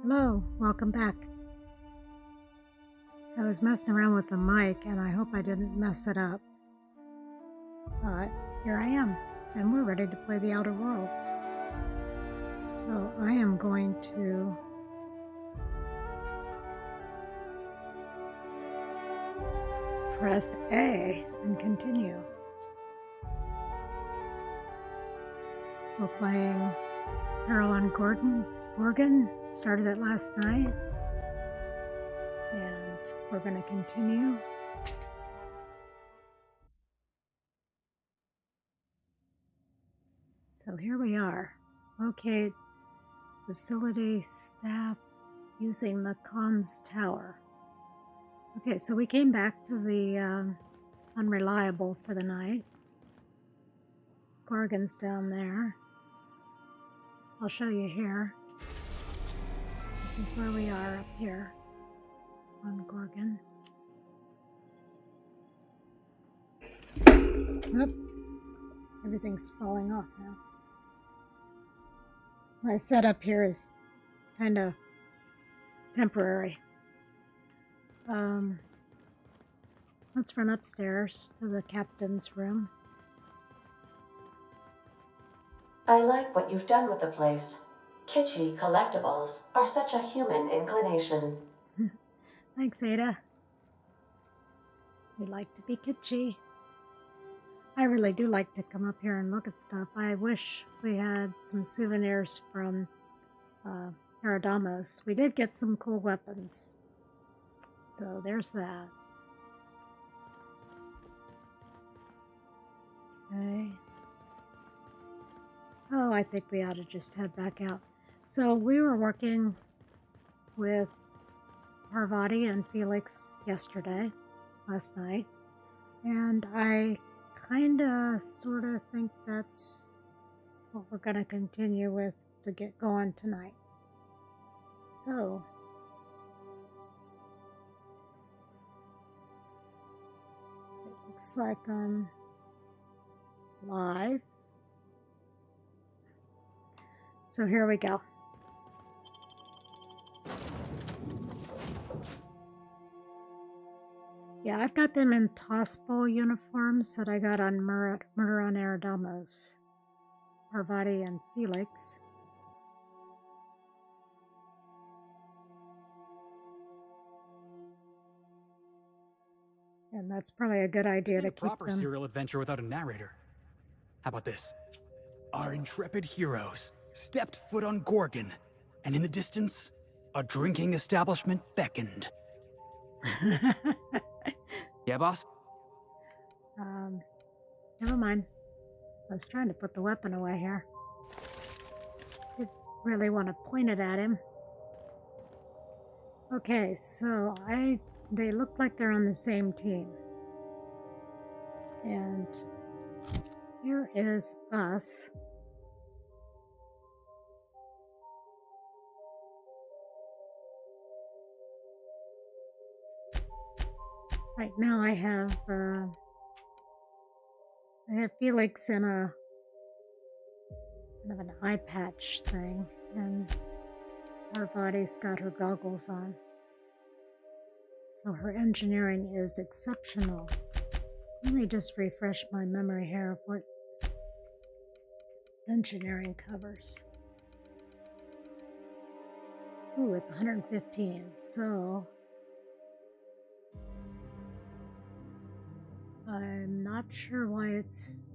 Hello, welcome back. I was messing around with the mic and I hope I didn't mess it up. But here I am, and we're ready to play the Outer Worlds. So I am going to press A and continue. We're playing Peril on Gorgon. Started it last night. And we're going to continue. So here we are. Locate facility staff using the comms tower. Okay, so we came back to the unreliable for the night. Gorgon's down there. I'll show you here. This is where we are up here on Gorgon. Oop. Everything's falling off now. My setup here is kind of temporary. Let's run upstairs to the captain's room. I like what you've done with the place. Kitschy collectibles are such a human inclination. Thanks, Ada. We like to be kitschy. I really do like to come up here and look at stuff. I wish we had some souvenirs from Eridamos. We did get some cool weapons. So there's that. Okay. Oh, I think we ought to just head back out. So we were working with Parvati and Felix last night, and I kinda sorta think that's what we're gonna continue with to get going tonight. So it looks like I'm live. So here we go. Yeah, I've got them in toss bowl uniforms that I got on Murder on Eridamos. Parvati and Felix. And that's probably a good idea to keep them. A proper serial adventure without a narrator. How about this? Our intrepid heroes stepped foot on Gorgon, and in the distance, a drinking establishment beckoned. Yeah, boss? Never mind. I was trying to put the weapon away here. Didn't really want to point it at him. Okay, so they look like they're on the same team. And here is us. Right now I have Felix in a kind of an eye patch thing, and Parvati's got her goggles on. So her engineering is exceptional. Let me just refresh my memory here of what engineering covers. Ooh, it's 115, so I'm not sure why it's...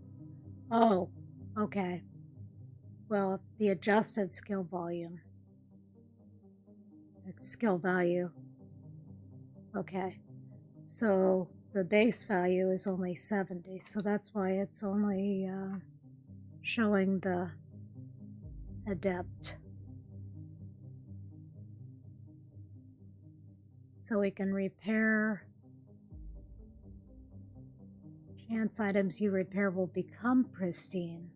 Oh, okay. Well, the adjusted skill value. Okay. So the base value is only 70, so that's why it's only showing the adept. So we can repair. Chance items you repair will become pristine,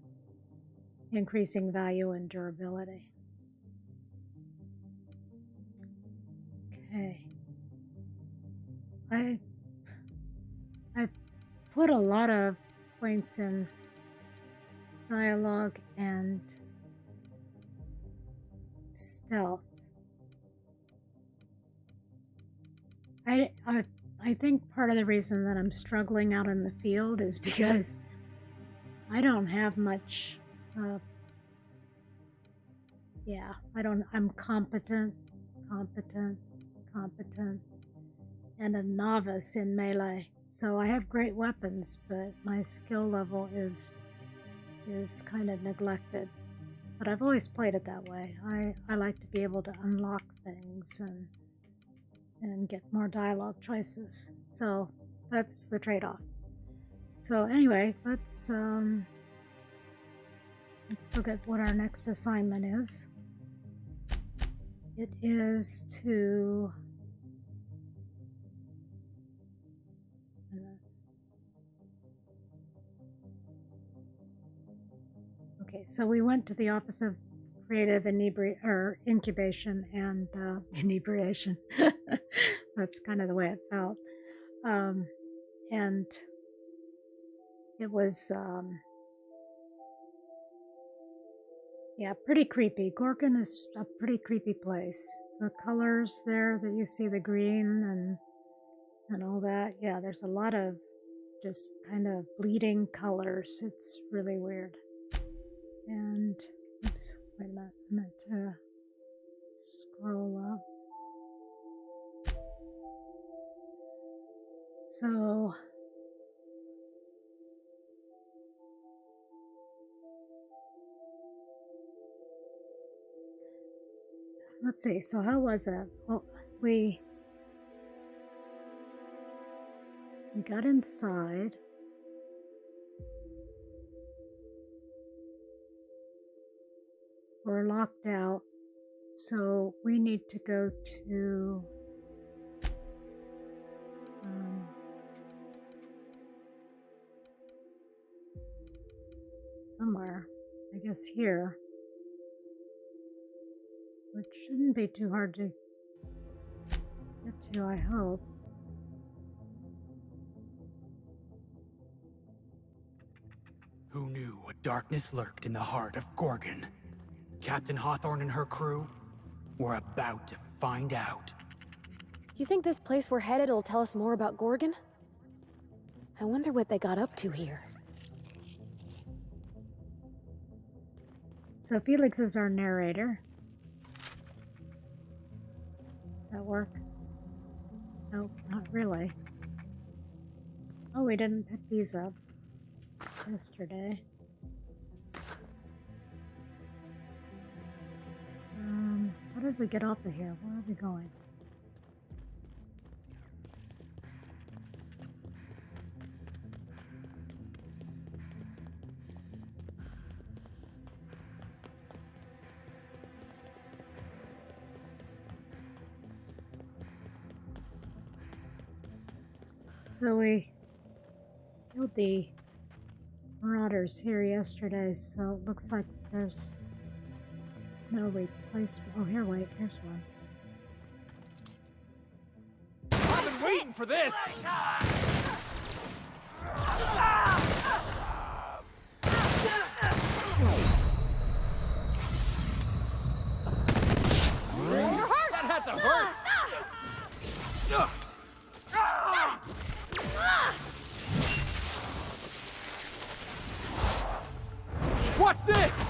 increasing value and durability. Okay. I put a lot of points in dialogue and stealth. I think part of the reason that I'm struggling out in the field is because I don't have much. I'm competent, competent, and a novice in melee. So I have great weapons, but my skill level is kind of neglected. But I've always played it that way. I like to be able to unlock things and get more dialogue choices. So that's the trade-off. So anyway, let's look at what our next assignment is. It is to okay, so we went to the Office of Creative Incubation and Inebriation. That's kind of the way it felt. And it was, pretty creepy. Gorgon is a pretty creepy place. The colors there that you see, the green and all that, yeah, there's a lot of just kind of bleeding colors. It's really weird. And, oops, wait a minute, I meant to scroll up. So, let's see, so how was that? Well, we got inside. We're locked out, so we need to go to somewhere, I guess here, which shouldn't be too hard to get to, I hope. Who knew what darkness lurked in the heart of Gorgon? Captain Hawthorne and her crew were about to find out. You think this place we're headed will tell us more about Gorgon? I wonder what they got up to here. So Felix is our narrator. Does that work? Nope, not really. Oh, we didn't pick these up yesterday. How did we get off of here? Where are we going? So we killed the marauders here yesterday, so it looks like there's no replacement. Oh, here, wait, here's one. I've been waiting for this! That had to hurt! What's this?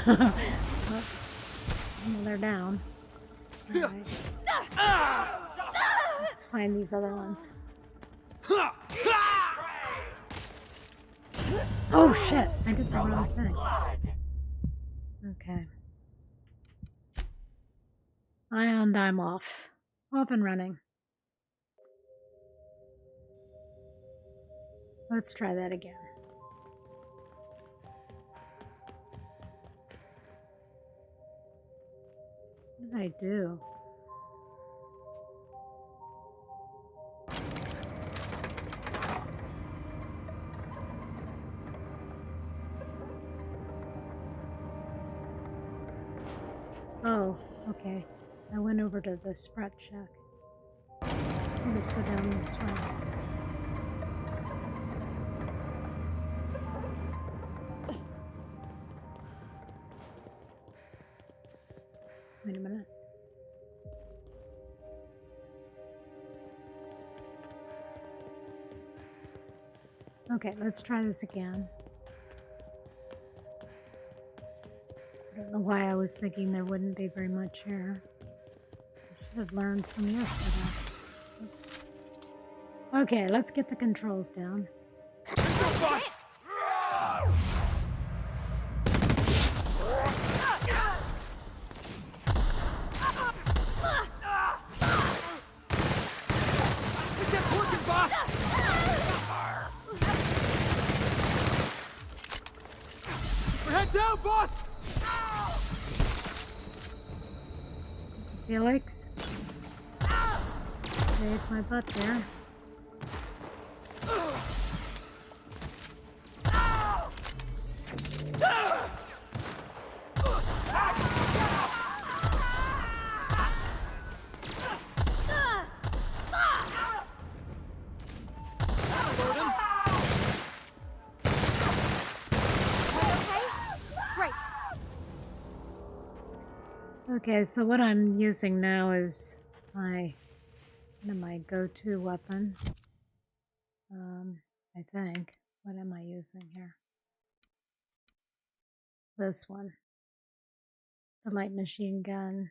Well, they're down. All right. Let's find these other ones. Oh shit! I did the wrong thing. Okay. And I'm off. Off and running. Let's try that again. What did I do? Oh, okay. I went over to the Sprat Shack. I'll just go down this way. Wait a minute. Okay, let's try this again. I don't know why I was thinking there wouldn't be very much here. I should have learned from yesterday. Oops. Okay, let's get the controls down. Head down, boss! Felix? Saved my butt there. Okay, so what I'm using now is my go-to weapon. I think. What am I using here? This one. The light machine gun.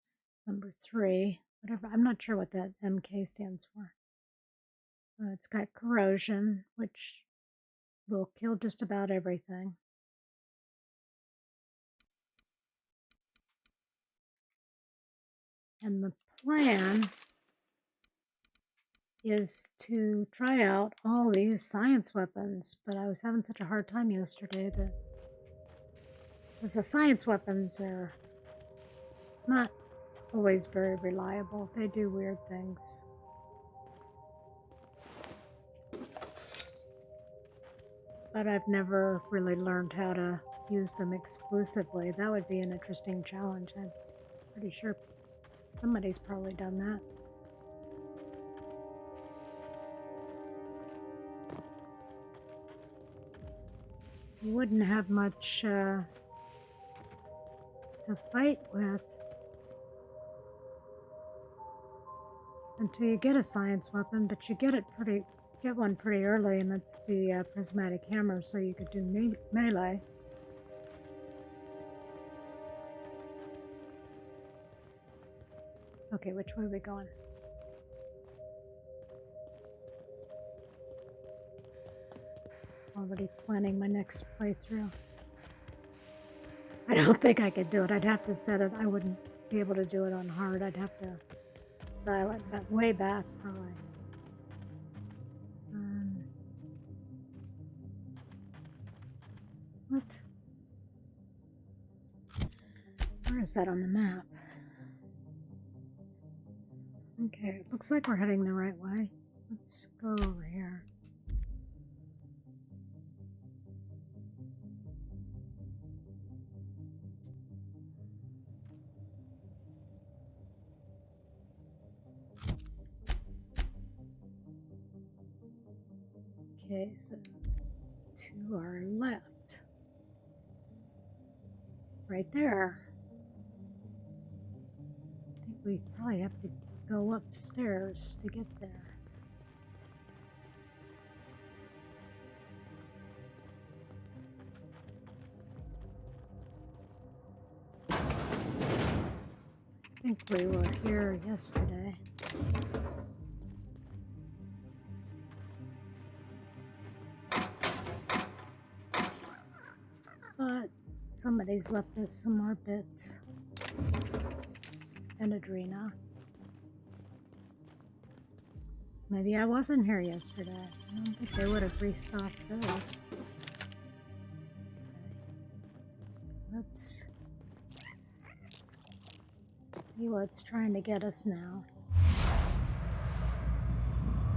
It's number 3. Whatever. I'm not sure what that MK stands for. It's got corrosion, which will kill just about everything. And the plan is to try out all these science weapons, but I was having such a hard time yesterday that because the science weapons are not always very reliable. They do weird things. But I've never really learned how to use them exclusively. That would be an interesting challenge. I'm pretty sure somebody's probably done that. You wouldn't have much to fight with until you get a science weapon, but you get one pretty early, and that's the prismatic hammer, so you could do melee. Okay, which way are we going? Already planning my next playthrough. I don't think I could do it. I'd have to set it. I wouldn't be able to do it on hard. I'd have to dial it back, way back, probably. What? Where is that on the map? Okay, it looks like we're heading the right way. Let's go over here. Okay, so to our left. Right there. I think we probably have to go upstairs to get there. I think we were here yesterday. But somebody's left us some more bits. And Adrena. Maybe I wasn't here yesterday. I don't think they would have restocked those. Okay. Let's see what's trying to get us now.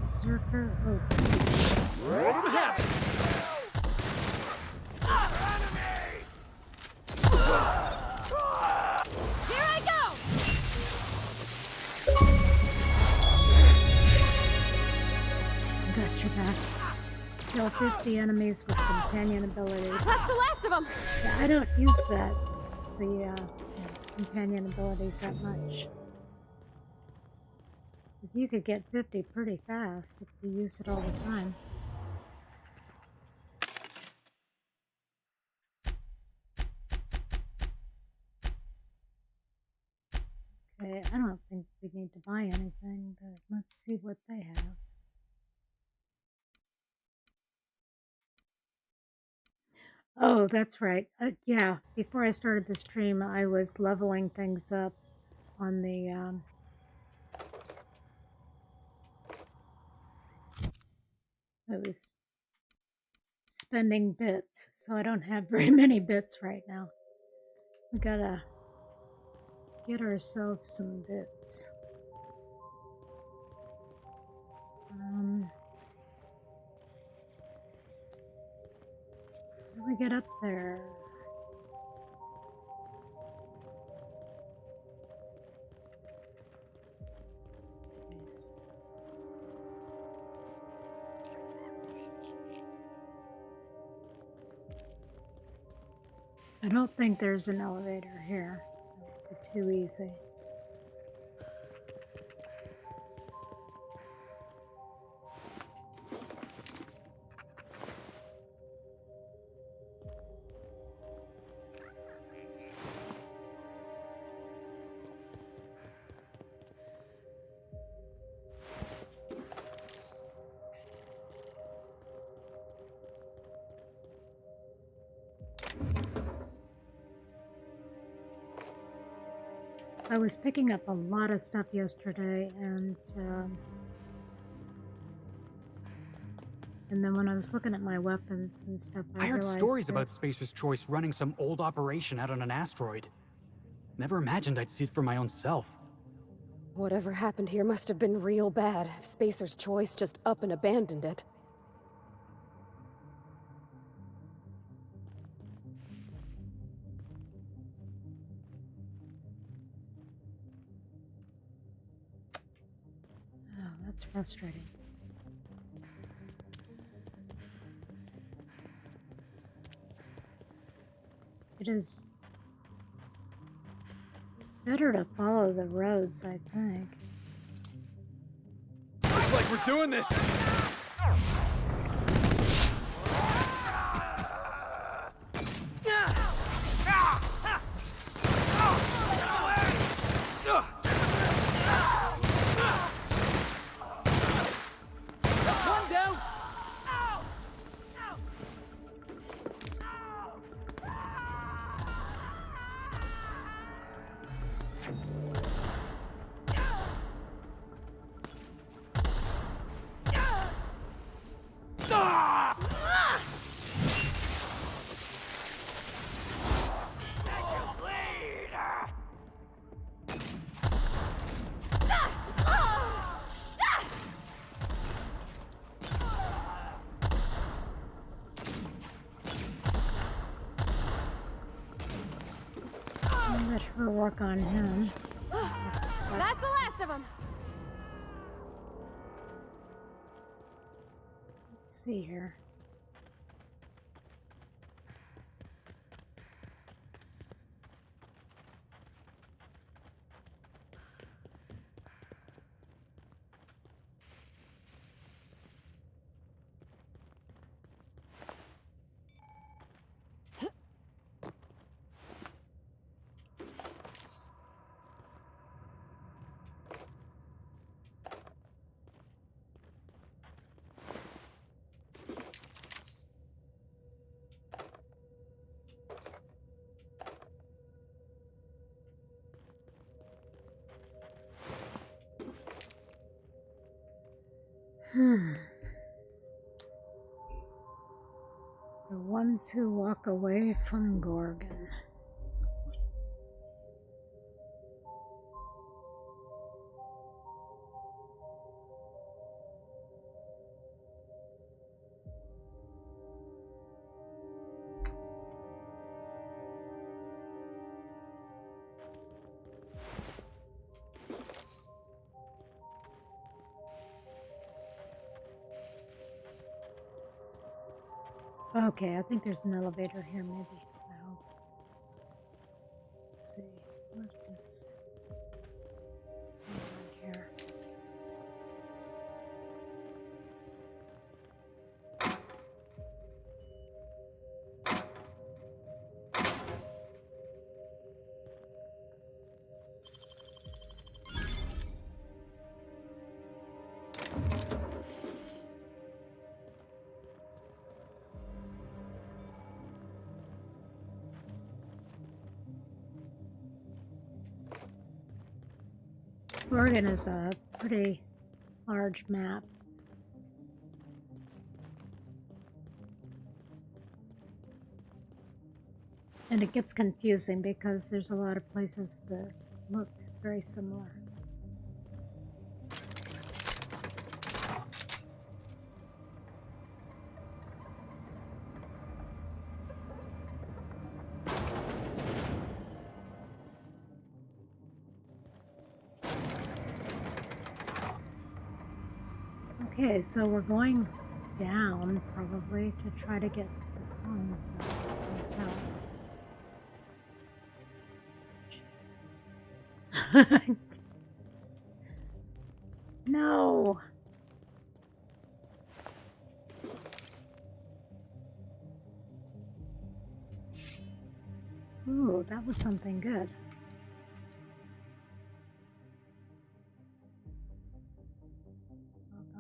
Berserker OT. What happened? Here I go! Got your back. Kill 50 enemies with companion abilities. That's the last of them! Yeah, I don't use the companion abilities that much. Because you could get 50 pretty fast if you used it all the time. I don't think we need to buy anything, but let's see what they have. Oh, that's right. Yeah, before I started the stream, I was leveling things up on the I was spending bits, so I don't have very many bits right now. We gotta get ourselves some bits. How do we get up there? Nice. I don't think there's an elevator here. That would be too easy. I was picking up a lot of stuff yesterday, and then when I was looking at my weapons and stuff, I heard realized stories that about Spacer's Choice running some old operation out on an asteroid. Never imagined I'd see it for my own self. Whatever happened here must have been real bad if Spacer's Choice just up and abandoned it. Oh, that's frustrating. It is better to follow the roads, I think. Looks like we're doing this! One down! I'll let her work on him. That's the last of them! Let's see here. The ones who walk away from Gorgon. Okay, I think there's an elevator here, maybe. I hope. Let's see. What is here? Gorgon is a pretty large map. And it gets confusing because there's a lot of places that look very similar. Okay, so we're going down probably to try to get the comms out. Jeez. No. Ooh, that was something good.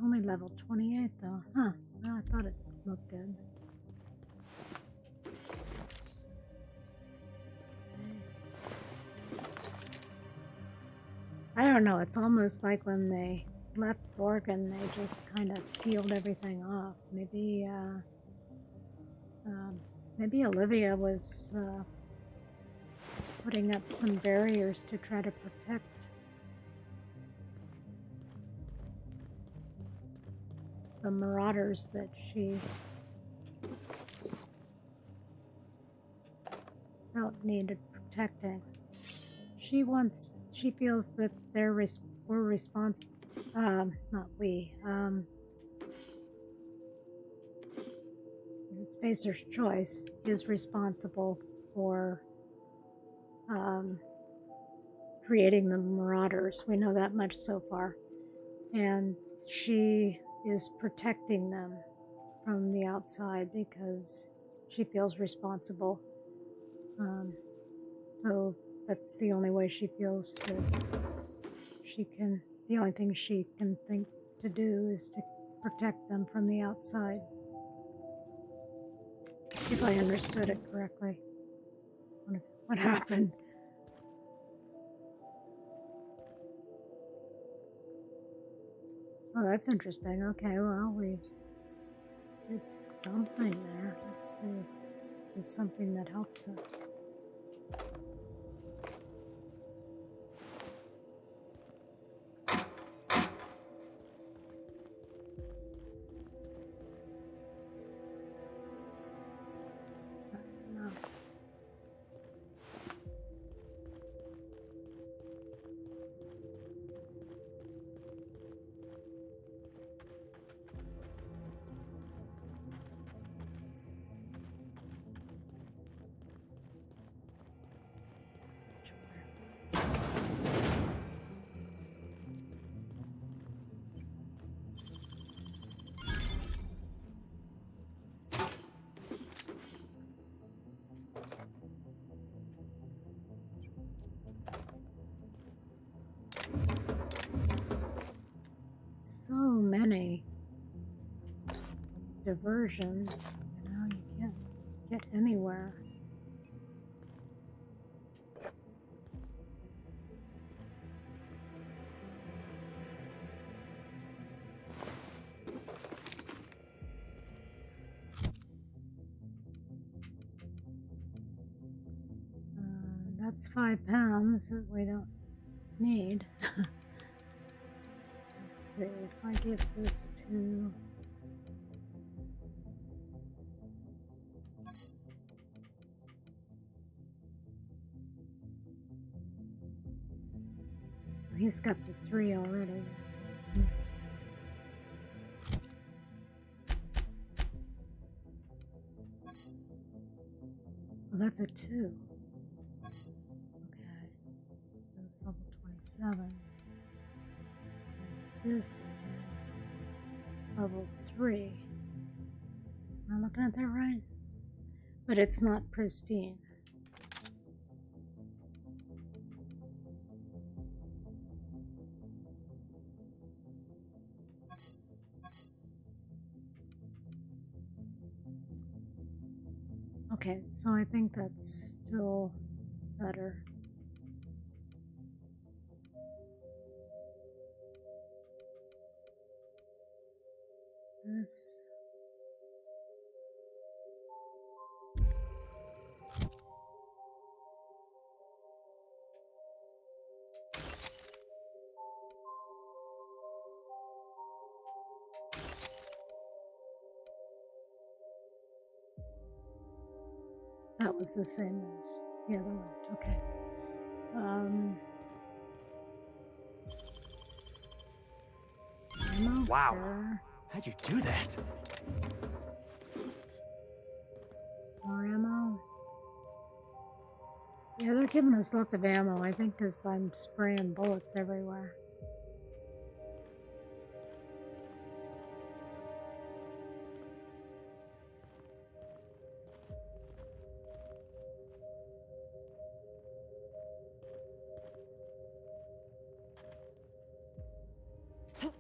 Only level 28 though. Huh. Well, I thought it looked good. I don't know, it's almost like when they left Gorgon, they just kind of sealed everything off. Maybe, maybe Olivia was putting up some barriers to try to protect the marauders that she felt needed protecting. She feels that we're responsible. Not we. Is it Spacer's Choice is responsible for creating the marauders. We know that much so far, and she is protecting them from the outside because she feels responsible. So that's the only way she feels that she can. The only thing she can think to do is to protect them from the outside. If I understood it correctly. What happened? Oh, that's interesting. Okay, well, it's something there. Let's see if there's something that helps us. So many diversions, you can't get anywhere. That's 5 pounds that we don't need. Let's see, if I give this to... He's got the 3 already. So well, that's a 2. Okay, so it's level 27. And this is level 3. Am I looking at that right? But it's not pristine. Okay, so I think that's still better. is. That was the same as the other one. Okay. Ammo Wow. there. How'd you do that? More ammo. Yeah, they're giving us lots of ammo, I think, because I'm spraying bullets everywhere. Okay.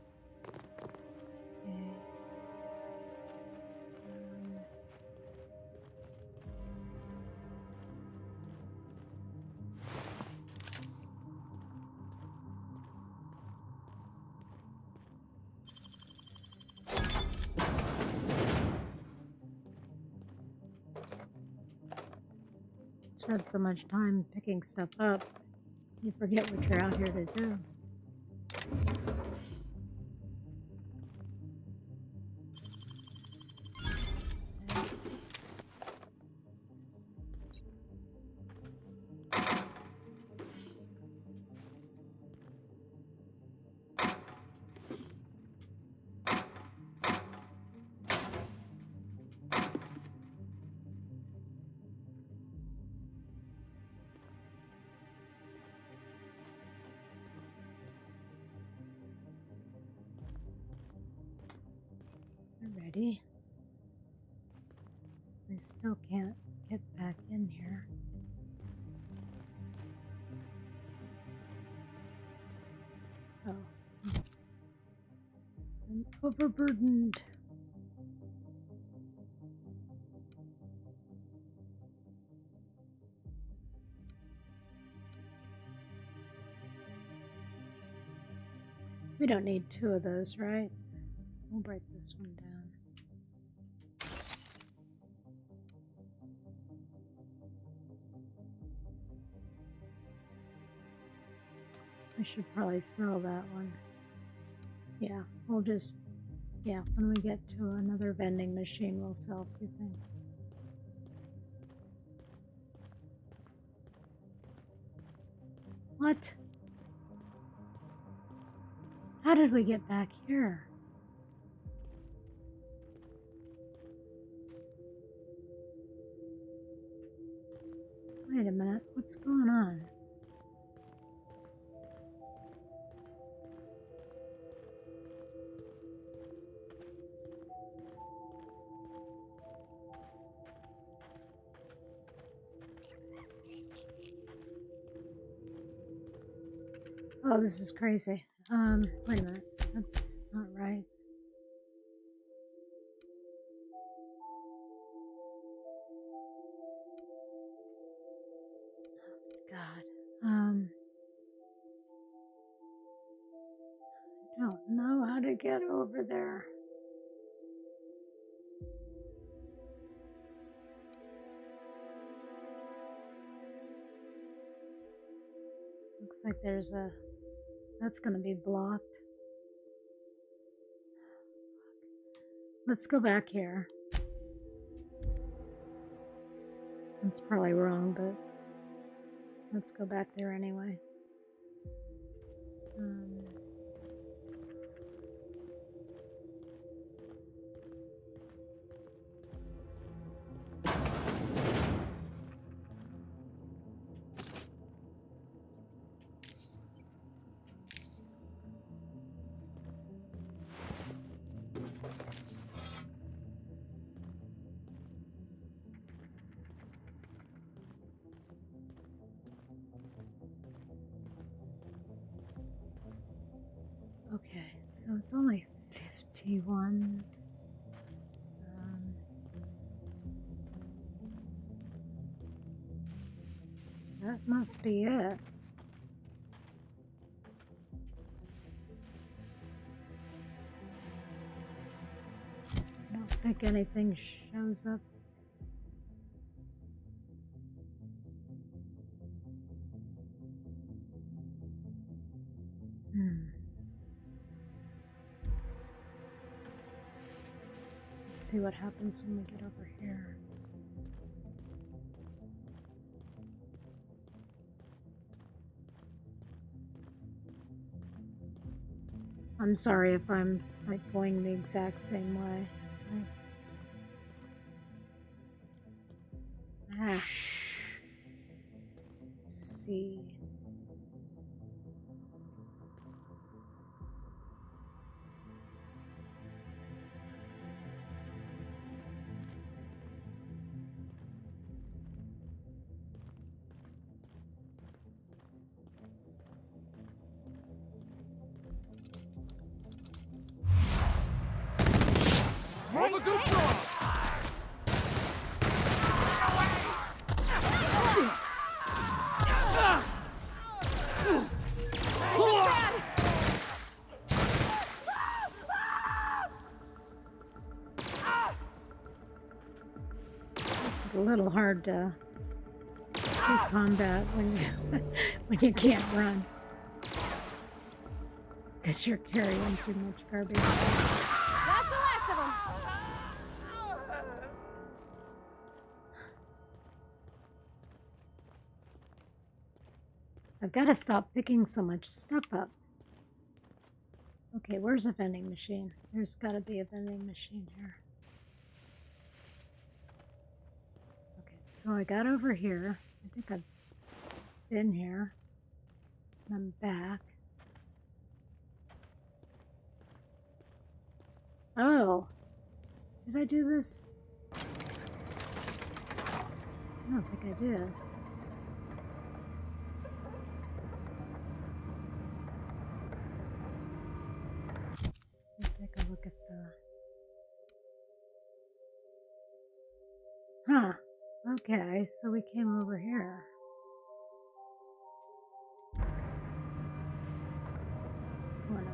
Spent so much time picking stuff up, you forget what you're out here to do. Ready? I still can't get back in here. Oh. I'm overburdened. We don't need two of those, right? We'll break this one down. I should probably sell that one. Yeah, we'll just, yeah, when we get to another vending machine, we'll sell a few things. What? How did we get back here? Wait a minute, what's going on? Oh, this is crazy. Wait a minute. That's not right. God. I don't know how to get over there. Looks like there's a... That's gonna be blocked. Let's go back here. That's probably wrong, but let's go back there anyway. Okay, so it's only 51. That must be it. think anything shows up. Let's see what happens when we get over here. I'm sorry if I'm like going the exact same way. Let's see. Have a good draw! It's a little hard to do combat when you when you can't run. Because you're carrying too much garbage. That's the last of them. I've got to stop picking so much stuff up. Okay, where's a vending machine? There's got to be a vending machine here. Okay, so I got over here. I think I've been here. I'm back. Oh, did I do this? I don't think I did. Let's take a look at the... Huh. Okay, so we came over here. What's going on?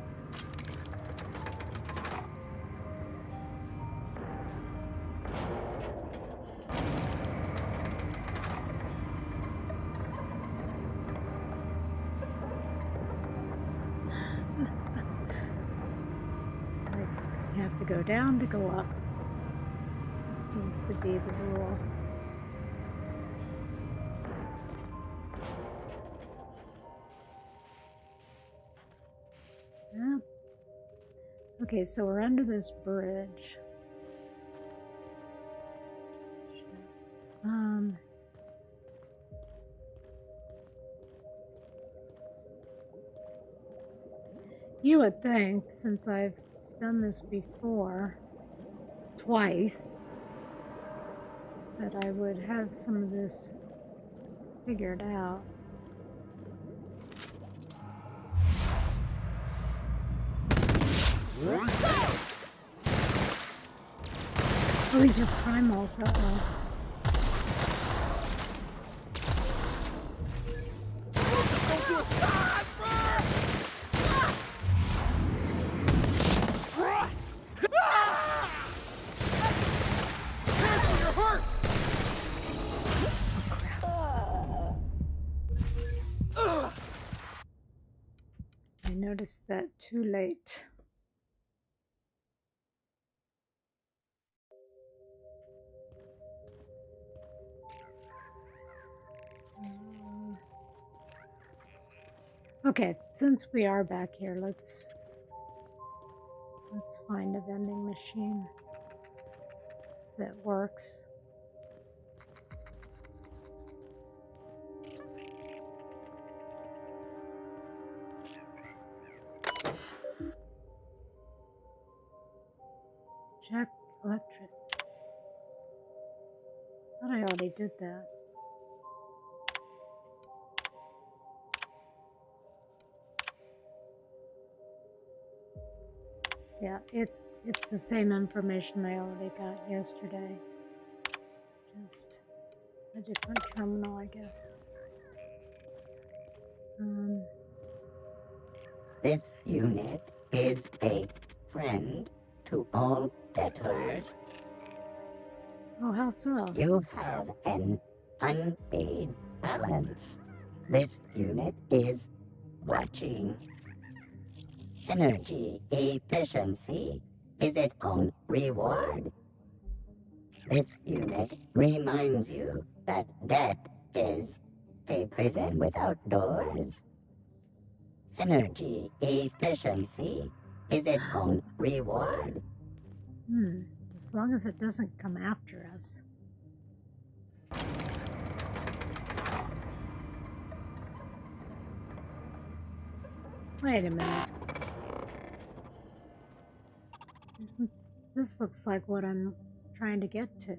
It's like you have to go down to go up. Seems to be the rule. Yeah. Okay, so we're under this bridge. You would think, since I've done this before, twice, that I would have some of this figured out. Oh, these are primals, uh-oh. I noticed that too late. Okay, since we are back here, let's find a vending machine that works. Check electric. Thought I already did that. Yeah, it's the same information I already got yesterday. Just a different terminal, I guess. This unit is a friend to all debtors Oh, how so? You have an unpaid balance. This unit is watching. Energy efficiency is its own reward. This unit reminds you that debt is a prison without doors. Energy efficiency is its own reward. As long as it doesn't come after us. Wait a minute. This looks like what I'm trying to get to.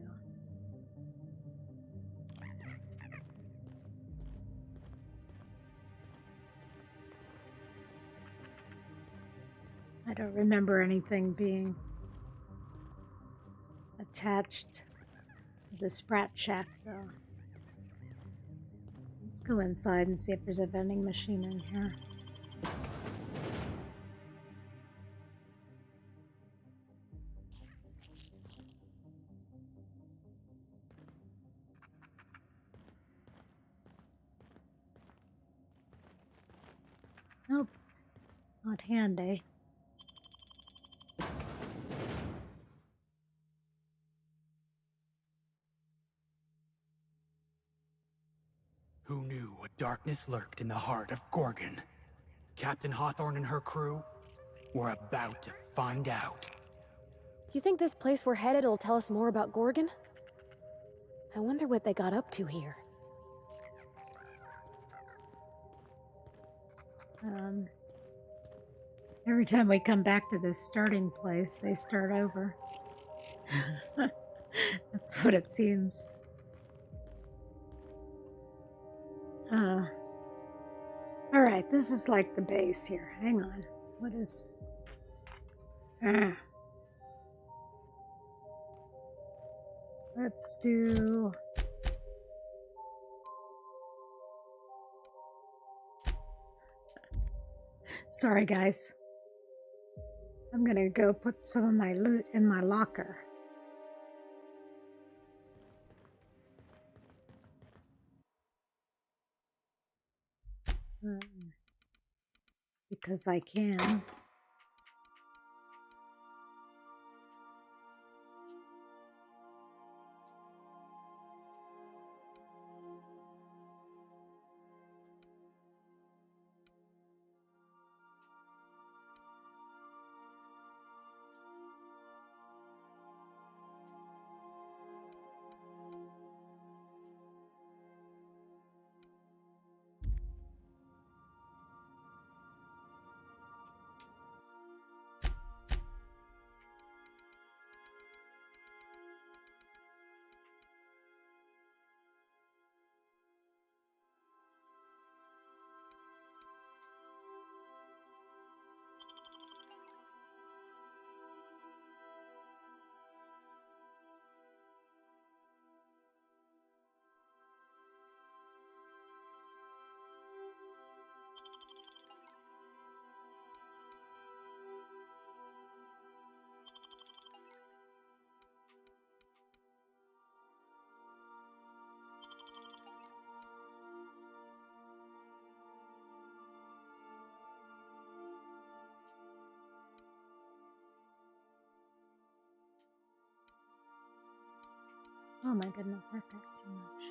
I don't remember anything being attached to the Sprat Shack, though. Let's go inside and see if there's a vending machine in here. Nope, not handy. Who knew what darkness lurked in the heart of Gorgon? Captain Hawthorne and her crew were about to find out. You think this place we're headed will tell us more about Gorgon? I wonder what they got up to here. Every time we come back to this starting place, they start over. That's what it seems. Alright, this is like the base here. Hang on. What is... Let's do... Sorry, guys. I'm gonna go put some of my loot in my locker. Because I can. Oh my goodness, I've got too much.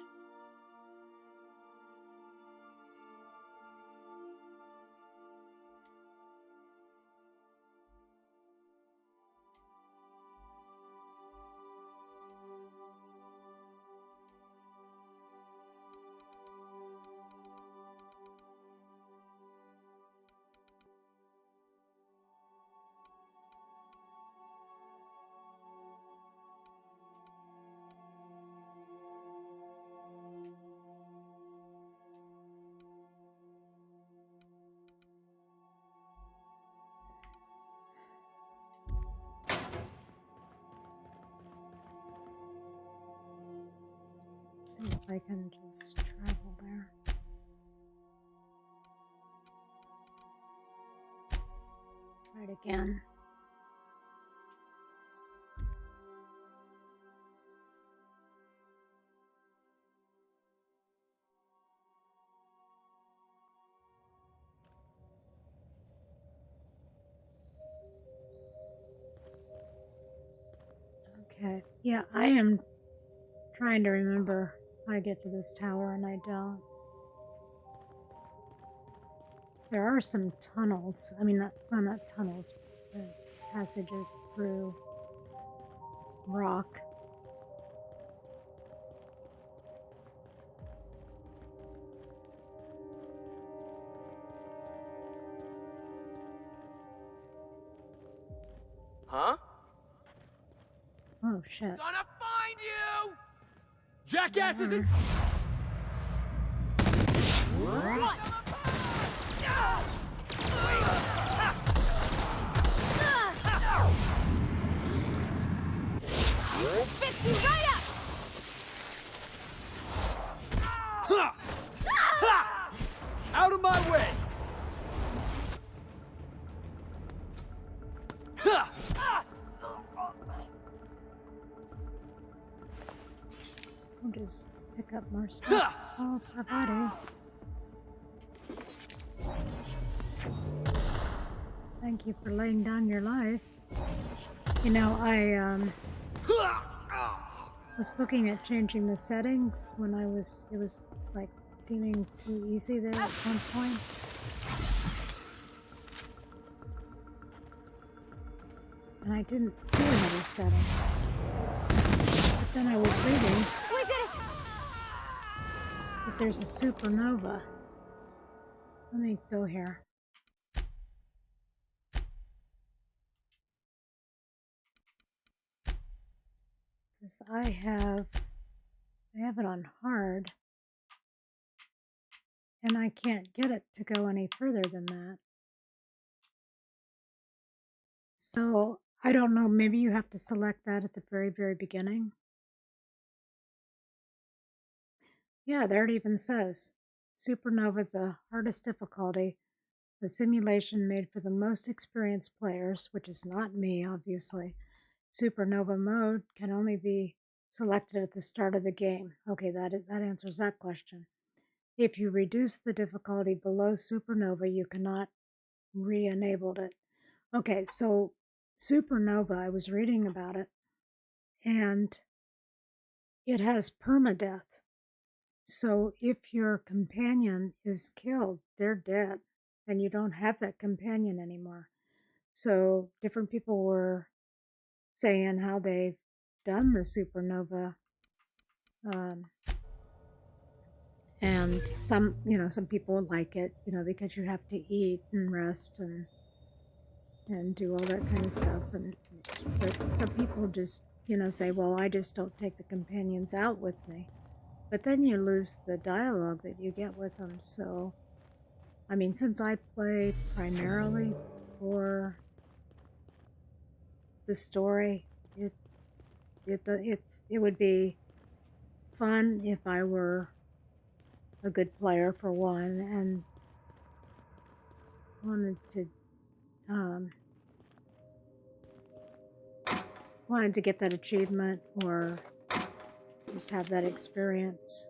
See if I can just travel there. Try it again. Yeah, I am trying to remember how to get to this tower, and I don't. There are some tunnels. I mean, not tunnels, but passages through rock. Huh? Oh, shit. Gonna find you! Jackasses and... Fix you right up! Ha! Ha! Out of my way! Ha! I'll just pick up more stuff. Oh, our body. Thank you for laying down your life. You know, I was looking at changing the settings when it was like seeming too easy there at one point. And I didn't see another setting. But then I was reading We did it! that there's a supernova. Let me go here. Because I have it on hard, and I can't get it to go any further than that. So I don't know, maybe you have to select that at the very, very beginning. Yeah, there it even says, Supernova, the hardest difficulty, the simulation made for the most experienced players, which is not me, obviously. Supernova mode can only be selected at the start of the game. Okay, that answers that question. If you reduce the difficulty below Supernova, you cannot re-enable it. Okay, so Supernova, I was reading about it, and it has permadeath. So if your companion is killed, they're dead, and you don't have that companion anymore. So different people were saying how they've done the supernova, and some people like it, because you have to eat and rest and do all that kind of stuff, but some people just say, well, I just don't take the companions out with me, but then you lose the dialogue that you get with them. So I mean, since I play primarily for the story, it would be fun if I were a good player for one and wanted to get that achievement or just have that experience,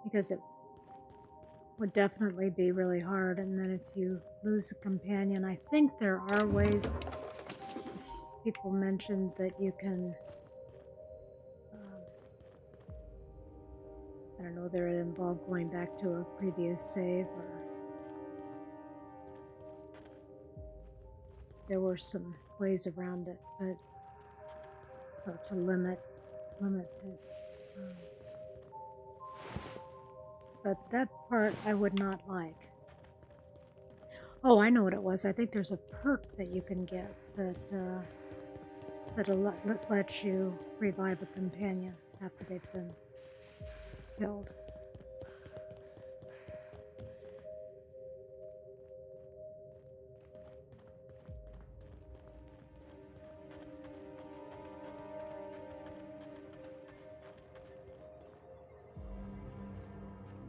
because it would definitely be really hard. And then if you lose a companion, I think there are ways. People mentioned that you can, I don't know whether it involved going back to a previous save, or there were some ways around it, but or to limit it. But that part I would not like. Oh, I know what it was. I think there's a perk that you can get that lets you revive a companion after they've been killed.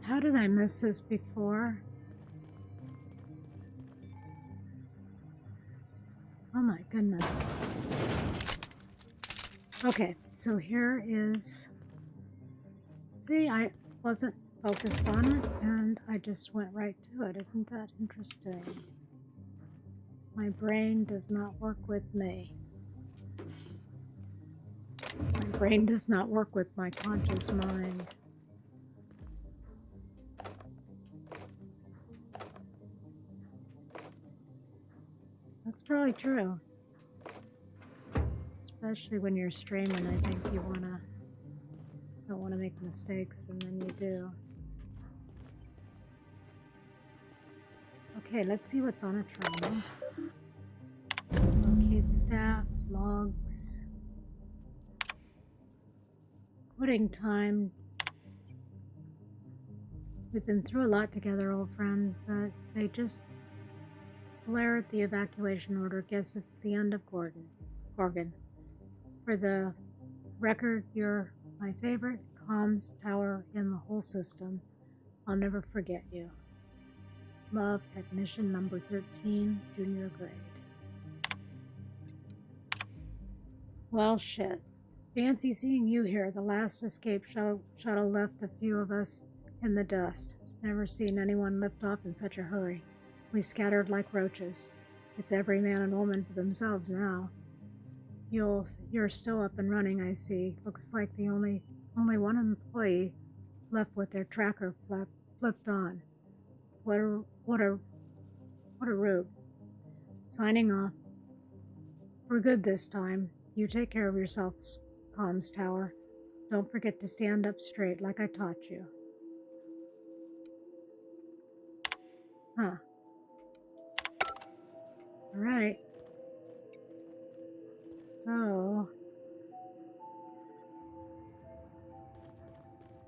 How did I miss this before? Oh my goodness. Okay, so here is... See, I wasn't focused on it, and I just went right to it. Isn't that interesting? My brain does not work with me. brain does not work with my conscious mind. That's probably true. Especially when you're streaming, I think you don't wanna make mistakes, and then you do. Okay, let's see what's on a terminal. Locate staff, logs. Quitting time. We've been through a lot together, old friend, but they just blared the evacuation order. Guess it's the end of Gorgon. For the record, you're my favorite comms tower in the whole system. I'll never forget you. Love, Technician number 13, junior grade. Well, shit. Fancy seeing you here. The last escape shuttle left a few of us in the dust. Never seen anyone lift off in such a hurry. We scattered like roaches. It's every man and woman for themselves now. You're still up and running, I see. Looks like the only one employee left with their tracker flipped on. What a rube. Signing off. We're good this time. You take care of yourself, comms tower. Don't forget to stand up straight like I taught you. Huh. Alright. So,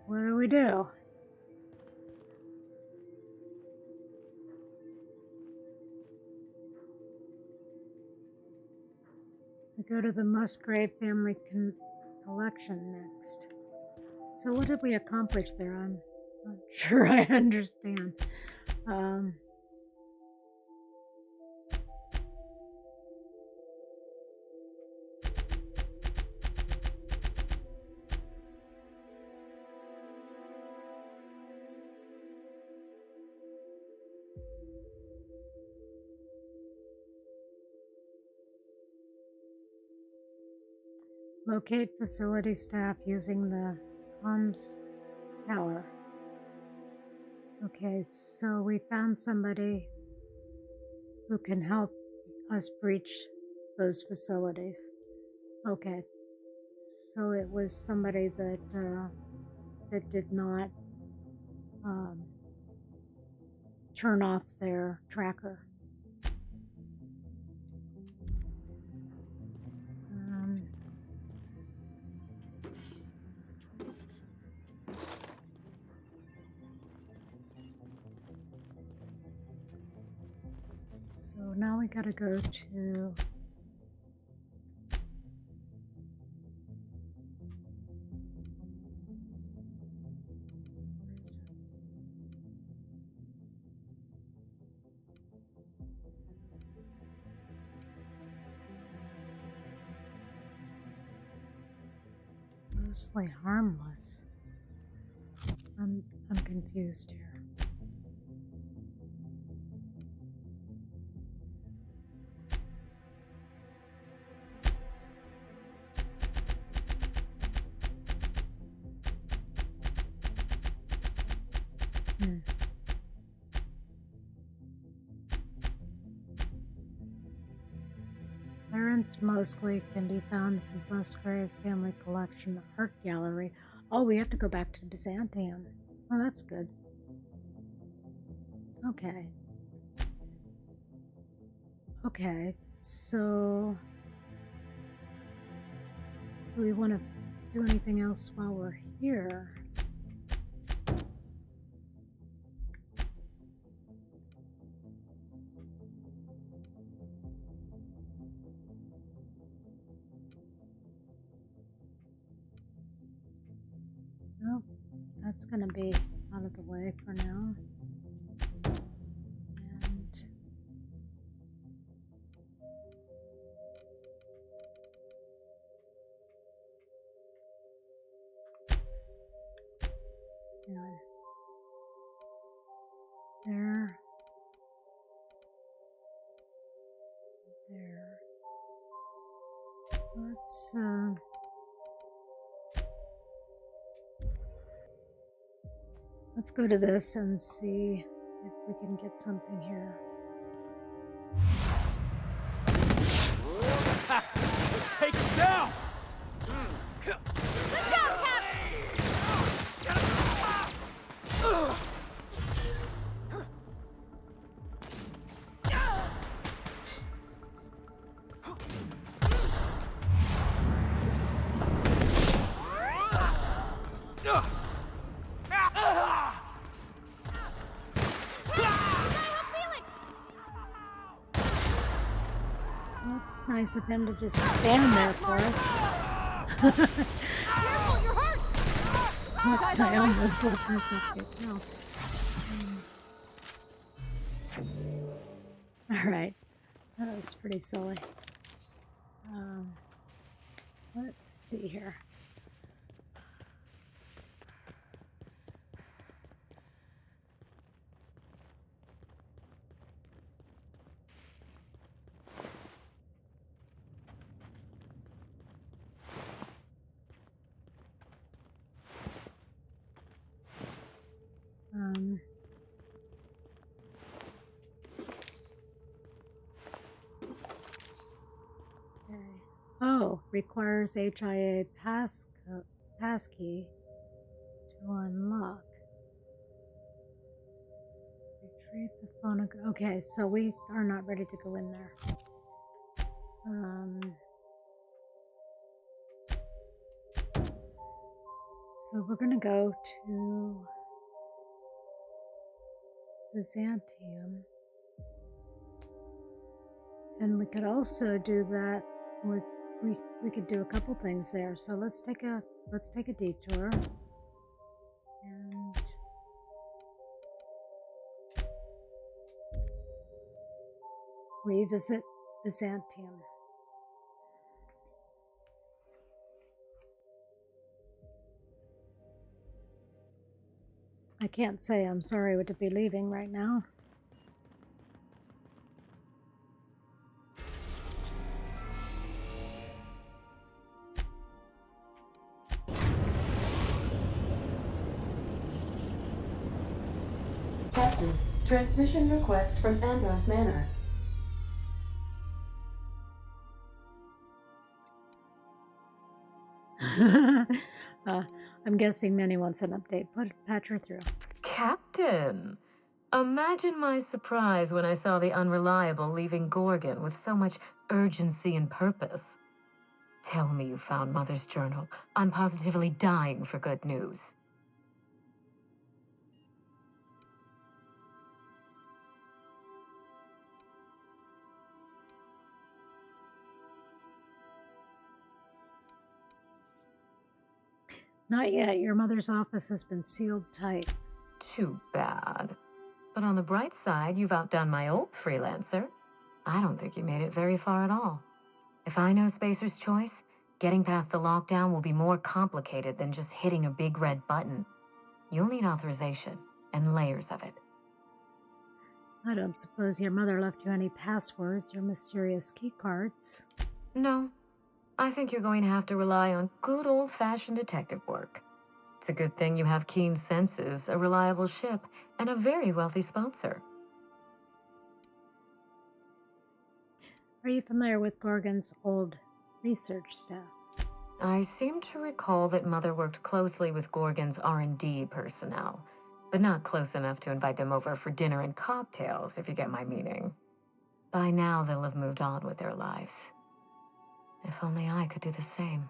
what do we do? We go to the Musgrave family collection next. So what did we accomplish there? I'm not sure I understand. Locate facility staff using the comms tower. Okay, so we found somebody who can help us breach those facilities. Okay, so it was somebody that that did not turn off their tracker. So now we gotta go to mostly harmless. I'm confused here. Clearance mostly can be found in the Musgrave Family Collection Art Gallery. Oh, we have to go back to Byzantium. Oh, that's good. Okay. Okay, so do we want to do anything else while we're here? No, that's gonna be out of the way for now. And there. Let's Let's go to this and see if we can get something here. Take him down! Let's go, Cap! It's nice of him to just stand there for us. Careful, you're hurt! Oops, I almost let myself get killed. Alright. That was pretty silly. Let's see here. Okay. Oh, requires HIA passkey to unlock. Retrieve the phonograph. Okay, so we are not ready to go in there. So we're gonna go to Byzantium. And we could also do that with we could do a couple things there. So let's take a detour and revisit Byzantium. I can't say I'm sorry to be leaving right now. Captain, transmission request from Ambrose Manor. I'm guessing Minnie wants an update. Patch her through. Captain! Imagine my surprise when I saw the Unreliable leaving Gorgon with so much urgency and purpose. Tell me you found Mother's journal. I'm positively dying for good news. Not yet. Your mother's office has been sealed tight. Too bad. But on the bright side, you've outdone my old freelancer. I don't think you made it very far at all. If I know Spacer's Choice, getting past the lockdown will be more complicated than just hitting a big red button. You'll need authorization, and layers of it. I don't suppose your mother left you any passwords or mysterious key cards. No. I think you're going to have to rely on good old-fashioned detective work. It's a good thing you have keen senses, a reliable ship, and a very wealthy sponsor. Are you familiar with Gorgon's old research staff? I seem to recall that Mother worked closely with Gorgon's R&D personnel, but not close enough to invite them over for dinner and cocktails, if you get my meaning. By now, they'll have moved on with their lives. If only I could do the same.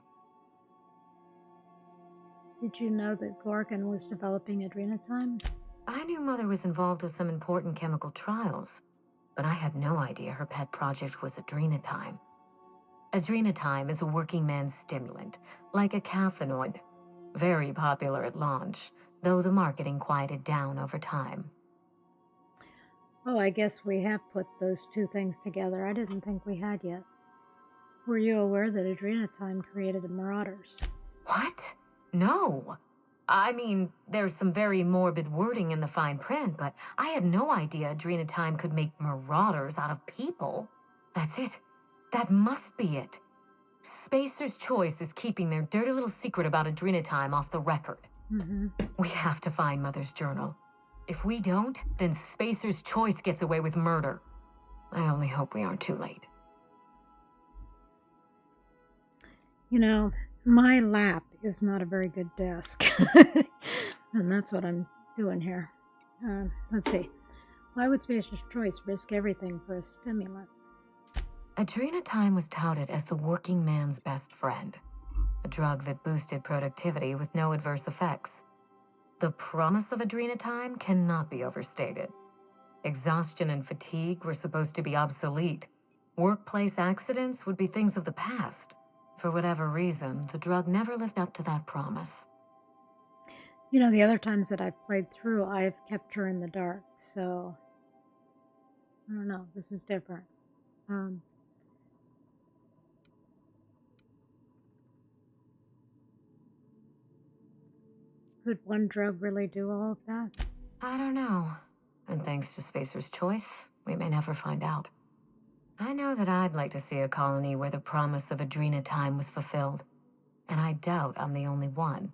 Did you know that Gorgon was developing adrenotime? I knew Mother was involved with some important chemical trials, but I had no idea her pet project was adrenotime. Adrenotime is a working man's stimulant, like a caffeinoid. Very popular at launch, though the marketing quieted down over time. Oh, I guess we have put those two things together. I didn't think we had yet. Were you aware that adrenotime created the Marauders? What? No. I mean, there's some very morbid wording in the fine print, but I had no idea adrenotime could make marauders out of people. That's it. That must be it. Spacer's Choice is keeping their dirty little secret about adrenotime off the record. Mm-hmm. We have to find Mother's journal. If we don't, then Spacer's Choice gets away with murder. I only hope we aren't too late. You know, my lap is not a very good desk. And that's what I'm doing here. Let's see. Why would Spacer's Choice risk everything for a stimulant? Adrenatime was touted as the working man's best friend, a drug that boosted productivity with no adverse effects. The promise of Adrenatime cannot be overstated. Exhaustion and fatigue were supposed to be obsolete. Workplace accidents would be things of the past. For whatever reason, the drug never lived up to that promise. You know, the other times that I've played through, I've kept her in the dark, so I don't know. This is different. Could one drug really do all of that? I don't know. And thanks to Spacer's Choice, we may never find out. I know that I'd like to see a colony where the promise of Adrenatime was fulfilled. And I doubt I'm the only one.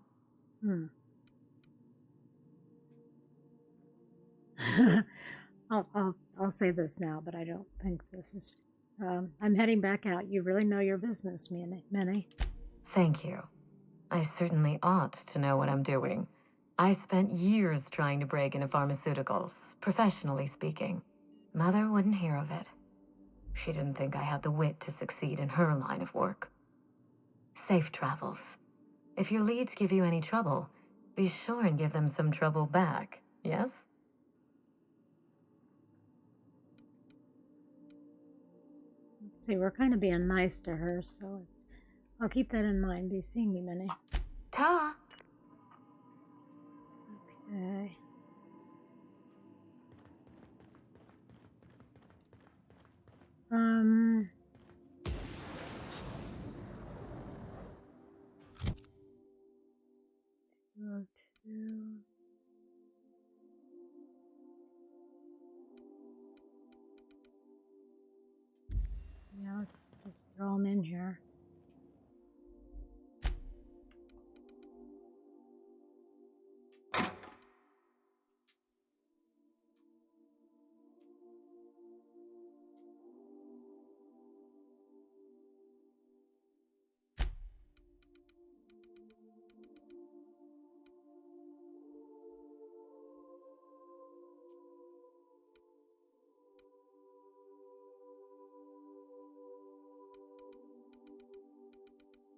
I'll say this now, but I don't think this is. I'm heading back out. You really know your business, Minnie. Thank you. I certainly ought to know what I'm doing. I spent years trying to break into pharmaceuticals, professionally speaking. Mother wouldn't hear of it. She didn't think I had the wit to succeed in her line of work. Safe travels. If your leads give you any trouble, be sure and give them some trouble back, yes? Let's see, we're kind of being nice to her, so I'll keep that in mind. Be seeing you, Minnie. Ta! Okay. Go to... Yeah, let's just throw them in here.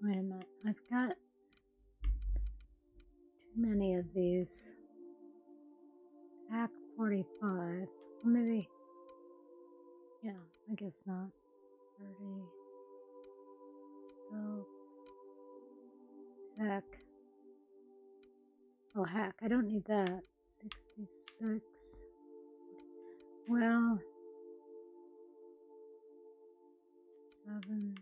Wait a minute, I've got too many of these. Act 45. Well, maybe. Yeah, I guess not. 30. Stealth. Tech. Oh, hack. I don't need that. 66. Well. 7.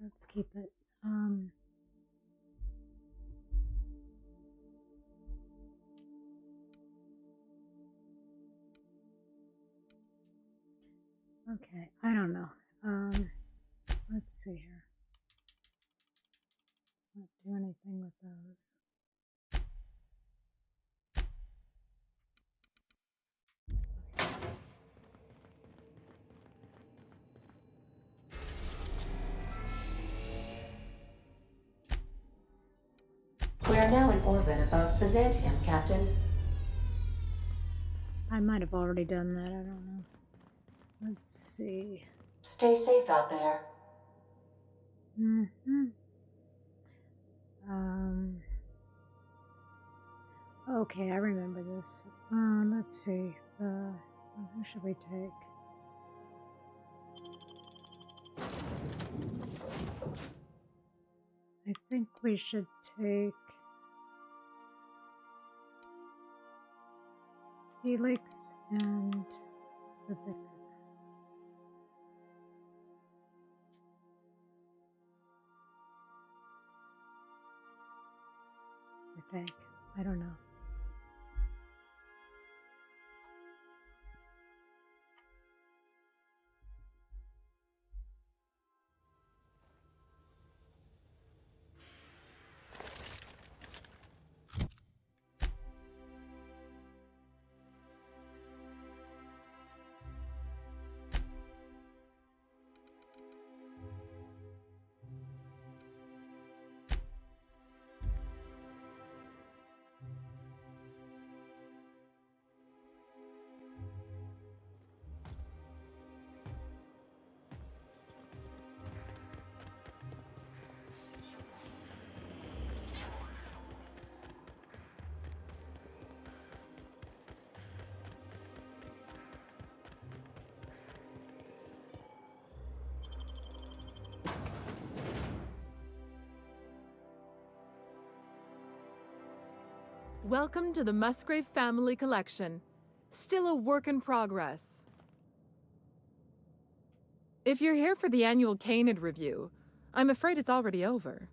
Let's keep it. Okay, I don't know. Let's see here. Let's not do anything with those. We are now in orbit above Byzantium, Captain. I might have already done that, I don't know. Let's see. Stay safe out there. Okay, I remember this. Let's see. Who should we take? I think we should take Felix and the vicar. I think. I don't know. Welcome to the Musgrave Family Collection. Still a work in progress. If you're here for the annual Canid review, I'm afraid it's already over.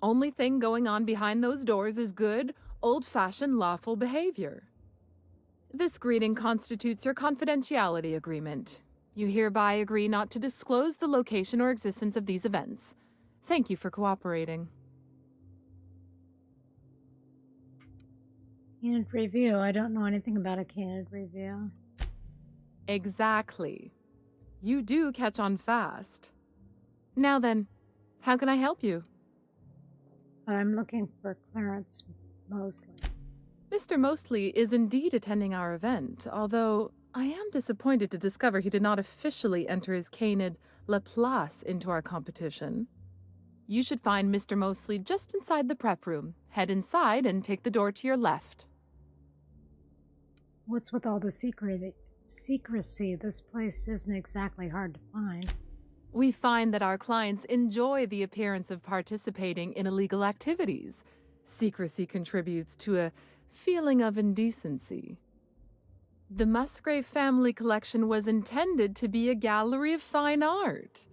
Only thing going on behind those doors is good, old-fashioned lawful behavior. This greeting constitutes your confidentiality agreement. You hereby agree not to disclose the location or existence of these events. Thank you for cooperating. Candid review. I don't know anything about a candid review. Exactly. You do catch on fast. Now then, how can I help you? I'm looking for Clarence Mosley. Mr. Mosley is indeed attending our event, although I am disappointed to discover he did not officially enter his Canid Laplace into our competition. You should find Mr. Mosley just inside the prep room. Head inside and take the door to your left. What's with all the secrecy? This place isn't exactly hard to find. We find that our clients enjoy the appearance of participating in illegal activities. Secrecy contributes to a feeling of indecency. The Musgrave Family Collection was intended to be a gallery of fine art.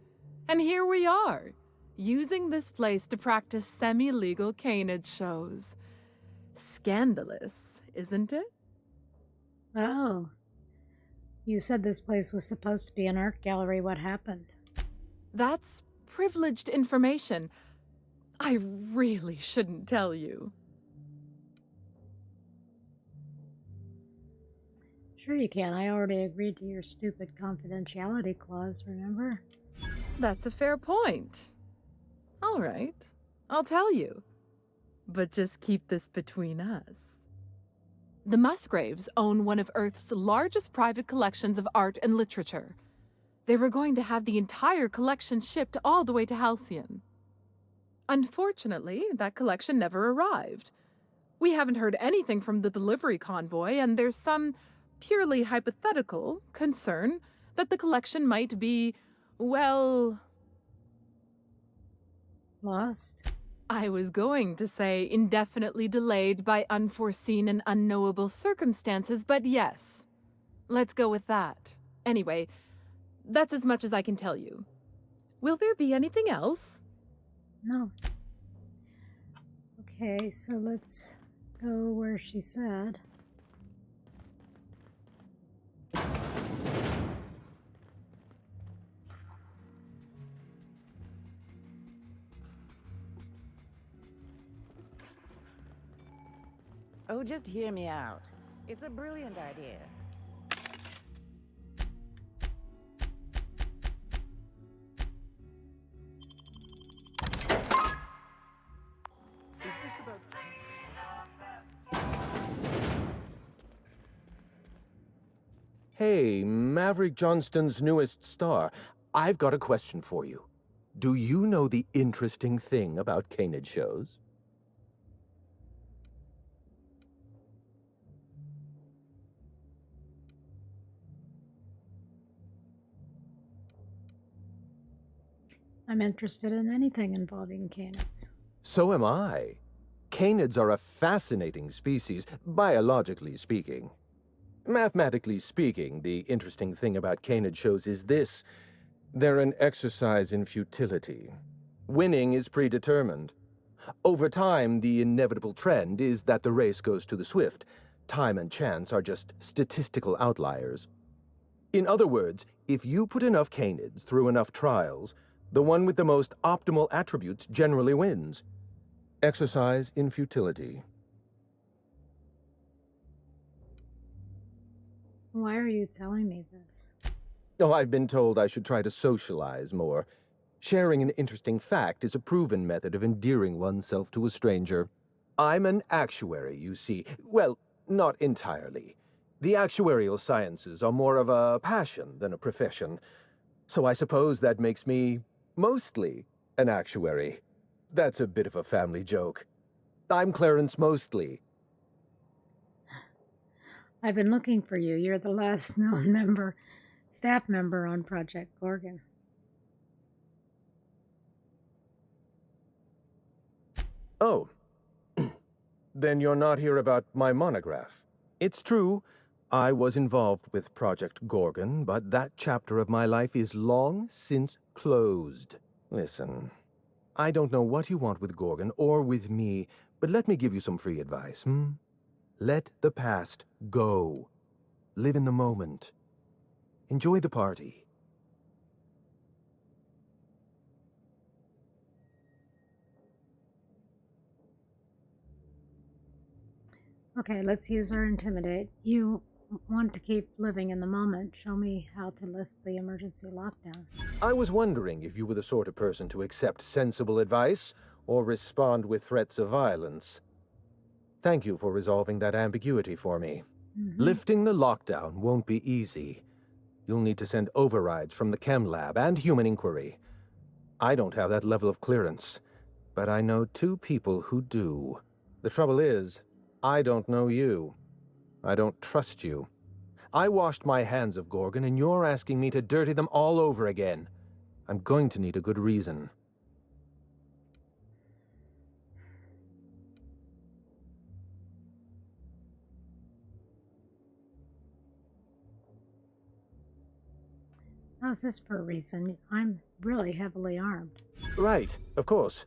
And here we are, using this place to practice semi-legal canid shows. Scandalous, isn't it? Oh. You said this place was supposed to be an art gallery. What happened? That's privileged information. I really shouldn't tell you. Sure you can. I already agreed to your stupid confidentiality clause, remember? That's a fair point. All right, I'll tell you. But just keep this between us. The Musgraves own one of Earth's largest private collections of art and literature. They were going to have the entire collection shipped all the way to Halcyon. Unfortunately, that collection never arrived. We haven't heard anything from the delivery convoy, and there's some purely hypothetical concern that the collection might be, well... Lost? I was going to say indefinitely delayed by unforeseen and unknowable circumstances, but yes. Let's go with that. Anyway, that's as much as I can tell you. Will there be anything else? No. Okay, so let's go where she said. Oh, just hear me out. It's a brilliant idea. Is this about... Hey, Maverick Johnston's newest star. I've got a question for you. Do you know the interesting thing about canid shows? I'm interested in anything involving canids. So am I. Canids are a fascinating species, biologically speaking. Mathematically speaking, the interesting thing about canid shows is this. They're an exercise in futility. Winning is predetermined. Over time, the inevitable trend is that the race goes to the swift. Time and chance are just statistical outliers. In other words, if you put enough canids through enough trials, the one with the most optimal attributes generally wins. Exercise in futility. Why are you telling me this? Oh, I've been told I should try to socialize more. Sharing an interesting fact is a proven method of endearing oneself to a stranger. I'm an actuary, you see. Well, not entirely. The actuarial sciences are more of a passion than a profession. So I suppose that makes me mostly an actuary. That's a bit of a family joke. I'm Clarence Mostly. I've been looking for you. You're the last known staff member on Project Gorgon. Oh, Then you're not here about my monograph. It's true, I was involved with Project Gorgon, but that chapter of my life is long since closed. Listen, I don't know what you want with Gorgon or with me, but let me give you some free advice, Let the past go. Live in the moment. Enjoy the party. Okay, let's use our intimidate. You want to keep living in the moment. Show me how to lift the emergency lockdown. I was wondering if you were the sort of person to accept sensible advice or respond with threats of violence. Thank you for resolving that ambiguity for me. Lifting the lockdown won't be easy. You'll need to send overrides from the chem lab and human inquiry. I don't have that level of clearance, but I know 2 people who do. The trouble is, I don't know you. I don't trust you. I washed my hands of Gorgon, and you're asking me to dirty them all over again. I'm going to need a good reason. How's this for a reason? I'm really heavily armed. Right, of course.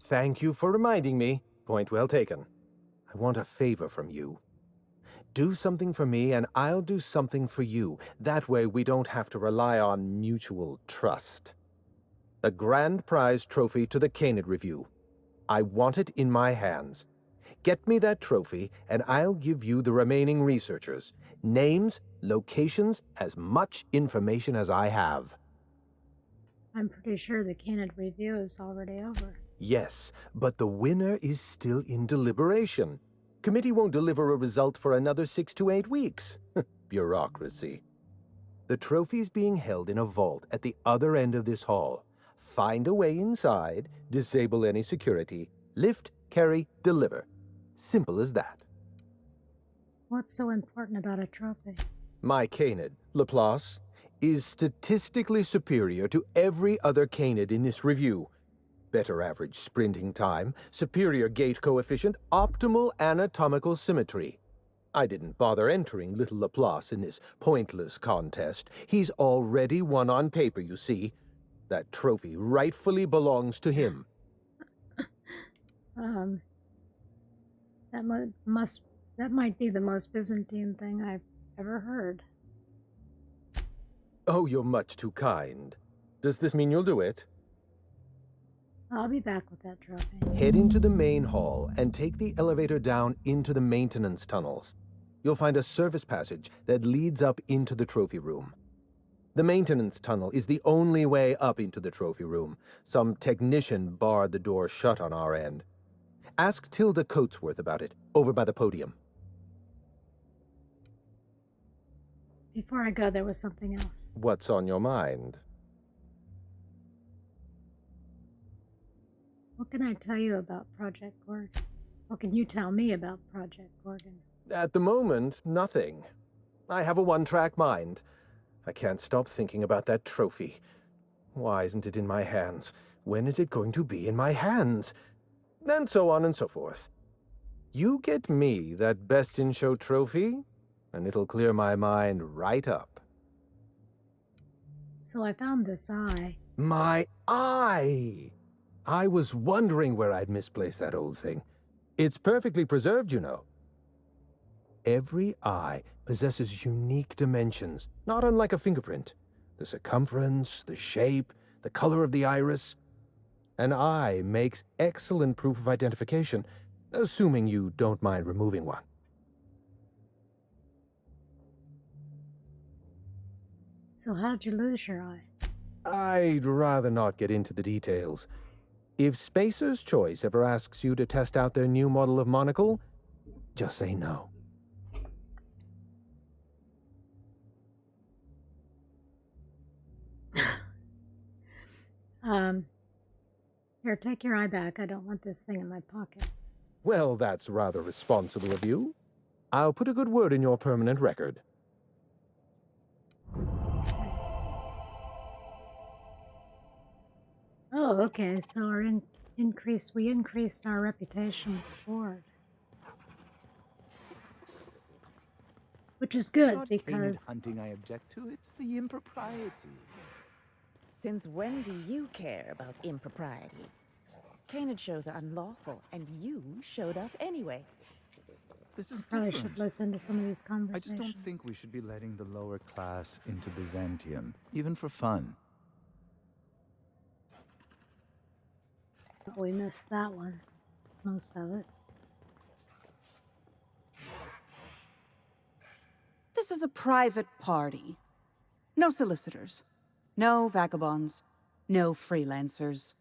Thank you for reminding me. Point well taken. I want a favor from you. Do something for me, and I'll do something for you. That way we don't have to rely on mutual trust. A grand prize trophy to the Canid Review. I want it in my hands. Get me that trophy, and I'll give you the remaining researchers. Names, locations, as much information as I have. I'm pretty sure the Canid review is already over. Yes, but the winner is still in deliberation. Committee won't deliver a result for another 6 to 8 weeks. Bureaucracy. The trophy's being held in a vault at the other end of this hall. Find a way inside, disable any security, lift, carry, deliver. Simple as that. What's so important about a trophy? My Canid, Laplace, is statistically superior to every other Canid in this review. Better average sprinting time, superior gait coefficient, optimal anatomical symmetry. I didn't bother entering little Laplace in this pointless contest. He's already won on paper, you see. That trophy rightfully belongs to him. That might be the most Byzantine thing I've ever heard. Oh, you're much too kind. Does this mean you'll do it? I'll be back with that trophy. Head into the main hall and take the elevator down into the maintenance tunnels. You'll find a service passage that leads up into the trophy room. The maintenance tunnel is the only way up into the trophy room. Some technician barred the door shut on our end. Ask Tilda Coatsworth about it, over by the podium. Before I go, there was something else. What's on your mind? What can I tell you about Project Gorgon? What can you tell me about Project Gorgon? At the moment, nothing. I have a one-track mind. I can't stop thinking about that trophy. Why isn't it in my hands? When is it going to be in my hands? And so on and so forth. You get me that Best in Show trophy, and it'll clear my mind right up. So I found this eye. My eye! I was wondering where I'd misplaced that old thing. It's perfectly preserved, you know. Every eye possesses unique dimensions, not unlike a fingerprint. The circumference, the shape, the color of the iris. An eye makes excellent proof of identification, assuming you don't mind removing one. So how'd you lose your eye? I'd rather not get into the details. If Spacer's Choice ever asks you to test out their new model of monocle, just say no. Here, take your eye back. I don't want this thing in my pocket. Well, that's rather responsible of you. I'll put a good word in your permanent record. Oh, okay. So we increased our reputation with the board. which is It's good not Canid because hunting I object to, it's the impropriety. Since when do you care about impropriety? Canid shows are unlawful, and you showed up anyway. This is probably different. should listen to some of these I conversations. just don't think we should be letting the lower class into Byzantium, even for fun. We missed that one. Most of it. This is a private party. No solicitors. No vagabonds. No freelancers.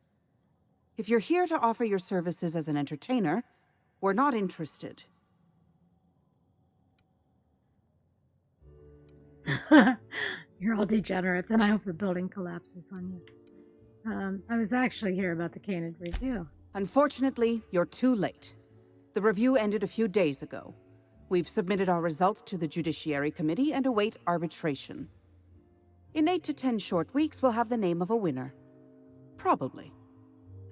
If you're here to offer your services as an entertainer, we're not interested. You're all degenerates, and I hope the building collapses on you. I was actually here about the Canid review. Unfortunately, you're too late. The review ended a few days ago. We've submitted our results to the Judiciary Committee and await arbitration. In 8 to 10 short weeks, we'll have the name of a winner. Probably.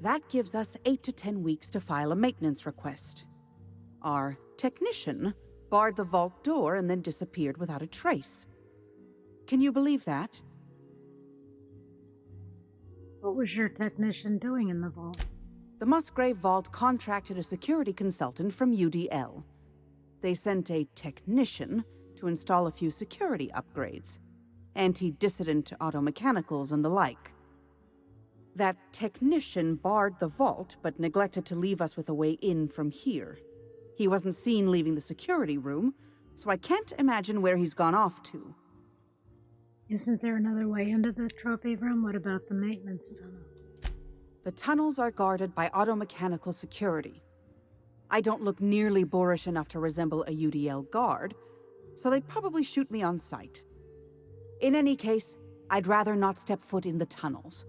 That gives us 8 to 10 weeks to file a maintenance request. Our technician barred the vault door and then disappeared without a trace. Can you believe that? What was your technician doing in the vault? The Musgrave Vault contracted a security consultant from UDL. They sent a technician to install a few security upgrades, anti-dissident auto-mechanicals and the like. That technician barred the vault, but neglected to leave us with a way in from here. He wasn't seen leaving the security room, so I can't imagine where he's gone off to. Isn't there another way into the trophy room? What about the maintenance tunnels? The tunnels are guarded by auto-mechanical security. I don't look nearly boorish enough to resemble a UDL guard, so they'd probably shoot me on sight. In any case, I'd rather not step foot in the tunnels.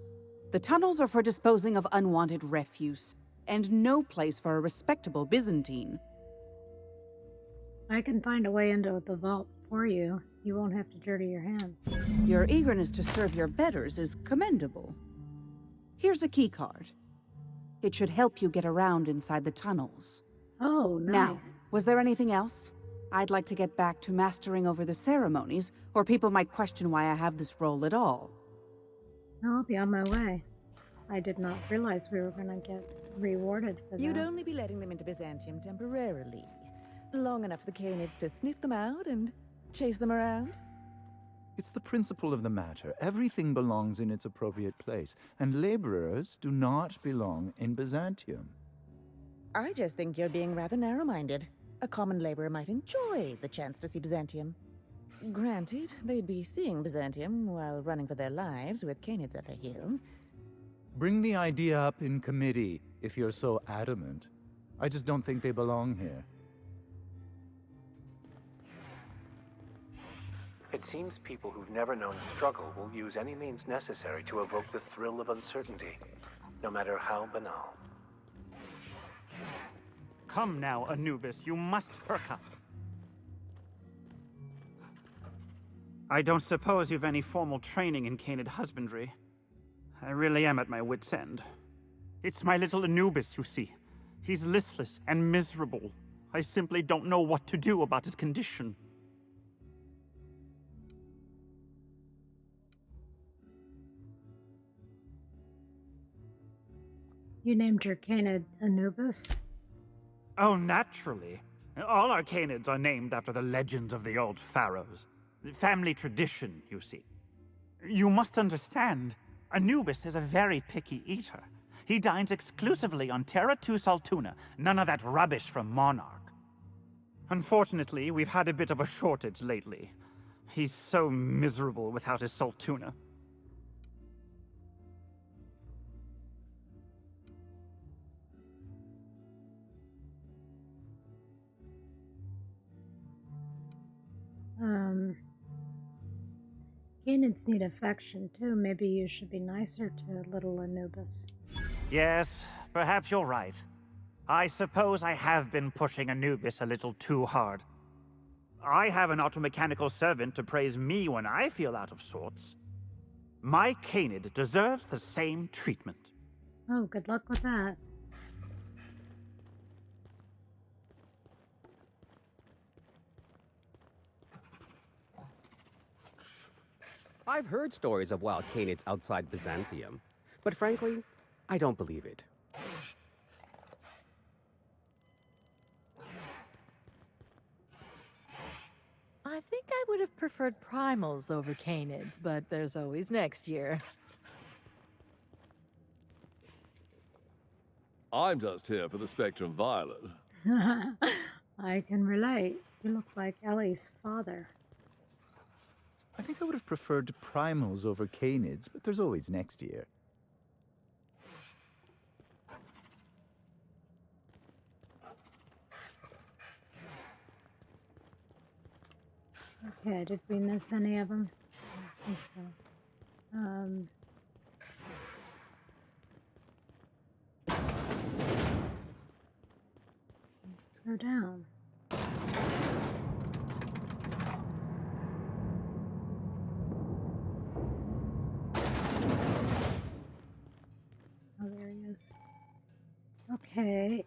The tunnels are for disposing of unwanted refuse, and no place for a respectable Byzantine. I can find a way into the vault for you. You won't have to dirty your hands. Your eagerness to serve your betters is commendable. Here's a keycard. It should help you get around inside the tunnels. Oh, nice. Now, was there anything else? I'd like to get back to mastering over the ceremonies, or people might question why I have this role at all. I'll be on my way. I did not realize we were going to get rewarded for that. You'd only be letting them into Byzantium temporarily. Long enough for the Canids to sniff them out and chase them around. It's the principle of the matter. Everything belongs in its appropriate place, and laborers do not belong in Byzantium. I just think you're being rather narrow-minded. A common laborer might enjoy the chance to see Byzantium. Granted, they'd be seeing Byzantium while running for their lives with Canids at their heels. Bring the idea up in committee if you're so adamant. I just don't think they belong here. It seems people who've never known struggle will use any means necessary to evoke the thrill of uncertainty, no matter how banal. Come now, Anubis, you must perk up. I don't suppose you've any formal training in Canid husbandry. I really am at my wit's end. It's my little Anubis, you see. He's listless and miserable. I simply don't know what to do about his condition. You named your Canid Anubis? Oh, naturally. All our Canids are named after the legends of the old pharaohs. Family tradition, you see. You must understand, Anubis is a very picky eater. He dines exclusively on Terra 2 Saltuna, none of that rubbish from Monarch. Unfortunately, we've had a bit of a shortage lately. He's so miserable without his Saltuna. Canids need affection too. Maybe you should be nicer to little Anubis. Yes, perhaps you're right. I suppose I have been pushing Anubis a little too hard. I have an automechanical servant to praise me when I feel out of sorts. My Canid deserves the same treatment. Oh, good luck with that. I've heard stories of wild canids outside Byzantium, but frankly, I don't believe it. I think I would have preferred primals over canids, but there's always next year. I'm just here for the Spectrum Violet. I can relate. You look like Ellie's father. I think I would have preferred primals over canids, but there's always next year. Okay, did we miss any of them? I don't think so. Let's go down. Oh, there he is. Okay,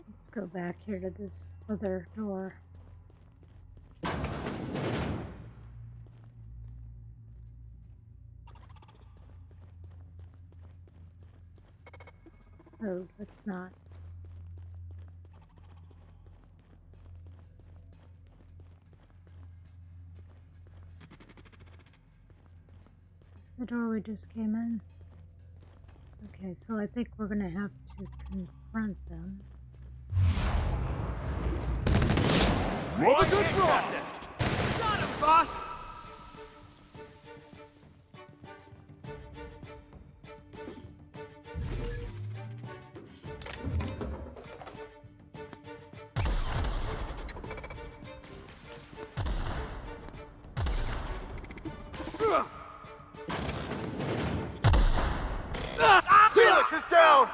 let's go back here to this other door. Oh, let's not. Is this the door we just came in? Okay, so I think we're gonna have to confront them. Roll the good roll! Got him, boss! Felix is down!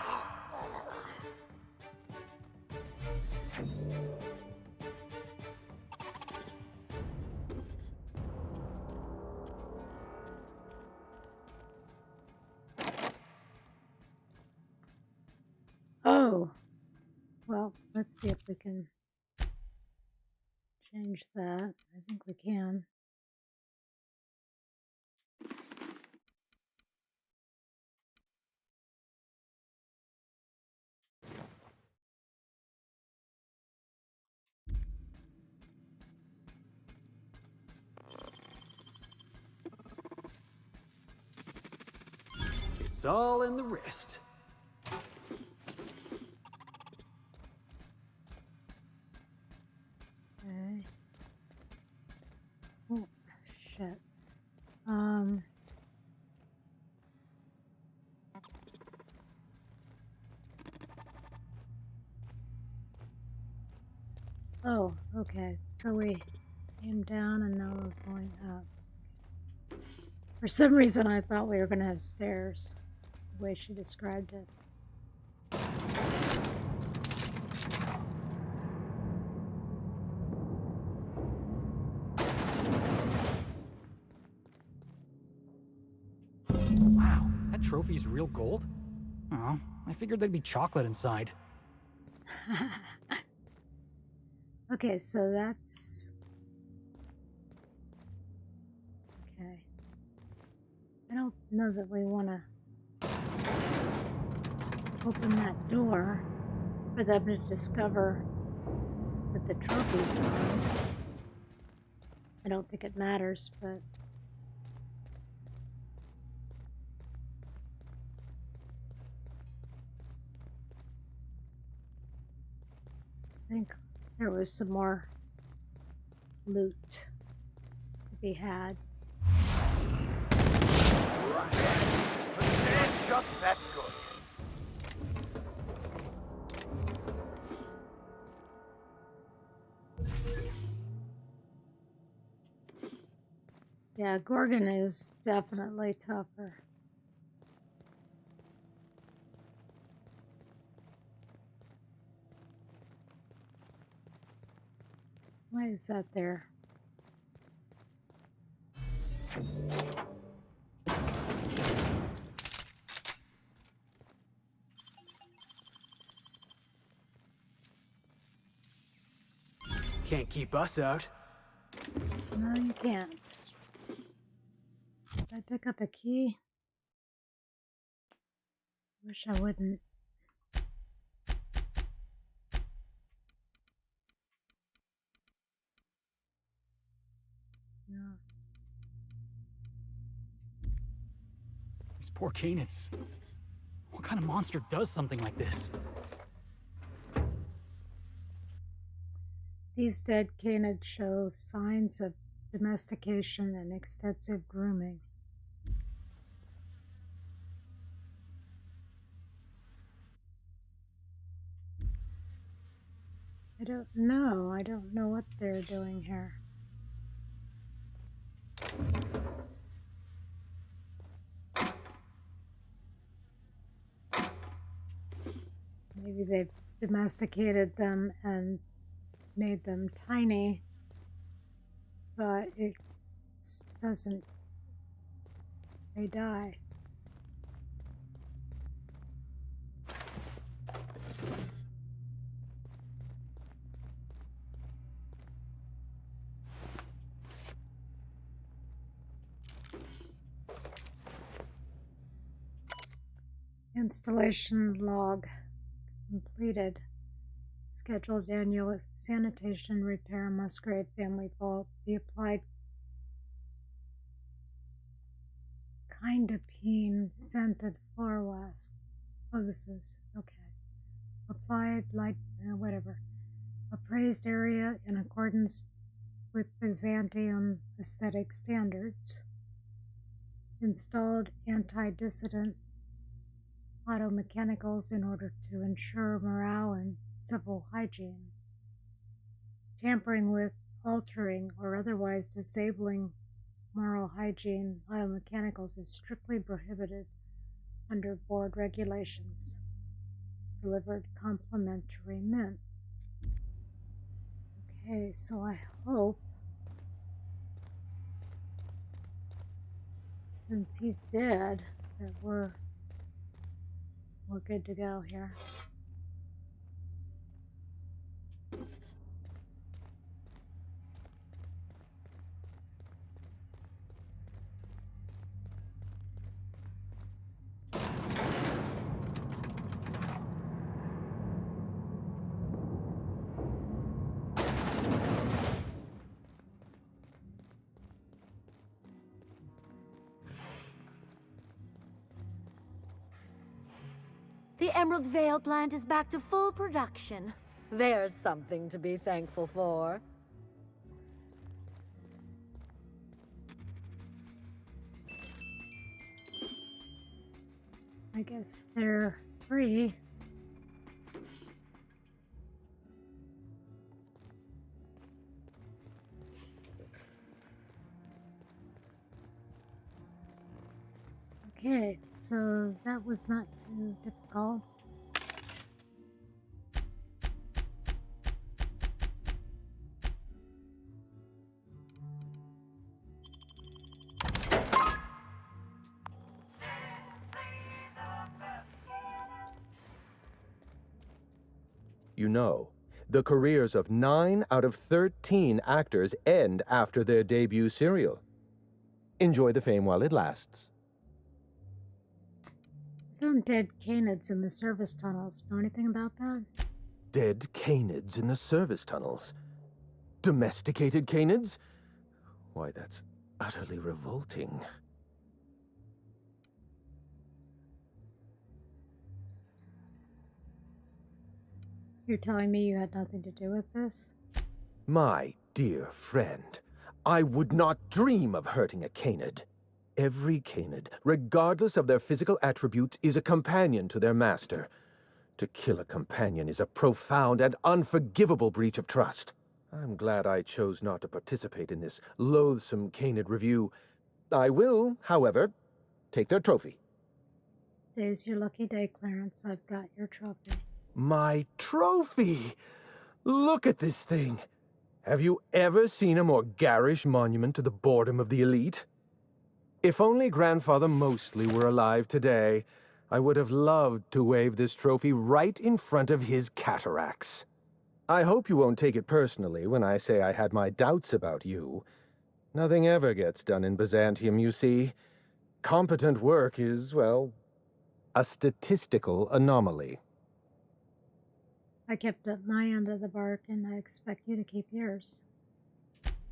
Oh! Well, let's see if we can change that. I think we can. It's all in the wrist. Okay. Oh, shit. Oh, okay. So we came down and now we're going up. For some reason, I thought we were going to have stairs, the way she described it. Wow, that trophy's real gold? Oh, I figured there'd be chocolate inside. Okay, so that's... Okay. I don't know that we want to open that door for them to discover that the trophy's on. I don't think it matters, but... I think there was some more loot to be had. It's just that good. Yeah, Gorgon is definitely tougher. Why is that there? Can't keep us out. No, you can't. Did I pick up a key? Wish I wouldn't. No. These poor Canids. What kind of monster does something like this? These dead canids show signs of domestication and extensive grooming. I don't know. I don't know what they're doing here. Maybe they've domesticated them and made them tiny, but it doesn't. They die. Installation log completed. Scheduled annual sanitation repair Musgrave family vault. The applied kindapine scented floor wax. Oh, this is okay. Applied light, whatever. Appraised area in accordance with Byzantium aesthetic standards. Installed anti-dissident automechanicals in order to ensure morale and civil hygiene. Tampering with, altering, or otherwise disabling moral hygiene automechanicals is strictly prohibited under board regulations. Delivered complimentary mint. Okay, so I hope, since he's dead, that we're good to go here. The Emerald Vale plant is back to full production. There's something to be thankful for. I guess they're free. Okay, so that was not too difficult. You know, the careers of 9 out of 13 actors end after their debut serial. Enjoy the fame while it lasts. Found dead canids in the service tunnels. Know anything about that? Dead canids in the service tunnels. Domesticated canids? Why, that's utterly revolting. You're telling me you had nothing to do with this? My dear friend, I would not dream of hurting a canid. Every canid, regardless of their physical attributes, is a companion to their master. To kill a companion is a profound and unforgivable breach of trust. I'm glad I chose not to participate in this loathsome canid review. I will, however, take their trophy. Today's your lucky day, Clarence. I've got your trophy. My trophy! Look at this thing! Have you ever seen a more garish monument to the boredom of the elite? If only Grandfather Mostly were alive today, I would have loved to wave this trophy right in front of his cataracts. I hope you won't take it personally when I say I had my doubts about you. Nothing ever gets done in Byzantium, you see. Competent work is, well, a statistical anomaly. I kept up my end of the bargain. I expect you to keep yours.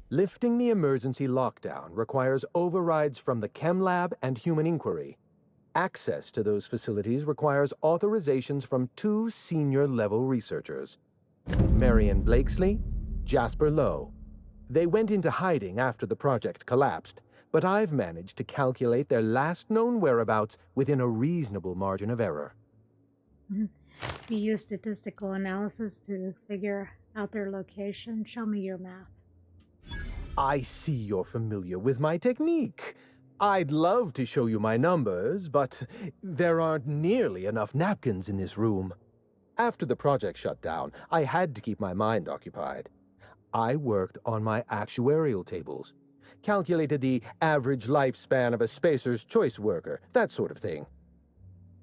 Lifting the emergency lockdown requires overrides from the Chem Lab and Human Inquiry. Access to those facilities requires authorizations from 2 senior-level researchers, Marion Blakesley, Jasper Lowe. They went into hiding after the project collapsed, but I've managed to calculate their last known whereabouts within a reasonable margin of error. You use statistical analysis to figure out their location. Show me your math. I see you're familiar with my technique. I'd love to show you my numbers, but there aren't nearly enough napkins in this room. After the project shut down, I had to keep my mind occupied. I worked on my actuarial tables, calculated the average lifespan of a Spacer's Choice worker, that sort of thing.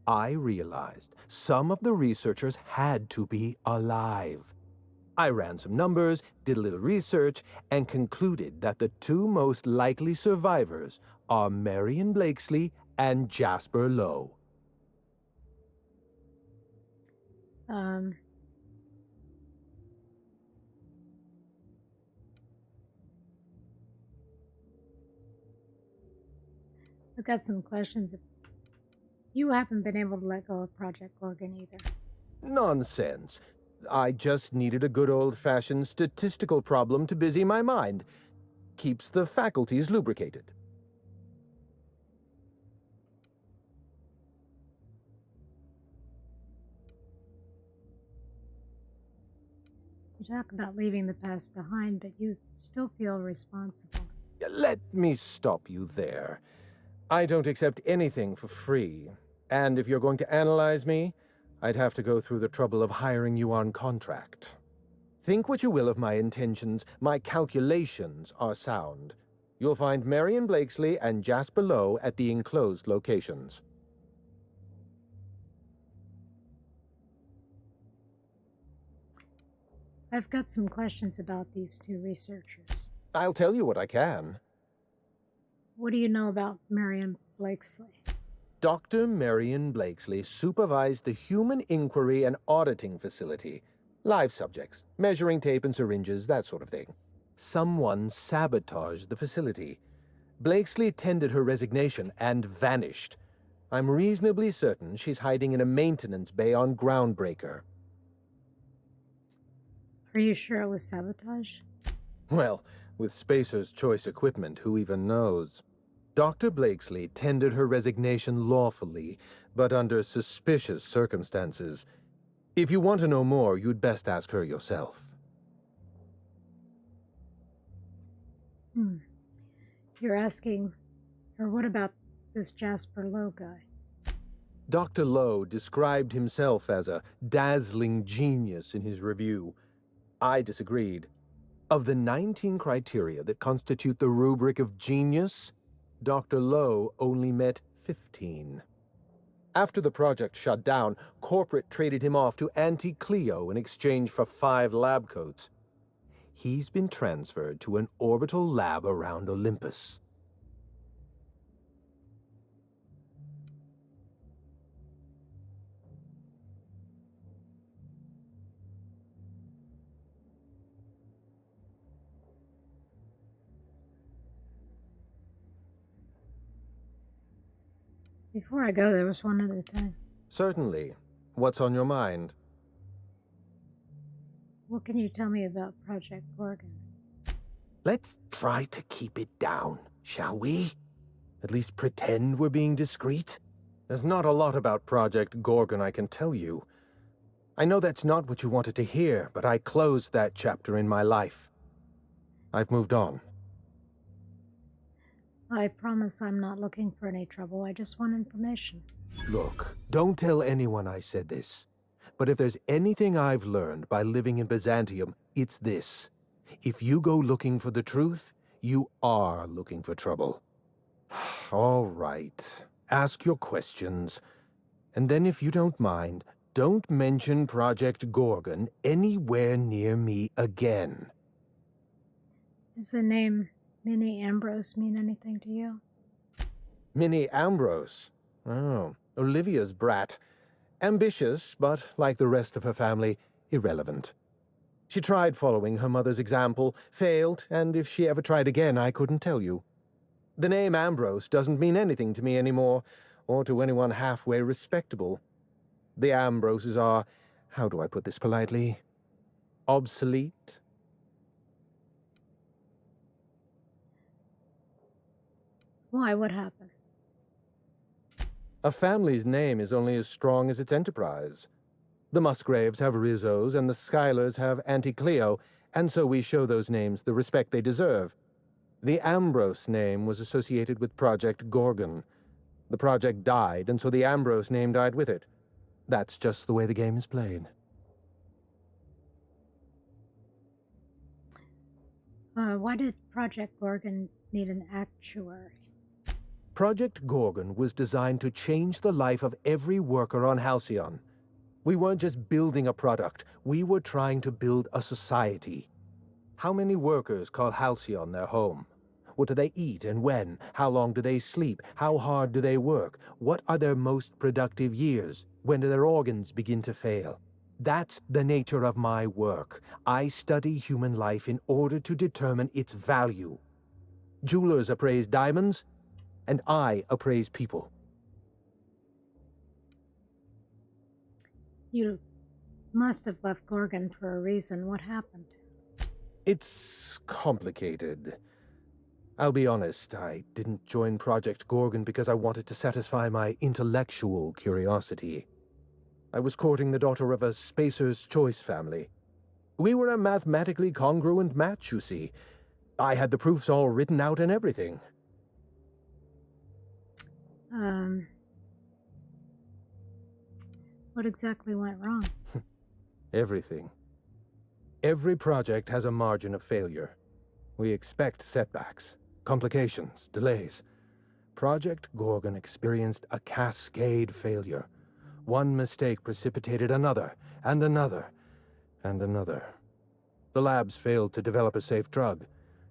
I realized some of the researchers had to be alive. I ran some numbers, did a little research, and concluded that the 2 most likely survivors are Marion Blakesley and Jasper Lowe. I've got some questions. You haven't been able to let go of Project Gorgon either. Nonsense. I just needed a good old-fashioned statistical problem to busy my mind. Keeps the faculties lubricated. You talk about leaving the past behind, but you still feel responsible. Let me stop you there. I don't accept anything for free. And if you're going to analyze me, I'd have to go through the trouble of hiring you on contract. Think what you will of my intentions, my calculations are sound. You'll find Marion Blakesley and Jasper Lowe at the enclosed locations. I've got some questions about these 2 researchers. I'll tell you what I can. What do you know about Marion Blakesley? Dr. Marion Blakesley supervised the Human Inquiry and Auditing Facility. Live subjects, measuring tape and syringes, that sort of thing. Someone sabotaged the facility. Blakesley tendered her resignation and vanished. I'm reasonably certain she's hiding in a maintenance bay on Groundbreaker. Are you sure it was sabotage? Well, with Spacer's Choice equipment, who even knows? Dr. Blakesley tendered her resignation lawfully, but under suspicious circumstances. If you want to know more, you'd best ask her yourself. You're asking, or what about this Jasper Lowe guy? Dr. Lowe described himself as a dazzling genius in his review. I disagreed. Of the 19 criteria that constitute the rubric of genius, Dr. Lowe only met 15. After the project shut down, corporate traded him off to Auntie Cleo in exchange for 5 lab coats. He's been transferred to an orbital lab around Olympus. Before I go, there was one other thing. Certainly. What's on your mind? What can you tell me about Project Gorgon? Let's try to keep it down, shall we? At least pretend we're being discreet. There's not a lot about Project Gorgon I can tell you. I know that's not what you wanted to hear, but I closed that chapter in my life. I've moved on. I promise I'm not looking for any trouble. I just want information. Look, don't tell anyone I said this. But if there's anything I've learned by living in Byzantium, it's this. If you go looking for the truth, you are looking for trouble. All right. Ask your questions. And then if you don't mind, don't mention Project Gorgon anywhere near me again. Does the name Minnie Ambrose mean anything to you? Minnie Ambrose. Oh, Olivia's brat. Ambitious, but like the rest of her family, irrelevant. She tried following her mother's example, failed, and if she ever tried again, I couldn't tell you. The name Ambrose doesn't mean anything to me anymore, or to anyone halfway respectable. The Ambroses are, how do I put this politely, obsolete? Why? What happened? A family's name is only as strong as its enterprise. The Musgraves have Rizzos, and the Schuyler's have Auntie Cleo, and so we show those names the respect they deserve. The Ambrose name was associated with Project Gorgon. The project died, and so the Ambrose name died with it. That's just the way the game is played. Why did Project Gorgon need an actuary? Project Gorgon was designed to change the life of every worker on Halcyon. We weren't just building a product, we were trying to build a society. How many workers call Halcyon their home? What do they eat and when? How long do they sleep? How hard do they work? What are their most productive years? When do their organs begin to fail? That's the nature of my work. I study human life in order to determine its value. Jewelers appraise diamonds, and I appraise people. You must have left Gorgon for a reason. What happened? It's complicated. I'll be honest, I didn't join Project Gorgon because I wanted to satisfy my intellectual curiosity. I was courting the daughter of a Spacer's Choice family. We were a mathematically congruent match, you see. I had the proofs all written out and everything. What exactly went wrong? Everything. Every project has a margin of failure. We expect setbacks, complications, delays. Project Gorgon experienced a cascade failure. One mistake precipitated another, and another, and another. The labs failed to develop a safe drug.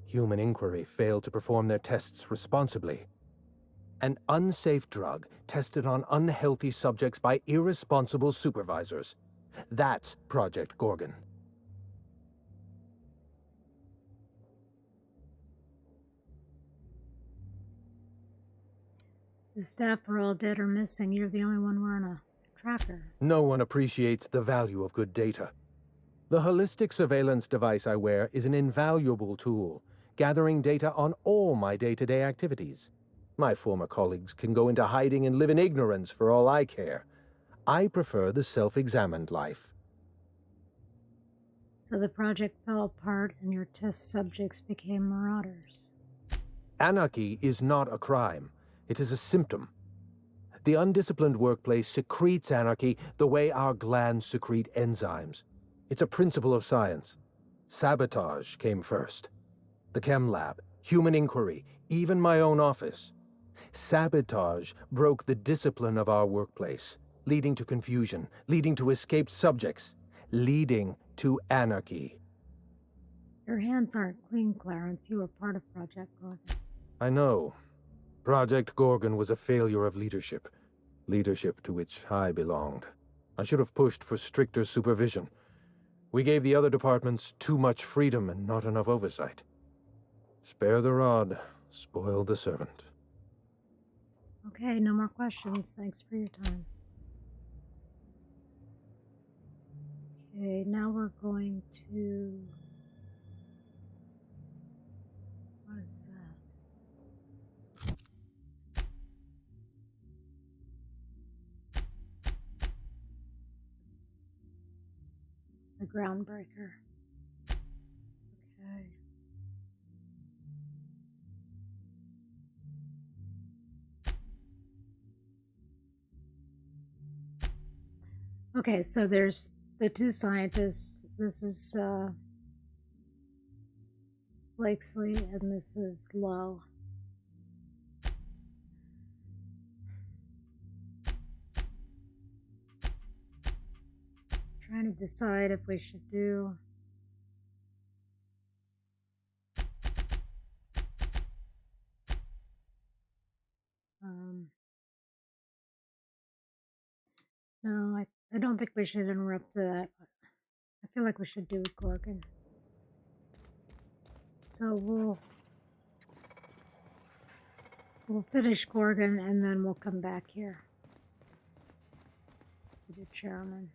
Human Inquiry failed to perform their tests responsibly. An unsafe drug tested on unhealthy subjects by irresponsible supervisors. That's Project Gorgon. The staff are all dead or missing. You're the only one wearing a tracker. No one appreciates the value of good data. The holistic surveillance device I wear is an invaluable tool, gathering data on all my day-to-day activities. My former colleagues can go into hiding and live in ignorance for all I care. I prefer the self-examined life. So the project fell apart and your test subjects became marauders. Anarchy is not a crime. It is a symptom. The undisciplined workplace secretes anarchy the way our glands secrete enzymes. It's a principle of science. Sabotage came first. The chem lab, Human Inquiry, even my own office. Sabotage broke the discipline of our workplace, leading to confusion, leading to escaped subjects, leading to anarchy. Your hands aren't clean, Clarence. You were part of Project Gorgon. I know. Project Gorgon was a failure of leadership. Leadership to which I belonged. I should have pushed for stricter supervision. We gave the other departments too much freedom and not enough oversight. Spare the rod, spoil the servant. Okay, no more questions. Thanks for your time. Okay, now we're going to... What is that? The Groundbreaker. Okay. Okay, so there's the two scientists. This is Blakesley, and this is low. Trying to decide if we should do no, I don't think we should interrupt that. I feel like we should do Gorgon. So we'll finish Gorgon and then we'll come back here to the chairman.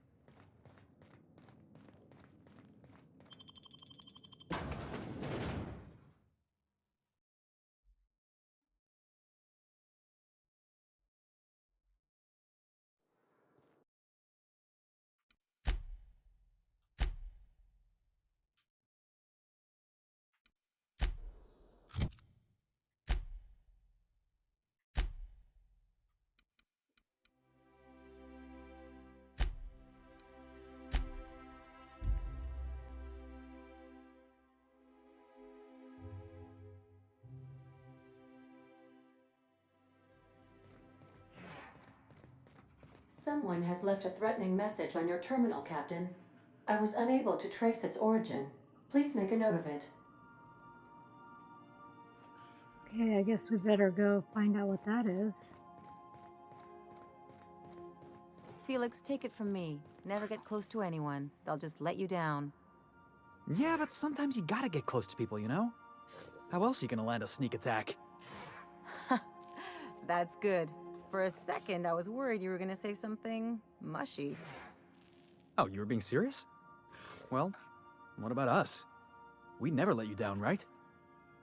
Someone has left a threatening message on your terminal, Captain. I was unable to trace its origin. Please make a note of it. Okay, I guess we better go find out what that is. Felix, take it from me. Never get close to anyone. They'll just let you down. Yeah, but sometimes you gotta get close to people, you know? How else are you gonna land a sneak attack? That's good. For a second, I was worried you were gonna say something mushy. Oh, you were being serious? Well, what about us? We never let you down, right?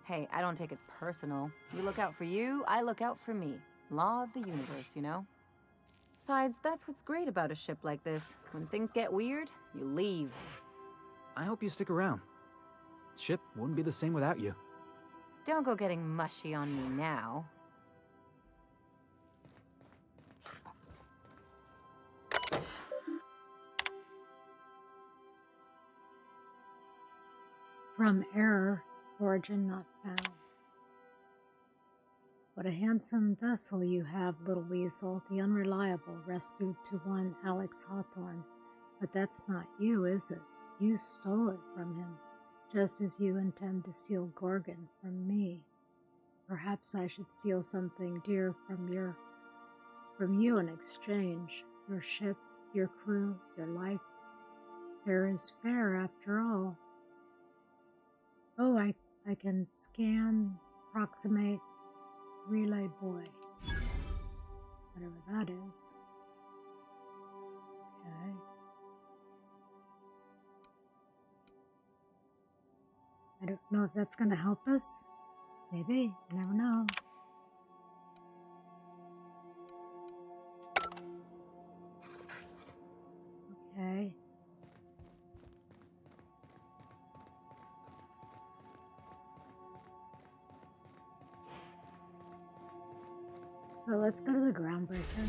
Hey, I don't take it personal. You look out for you, I look out for me. Law of the universe, you know? Besides, that's what's great about a ship like this. When things get weird, you leave. I hope you stick around. The ship wouldn't be the same without you. Don't go getting mushy on me now. From error, origin not found. What a handsome vessel you have, little weasel, the unreliable, rescued to one Alex Hawthorne. But that's not you, is it? You stole it from him, just as you intend to steal Gorgon from me. Perhaps I should steal something dear from you in exchange. Your ship, your crew, your life. Fair is fair after all. Oh, I can scan, approximate, relay boy. Whatever that is. Okay. I don't know if that's going to help us. Maybe. You never know. Okay. So let's go to the groundbreaker.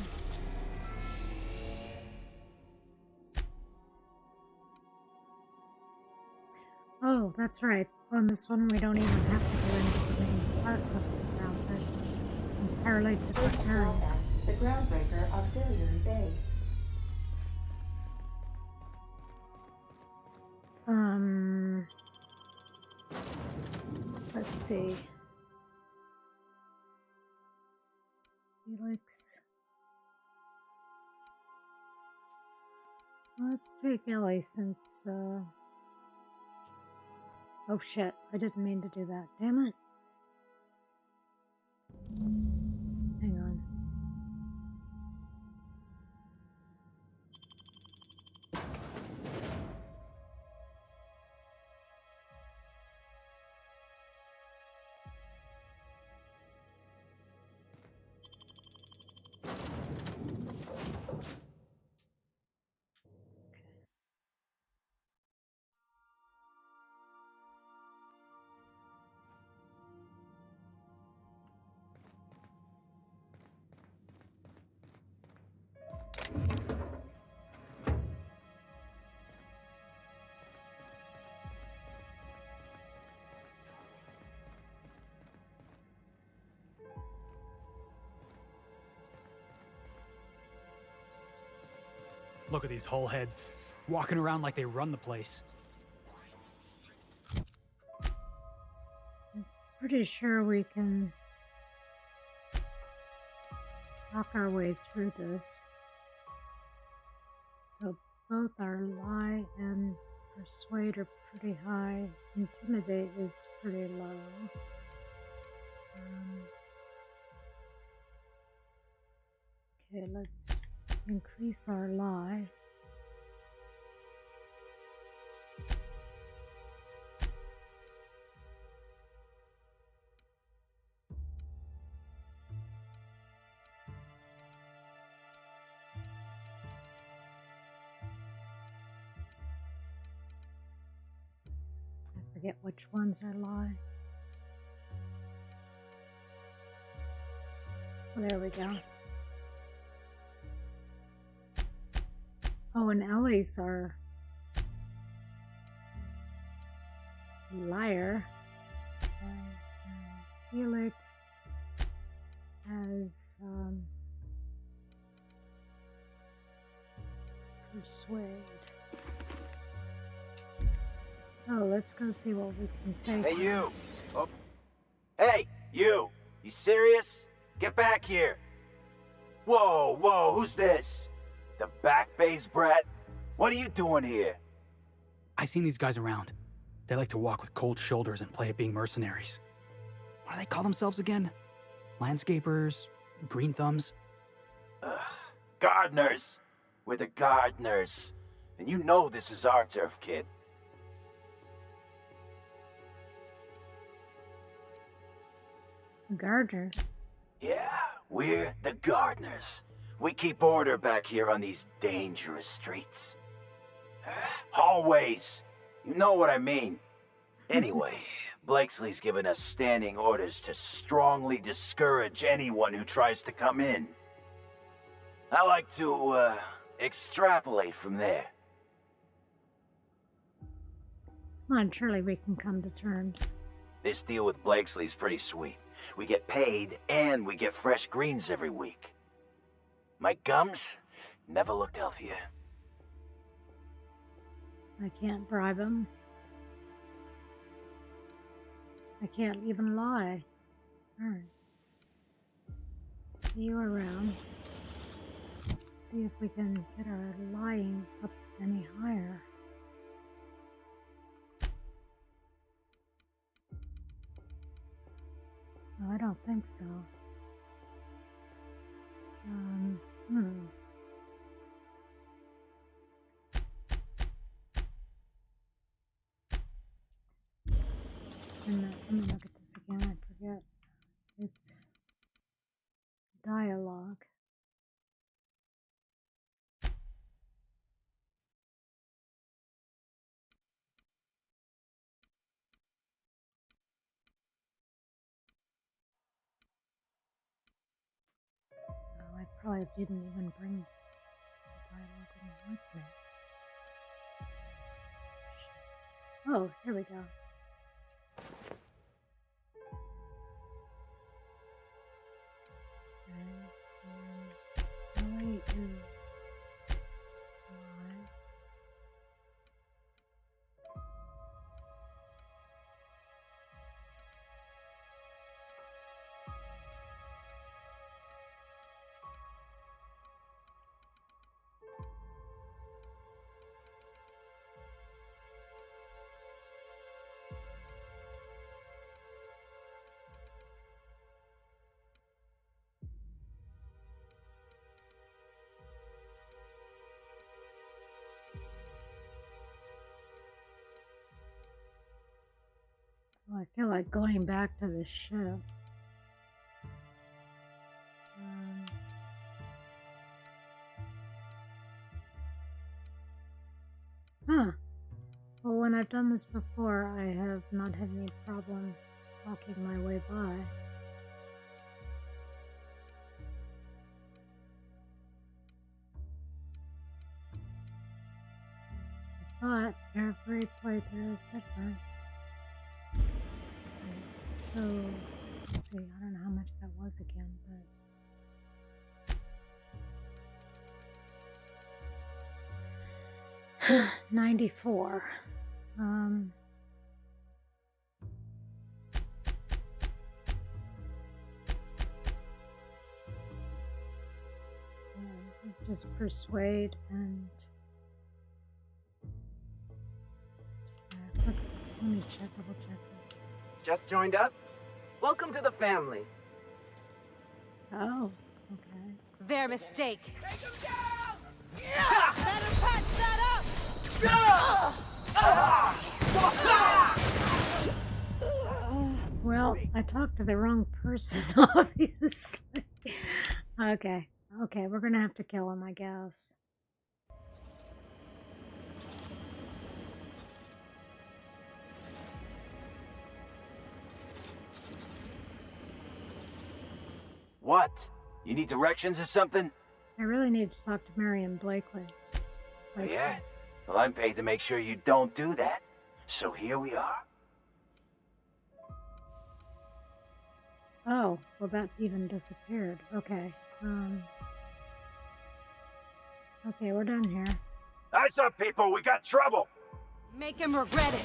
Oh, that's right. On this one, we don't even have to go into the main part of the groundbreaker. Entirely different area. The Groundbreaker Auxiliary Base. Let's see. Felix. Let's take Ellie since, oh shit, I didn't mean to do that. Damn it. Hang on. Look at these hullheads, walking around like they run the place. I'm pretty sure we can talk our way through this. So both our lie and persuade are pretty high. Intimidate is pretty low. Okay, let's increase our lie. I forget which ones are lie. There we go. Oh, and Ellie's our liar. And Felix has persuade. So let's go see what we can say. Hey, you! Oh. Hey, you! You serious? Get back here! Whoa, whoa, who's this? The back bay's brat? What are you doing here? I've seen these guys around. They like to walk with cold shoulders and play at being mercenaries. What do they call themselves again? Landscapers? Green thumbs? Gardeners! We're the gardeners. And you know this is our turf, kid. Gardeners? Yeah, we're the gardeners. We keep order back here on these dangerous streets. Hallways. You know what I mean. Anyway, Blakesley's given us standing orders to strongly discourage anyone who tries to come in. I like to, extrapolate from there. Come on, surely we can come to terms. This deal with Blakesley's pretty sweet. We get paid, and we get fresh greens every week. My gums never looked healthier. I can't bribe him. I can't even lie. Alright. See you around. Let's see if we can get our lying up any higher. No, I don't think so. Let me look at this again. I forget. It's dialogue. Oh, I probably didn't even bring the dialogue in with me. Oh, here we go. And Ellie is live. I feel like going back to the ship. Well, when I've done this before, I have not had any problem walking my way by. But every playthrough is different. So, let's see, I don't know how much that was again, but... 94. Yeah, this is just persuade and let me double check this. Just joined up? Welcome to the family. Oh, okay. Their mistake. Take him down! Better patch that up! Well, I talked to the wrong person, obviously. Okay, we're gonna have to kill him, I guess. What? You need directions or something? I really need to talk to Marion Blakely. Yeah? Well, I'm paid to make sure you don't do that. So here we are. Oh, well that even disappeared. Okay. Okay, we're done here. Eyes up, people! We got trouble! Make him regret it.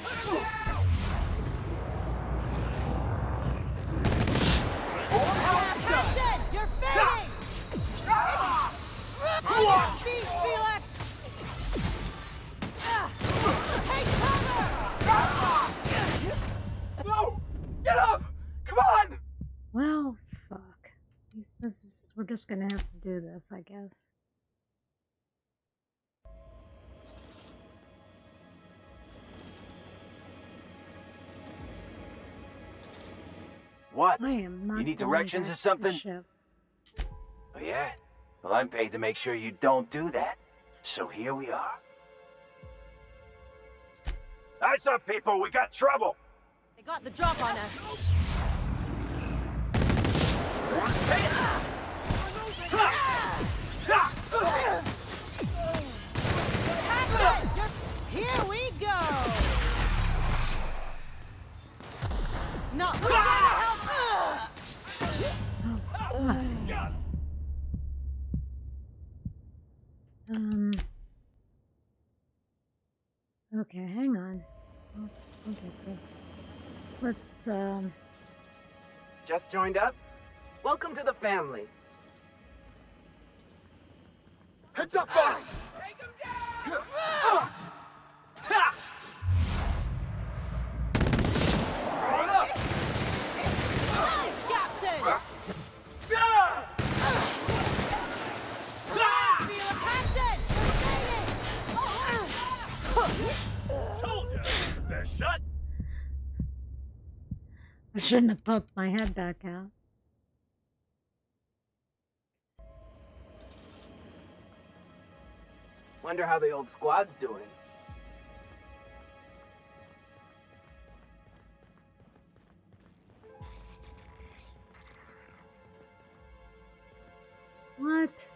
Captain, you're fading! Beat, Felix! Take cover! No! Get up! Come on! Well, fuck. We're just gonna have to do this, I guess. What? I am not You need going directions back or to the something? ship. Oh, yeah? Well, I'm paid to make sure you don't do that. So here we are. Eyes up, people! We got trouble! They got the drop on us. Captain, here we go! No, we gotta help! Okay, hang on. I'll get this. Let's, Just joined up? Welcome to the family. Heads up, boss! Take him down! Run up! Nice, Captain! Captain, Told you! They're shut! I shouldn't have poked my head back out. Wonder how the old squad's doing. What?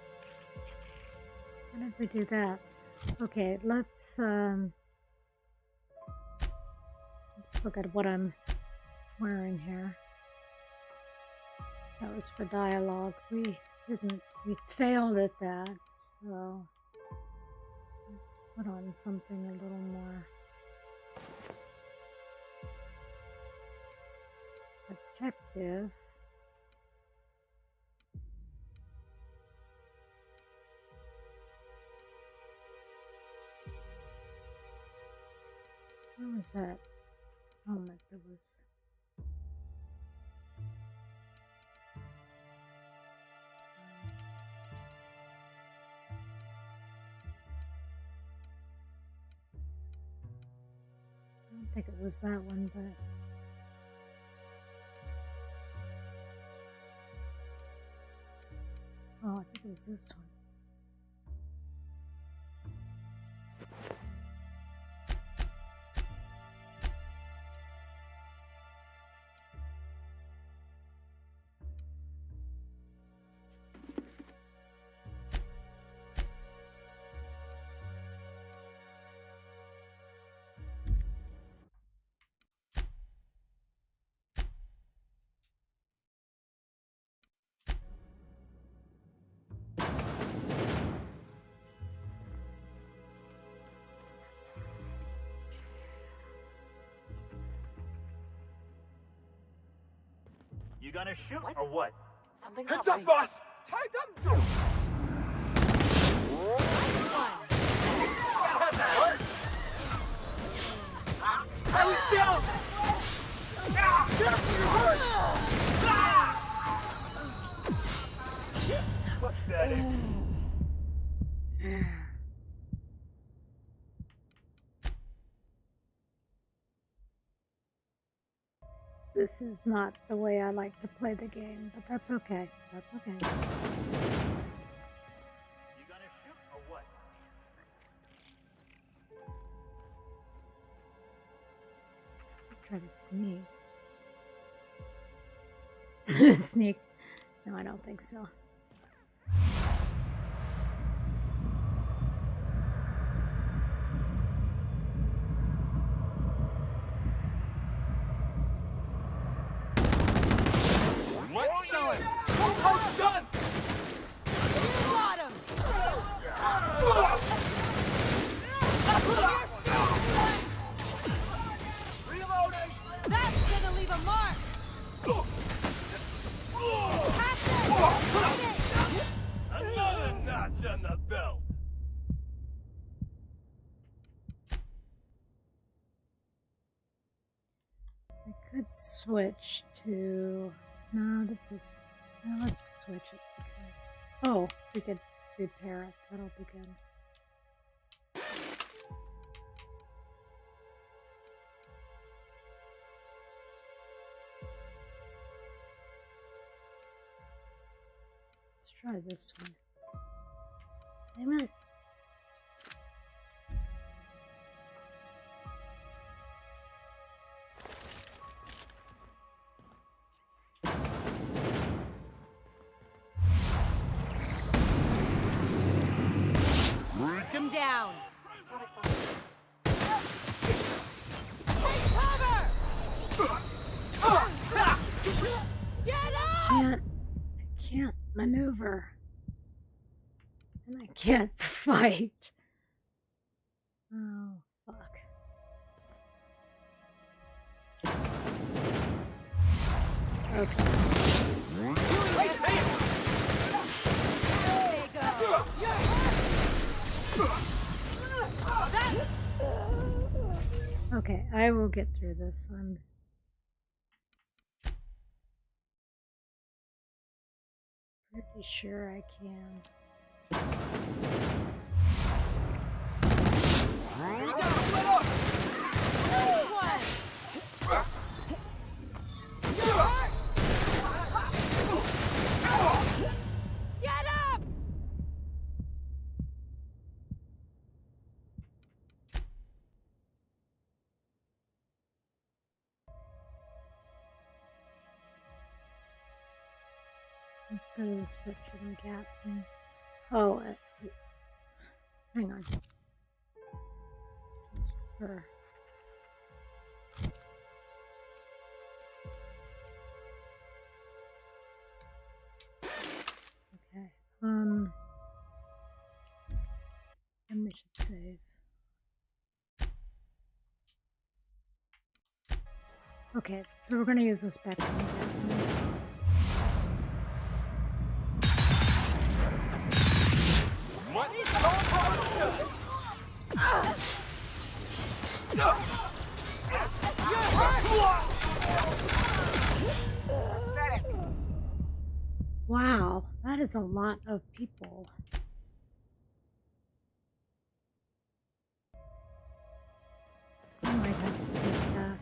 How did we do that? Okay, let's look at what I'm wearing here. That was for dialogue. We failed at that, so let's put on something a little more protective. Where was that helmet that was... I don't think it was that one, but... Oh, I think it was this one. You gonna shoot or what? Something's Heads not up, right. boss! Take them! I was down! Pathetic. This is not the way I like to play the game, but that's okay. That's okay. You gonna shoot or what? Try to sneak. Sneak. No, I don't think so. Let's show him! Hold gun! You got him! Reloading! That's gonna leave a mark! Another notch on the belt! I could switch to... No, this is... No, let's switch it because... Oh, we could repair it. That'll be good. Let's try this one. Damn it. Break him down! Take cover! Get up! I can't maneuver. And I can't fight. Oh, fuck. Okay. There you go! You're hurt! Okay, I will get through this. I'm pretty sure I can. Here we go! One! You're hurt! Get up! Let's go to the spectrum gap thing. Oh, hang on. Just for... Okay. Then we should save. Okay, so we're going to use the spectrum gap. Wow, that is a lot of people. I might have to take back.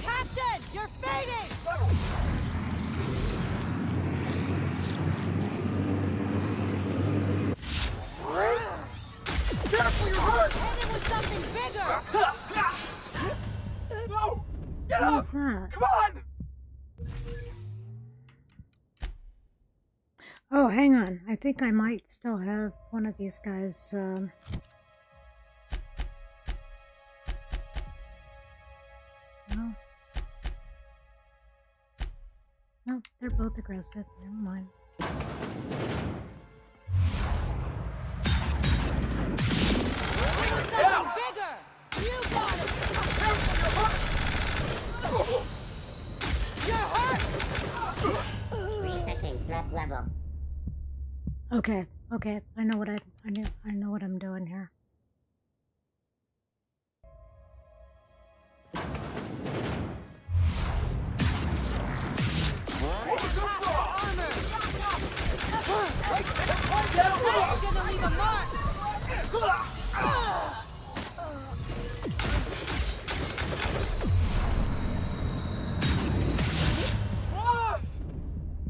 Captain, you're fading! Careful, you're hurt! Hit him with something bigger! No! Get What up! was that? Come on! Oh, hang on. I think I might still have one of these guys. No. No. they're both aggressive. Never mind. Something bigger! You got it! You're hurt! Resetting threat level. Okay, okay. I know what I'm doing here. That's gonna leave a mark!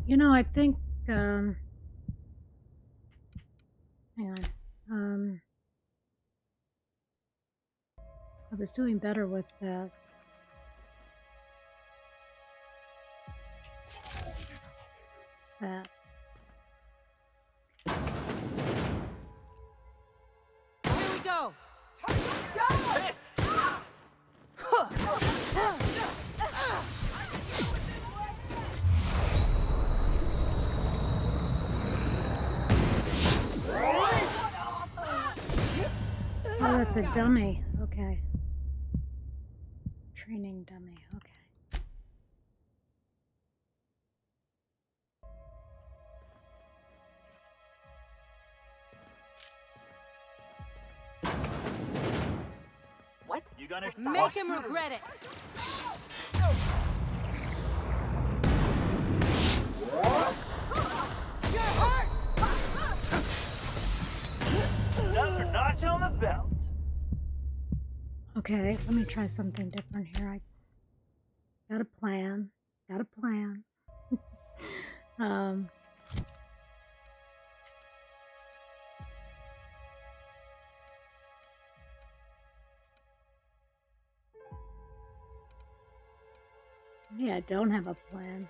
You know, I think, hang on. I was doing better with that. Here we go! Oh, that's a dummy. Okay. Training dummy. Okay. What? You gonna make him regret it. You're hurt. Another notch on the belt. Okay, let me try something different here. I got a plan. Got a plan. Maybe I don't have a plan.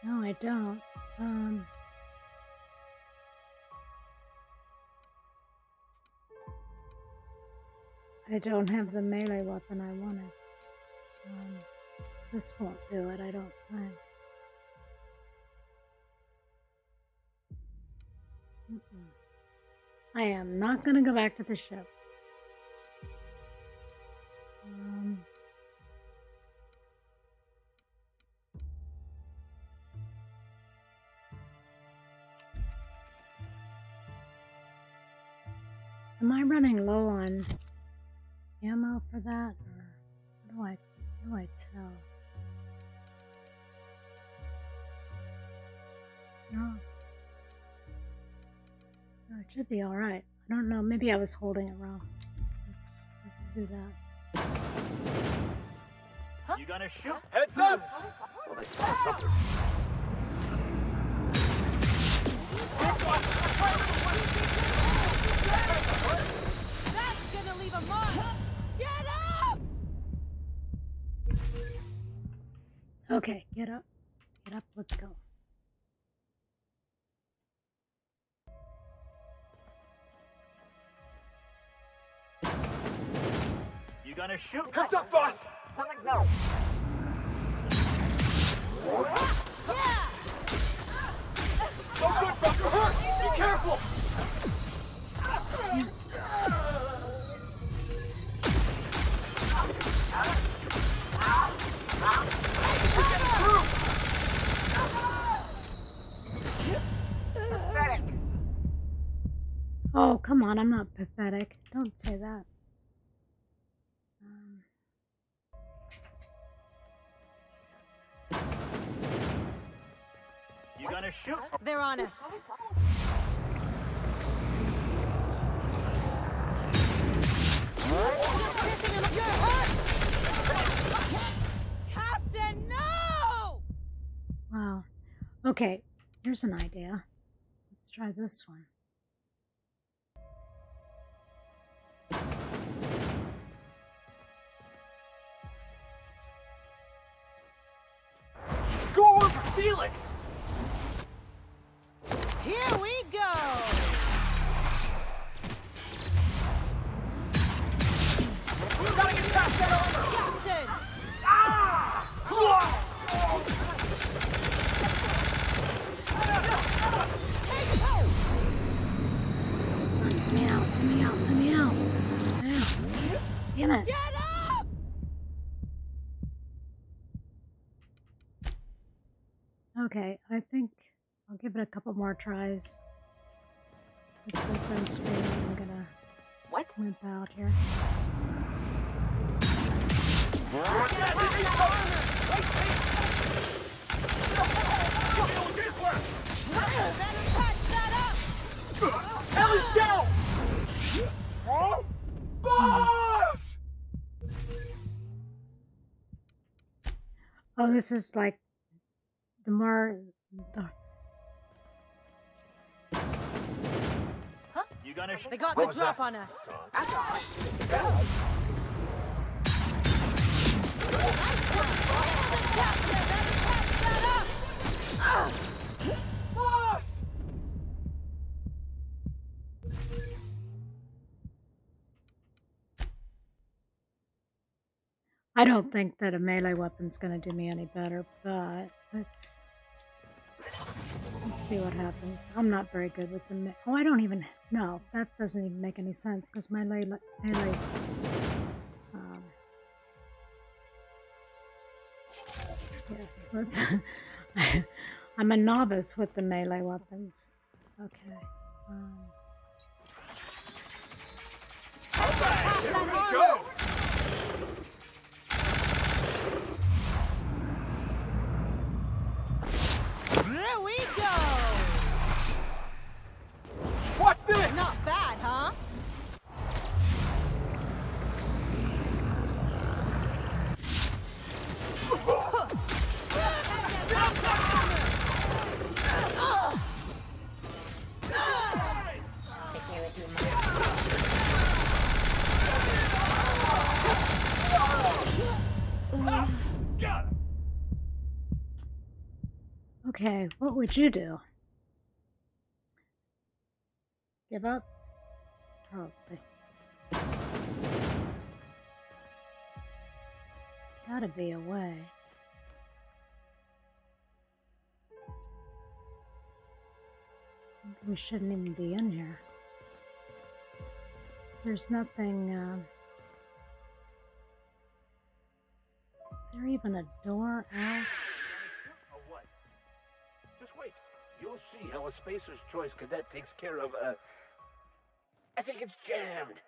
No, I don't. I don't have the melee weapon I wanted. This won't do it, I don't think. I am not gonna go back to the ship. Am I running low on ammo for that, or how do I tell? No. No, it should be all right. I don't know. Maybe I was holding it wrong. Let's do that. You gonna shoot? Heads up! Well, they saw something. That's gonna leave a mark! Get up! Okay, get up. Get up. Let's go. You gonna shoot? Heads up, boss! Something's no. Yeah! Oh, good, boss! You're hurt! Be careful! Pathetic. Oh, come on. I'm not pathetic. Don't say that. You gonna shoot? They're on us. You're hurt! Captain, no! Wow. Okay, here's an idea. Let's try this one. Go on for Felix! Here we go! Damn it. Get up! Okay, I think I'll give it a couple more tries. Since I'm streaming, I'm gonna whip out here. Ellie's down! Boss! Oh, this is like the more You gonna They got the drop on us. Boss! I don't think that a melee weapon's gonna do me any better, but let's see what happens. I'm not very good with the oh, I don't even no, that doesn't even make any sense because my melee yes, let's I'm a novice with the melee weapons. Okay. Here we go! There we go! What's this? Not bad, huh? Okay, what would you do? Give up? Probably. There's gotta be a way. Maybe we shouldn't even be in here. There's nothing, is there even a door out? Or what? Just wait. You'll see how a Spacer's Choice cadet takes care of, I think it's jammed.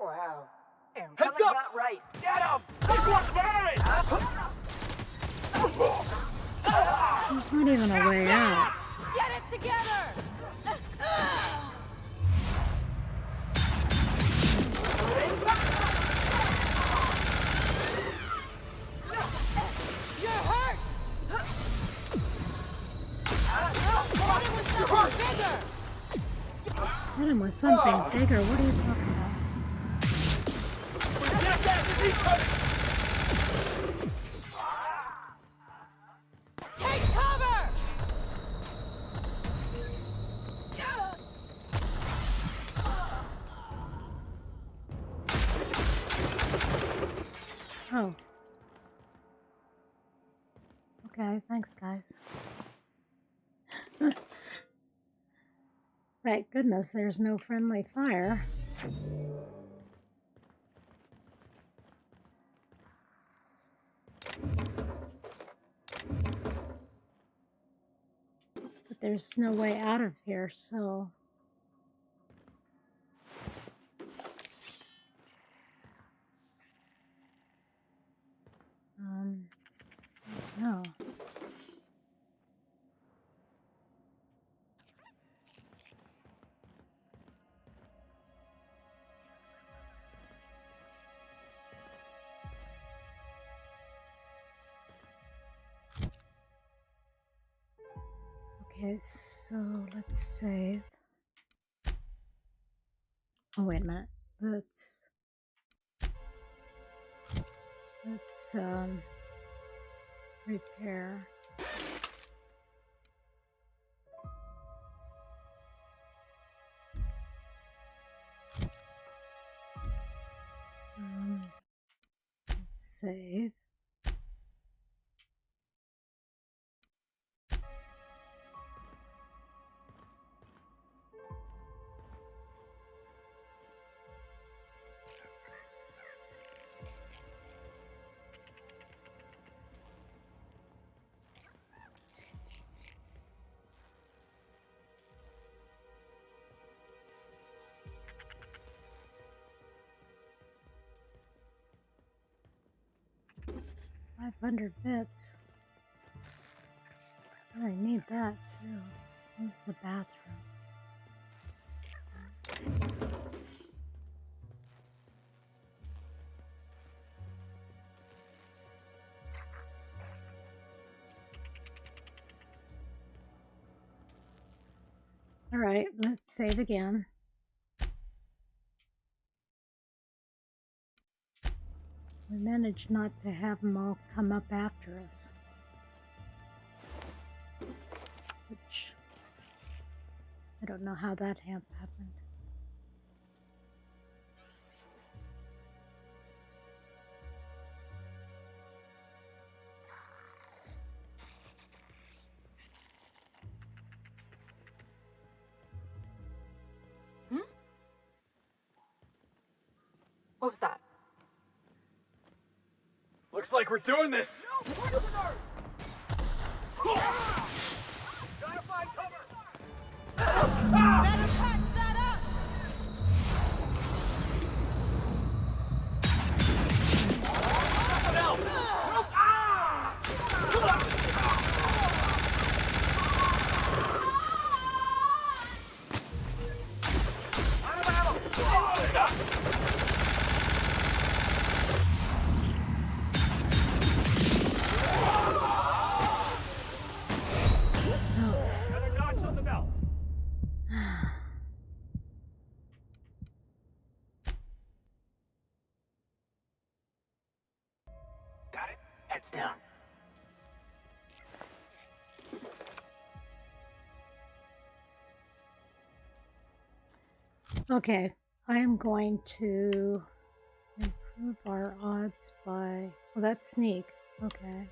Wow. Heads Something's up! not right. Get him! This one's mine! There's not even a way out. Get it together! You're hurt! Hit him with something bigger. What are you talking about? Take cover! Oh. Okay, thanks, guys. Thank goodness there's no friendly fire. But there's no way out of here, so... no. Okay, so let's save. Oh, wait a minute. Let's repair. Let's save. 500 bits. I need that too. This is a bathroom. All right, let's save again. We managed not to have them all come up after us. Which, I don't know how that happened. What was that? Looks like we're doing this! Gotta find cover! Better patch that up! Got it. Heads down. Okay, I am going to improve our odds by... Well, that's sneak. Okay.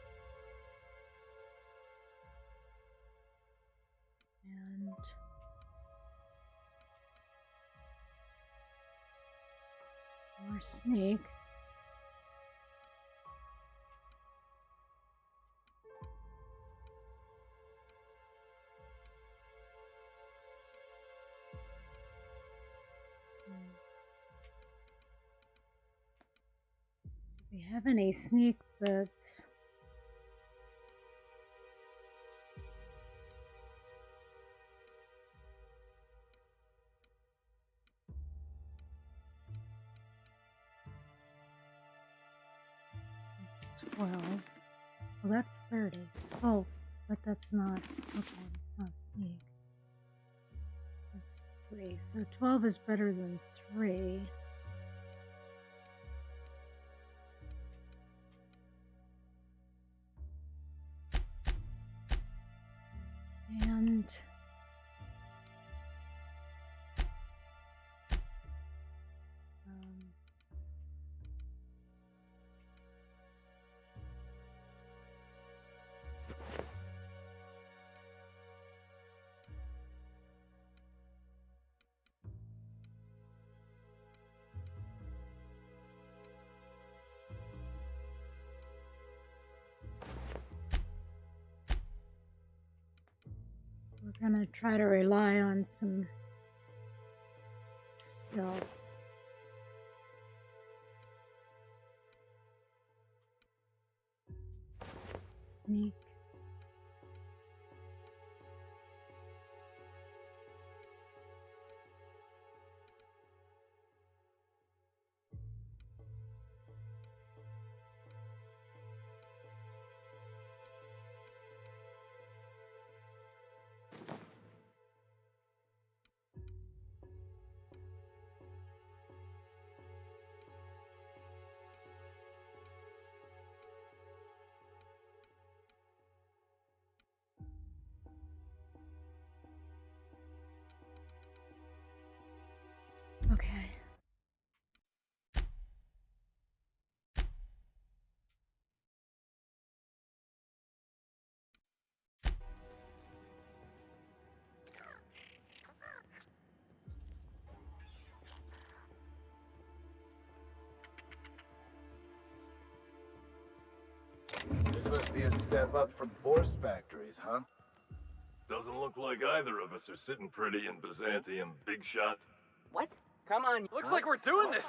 And... more sneak. Do we have any sneak that's... It's 12. Well, that's 30s. Oh, but that's not... Okay, it's not sneak. That's 3. So 12 is better than 3. And... we're gonna try to rely on some stealth. Sneak. Okay. This must be a step up from force factories, huh? Doesn't look like either of us are sitting pretty in Byzantium, big shot. What? Come on. Looks like we're doing this!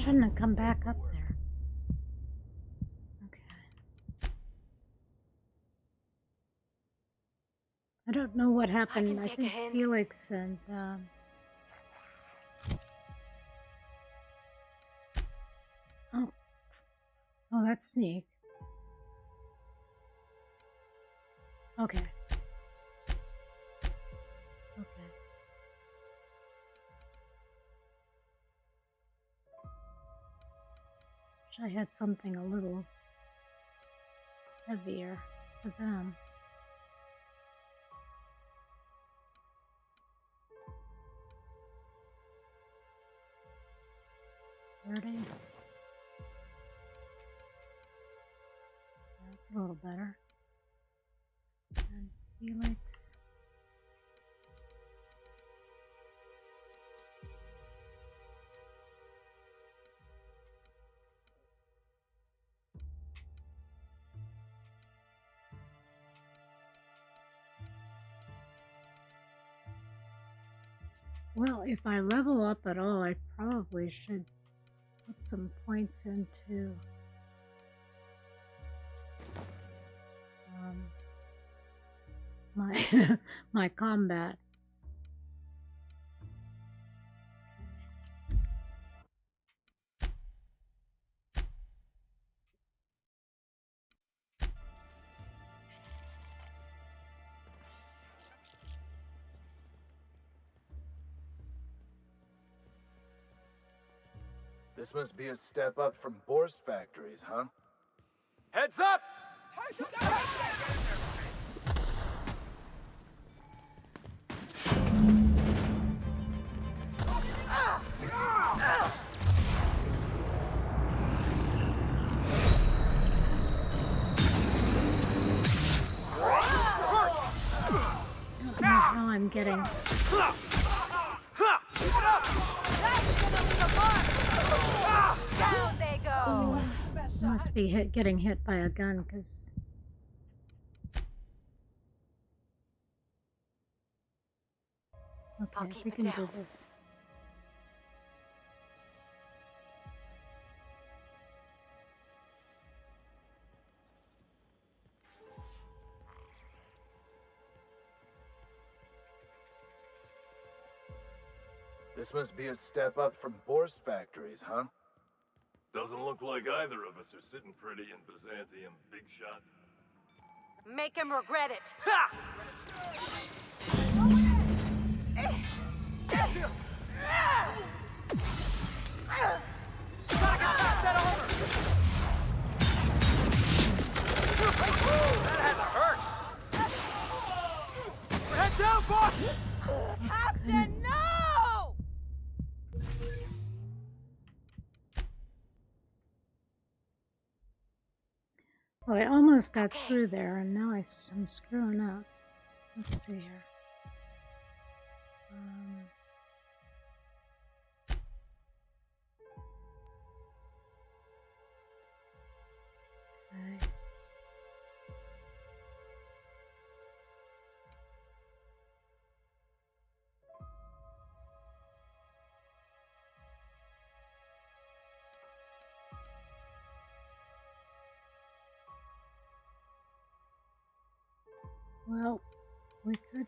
shouldn't have come back up there. Okay. I don't know what happened. I think Felix and oh, that's Sneak. Okay. Okay. Wish I had something a little heavier for them. $30. That's a little better. And Felix. Well, if I level up at all, I probably should put some points into my my combat. This must be a step up from Borst factories, huh? Heads up! Now I'm getting. Down they go. Must be getting hit by a gun, because. Okay, we can do this. This must be a step up from Borst factories, huh? Doesn't look like either of us are sitting pretty in Byzantium, big shot. Make him regret it. That had to hurt! Head down, boss! Captain, no! Well, I almost got through there, and now I'm screwing up. Let's see here. Okay. Well, we could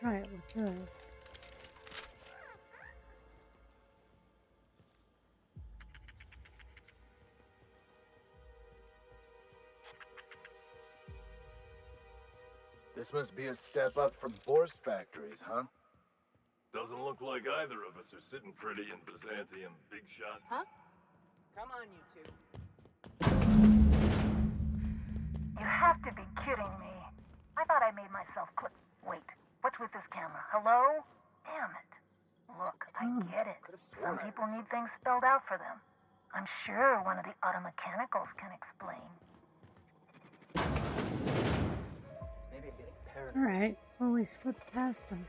try it with this. This must be a step up from Borst factories, huh? Doesn't look like either of us are sitting pretty in Byzantium, big shot. Huh? Come on, you two. You have to be kidding me. I thought I made myself click. Wait, what's with this camera? Hello? Damn it. Look, I get it. Some people need things spelled out for them. I'm sure one of the automechanicals can explain. Maybe I'm getting paranoid. Alright, well, we slipped past him.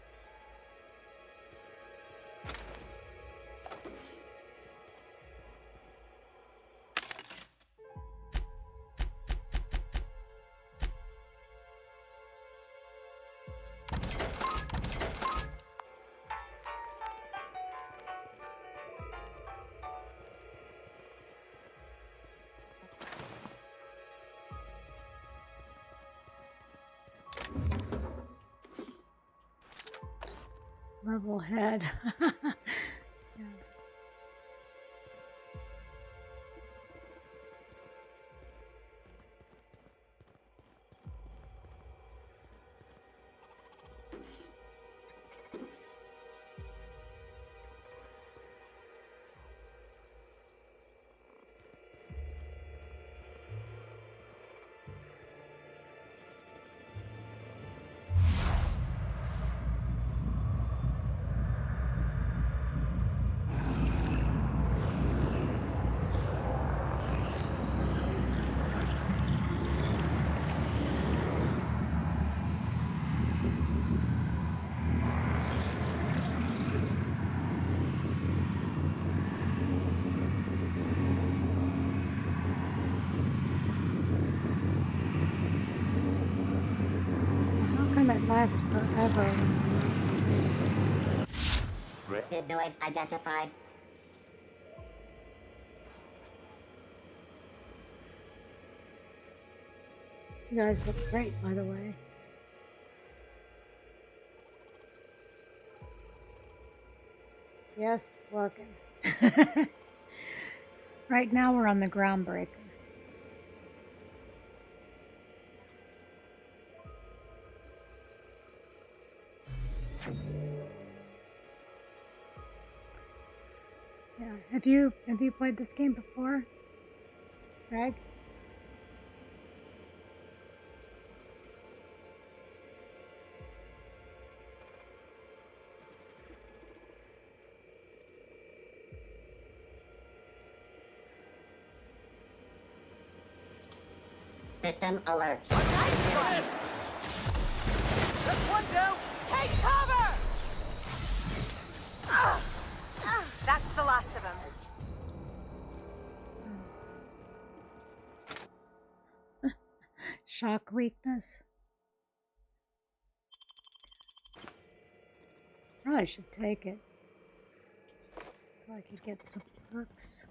level head. Yeah. How come it lasts forever? Cryptid noise identified. You guys look great, by the way. Yes, Gorgon. Right now we're on the groundbreaker. Yeah. Have you played this game before, Greg? System alert. That's one down! Take cover! That's the last of them. Shock weakness. Probably should take it so I could get some perks.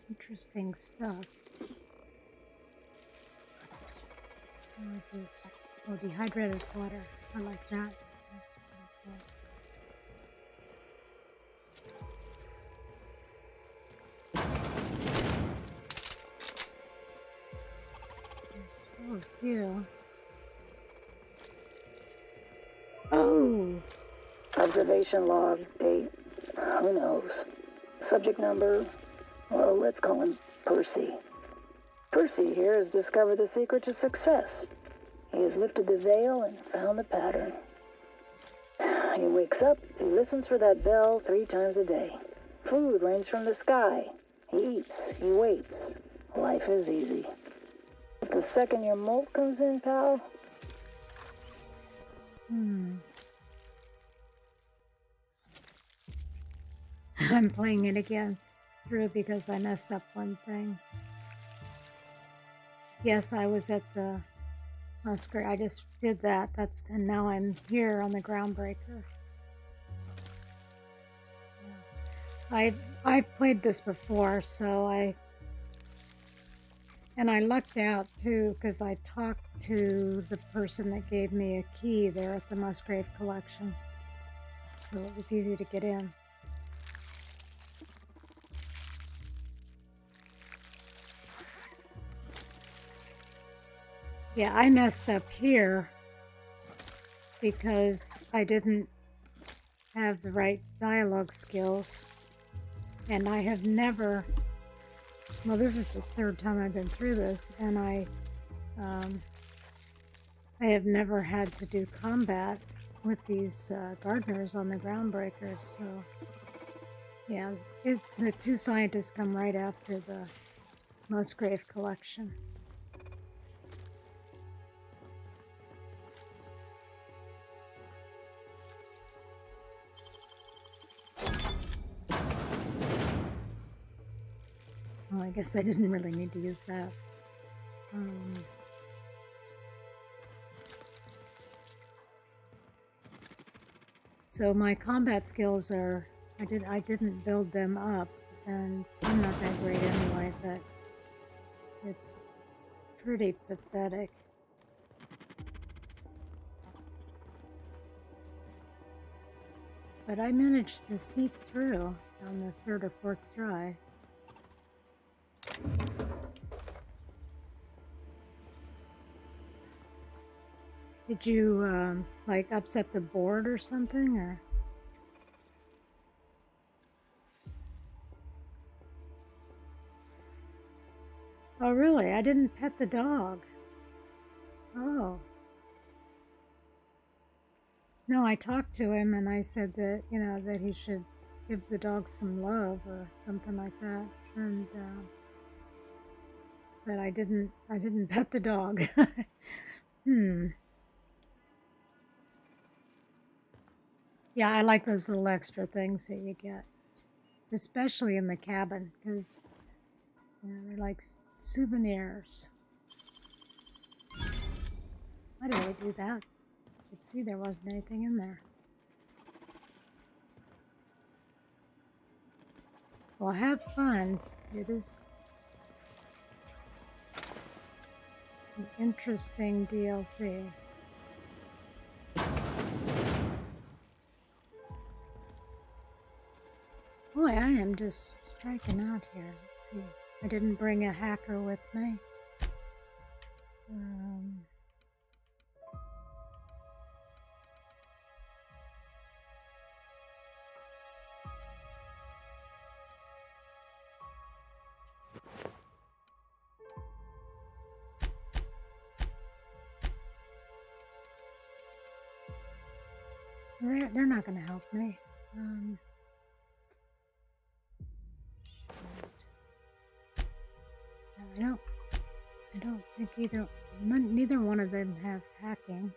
Interesting stuff. I like this. Oh, dehydrated water. I like that. That's pretty cool. There's still a few. Oh! Observation log, date, who knows. Subject number, well, let's call him Percy. Percy here has discovered the secret to success. He has lifted the veil and found the pattern. He wakes up, he listens for that bell 3 times a day. Food rains from the sky. He eats, he waits. Life is easy. But the second your molt comes in, pal... I'm playing it again through because I messed up one thing. Yes, I was at the Musker. I just did that. And now I'm here on the groundbreaker. Yeah. I played this before, so I lucked out too because I talked to the person that gave me a key there at the Musgrave Collection, so it was easy to get in. Yeah, I messed up here because I didn't have the right dialogue skills, and I have never, well, this is the 3rd time I've been through this, and I have never had to do combat with these gardeners on the groundbreaker, so yeah, the 2 scientists come right after the Musgrave Collection. Well, I guess I didn't really need to use that. So my combat skills are, I didn't build them up, and I'm not that great anyway, but it's pretty pathetic. But I managed to sneak through on the third or fourth try. Did you, like, upset the board or something, or? Oh, really? I didn't pet the dog. Oh. No, I talked to him and I said that, you know, that he should give the dog some love or something like that. And, but I didn't pet the dog. Yeah, I like those little extra things that you get, especially in the cabin, because, you know, they're like souvenirs. Why did I do that? I could see there wasn't anything in there. Well, have fun. It is an interesting DLC. Boy, I am just striking out here. Let's see. I didn't bring a hacker with me. They're not going to help me. I don't think neither one of them have hacking.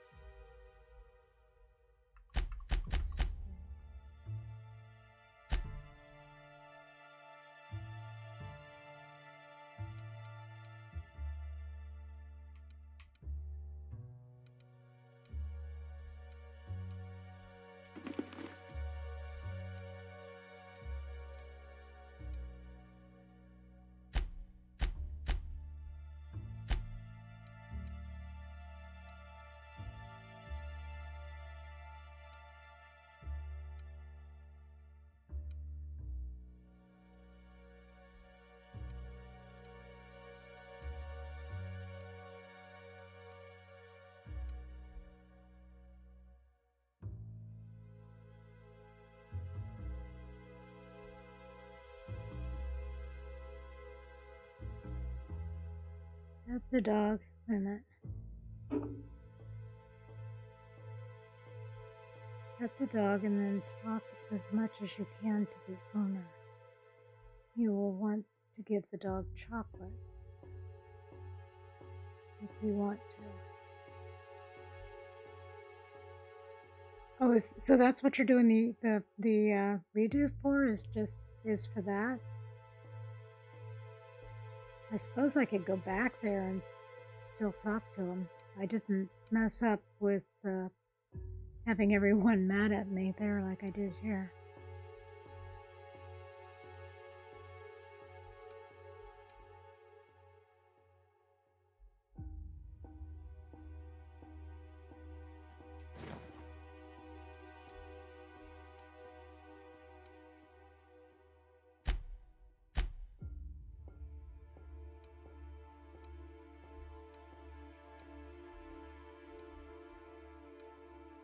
That's the dog. Wait a minute. Pet the dog and then talk as much as you can to the owner. You will want to give the dog chocolate if you want to. Oh, so that's what you're doing the redo for? Is for that? I suppose I could go back there and still talk to him. I didn't mess up with having everyone mad at me there like I did here.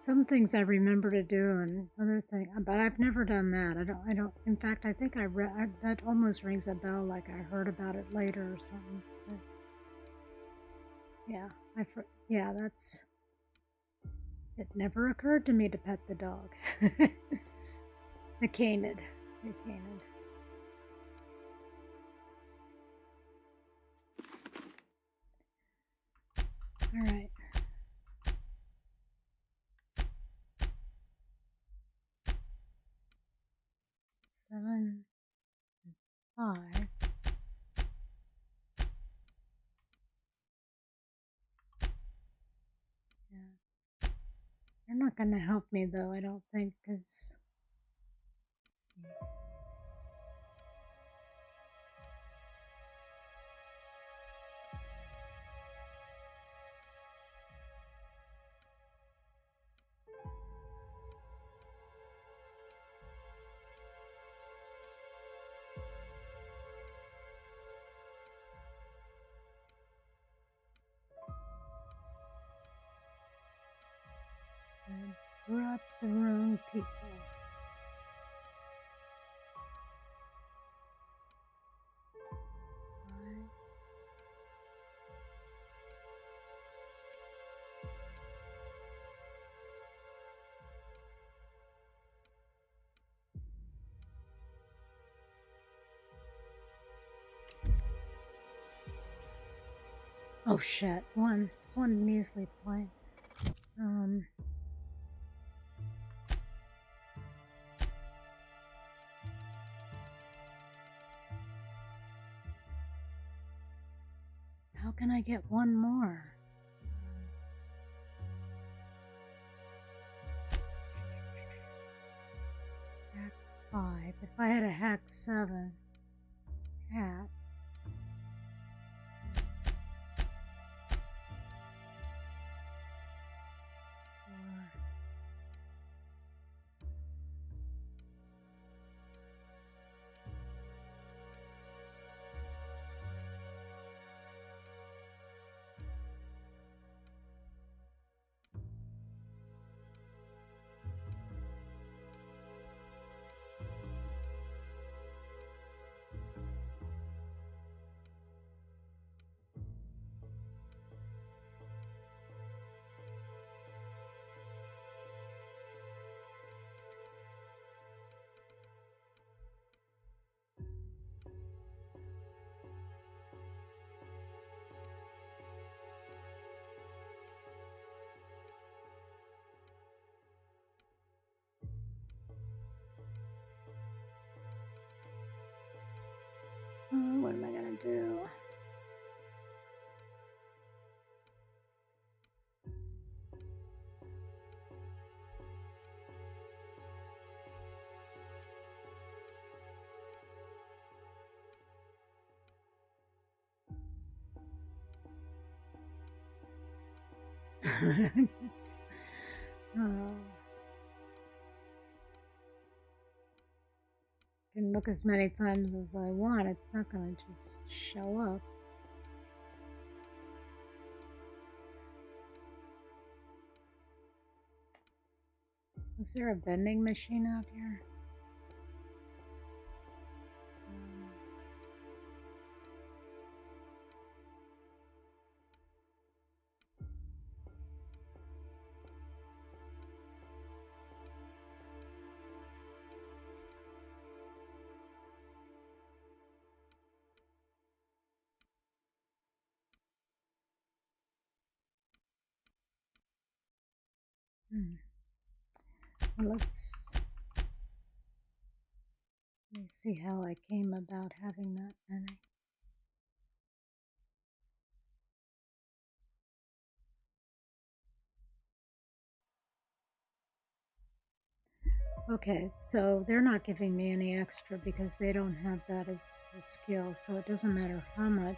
Some things I remember to do, and other things, but I've never done that. I don't. In fact, I think that almost rings a bell, like I heard about it later or something. But yeah, that's. It never occurred to me to pet the dog. The canid. All right. Seven, 5. not gonna help me though, I don't think, because I brought the wrong people. Oh shit, one measly point. How can I get one more? Hack 5. If I had a hack 7, cat. What am I gonna do? Can look as many times as I want, it's not gonna just show up. Is there a vending machine out here? Well, let me see how I came about having that many. Okay, so they're not giving me any extra because they don't have that as a skill, so it doesn't matter how much.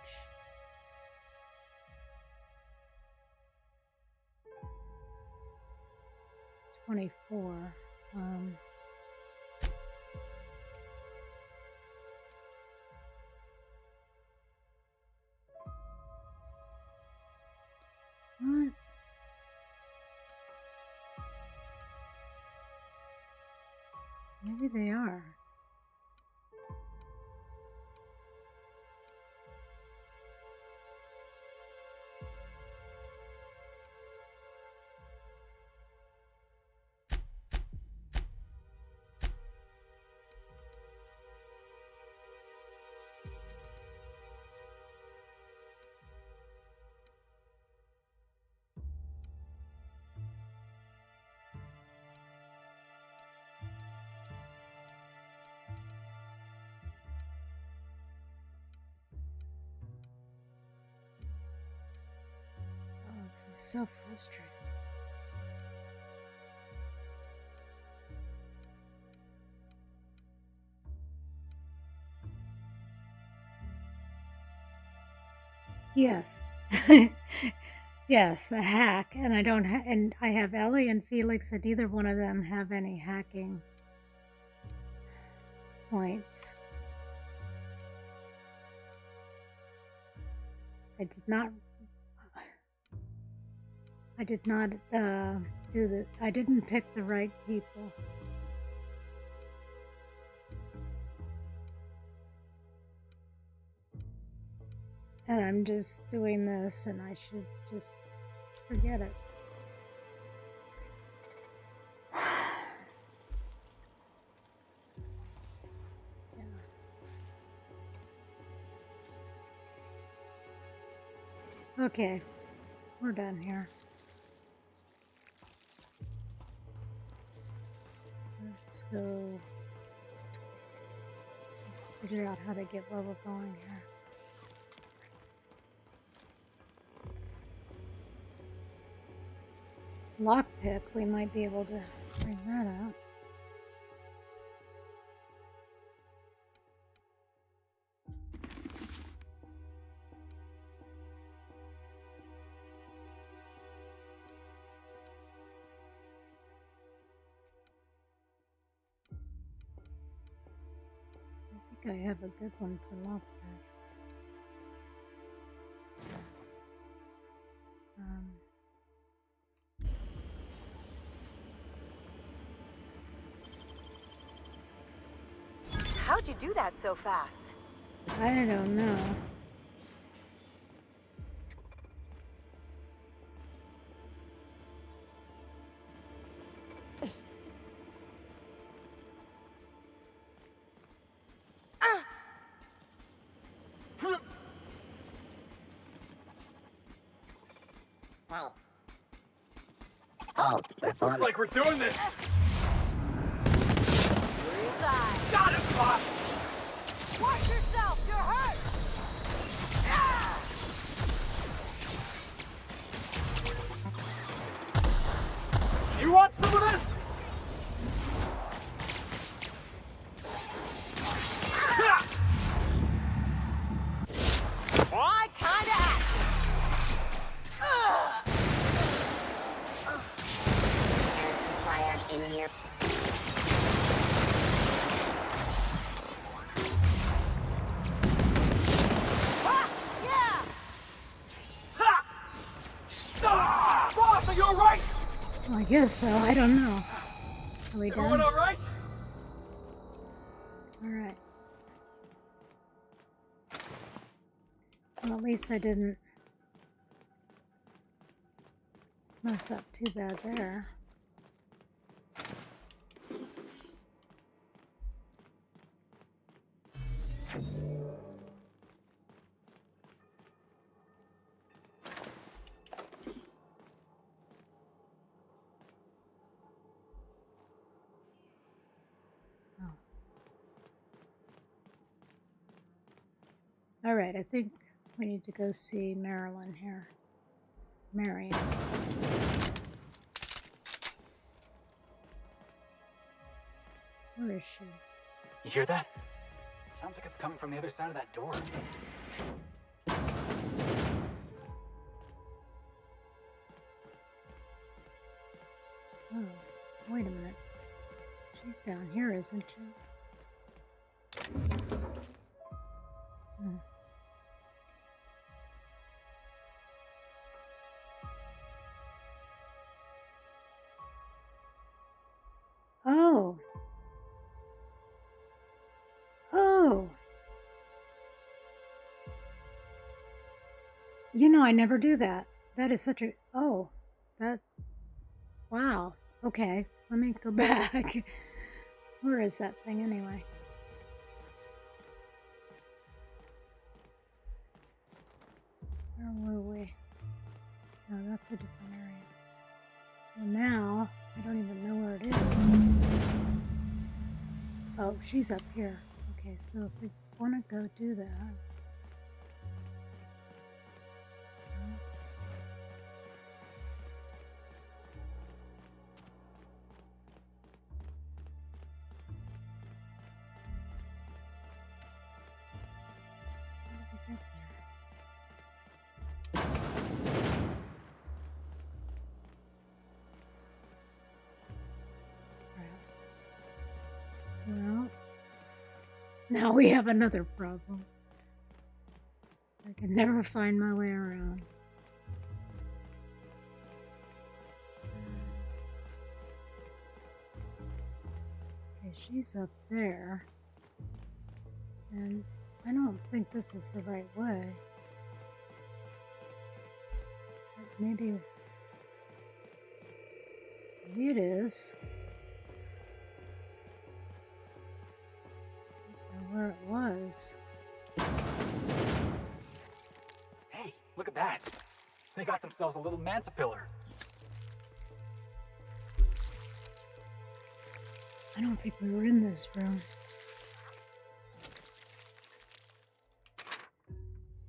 $24. What? Maybe they are. This is so frustrating. Yes. Yes, a hack, and and I have Ellie and Felix, and neither one of them have any hacking points. I did not I didn't pick the right people. And I'm just doing this, and I should just forget it. Yeah. Okay, we're done here. Let's go. Let's figure out how to get where we're going here. Lockpick, we might be able to bring that out. I think I have a good one for lockpick. How'd you do that so fast? I don't know. Looks like we're doing this! Got him, boss! Watch yourself, you're hurt! You want some of this? My kind of action! Fire in here. Boss, are you alright? Well, I guess so. I don't know. Are we done? Everyone alright? Alright. Well, at least I didn't mess up too bad there. All right, I think we need to go see Marilyn here. Marion. Where is she? You hear that? Sounds like it's coming from the other side of that door. Oh, wait a minute. She's down here, isn't she? Hmm. Oh. Oh. You know, I never do that. That is such a... Oh. That... Wow. Okay. Let me go back. Where is that thing anyway? Where were we? No, that's a different area. Well, now, I don't even know where it is. Oh, she's up here. Okay, so if we want to go do that... Well, now we have another problem. I can never find my way around. Okay, she's up there. And I don't think this is the right way. But maybe it is. I don't know where it was. Hey, look at that. They got themselves a little mantipillar. I don't think we were in this room.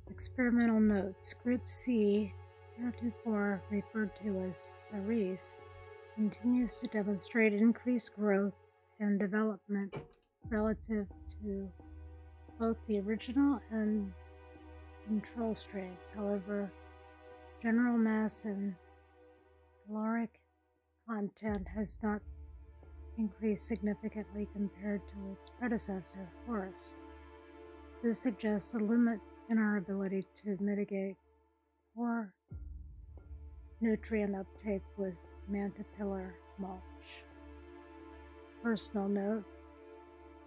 Experimental notes. Group C, heretofore referred to as Paris, continues to demonstrate increased growth and development relative to both the original and control strains. However, general mass and caloric content has not increased significantly compared to its predecessor, Horus. This suggests a limit in our ability to mitigate poor nutrient uptake with mantipillar mulch. Personal note,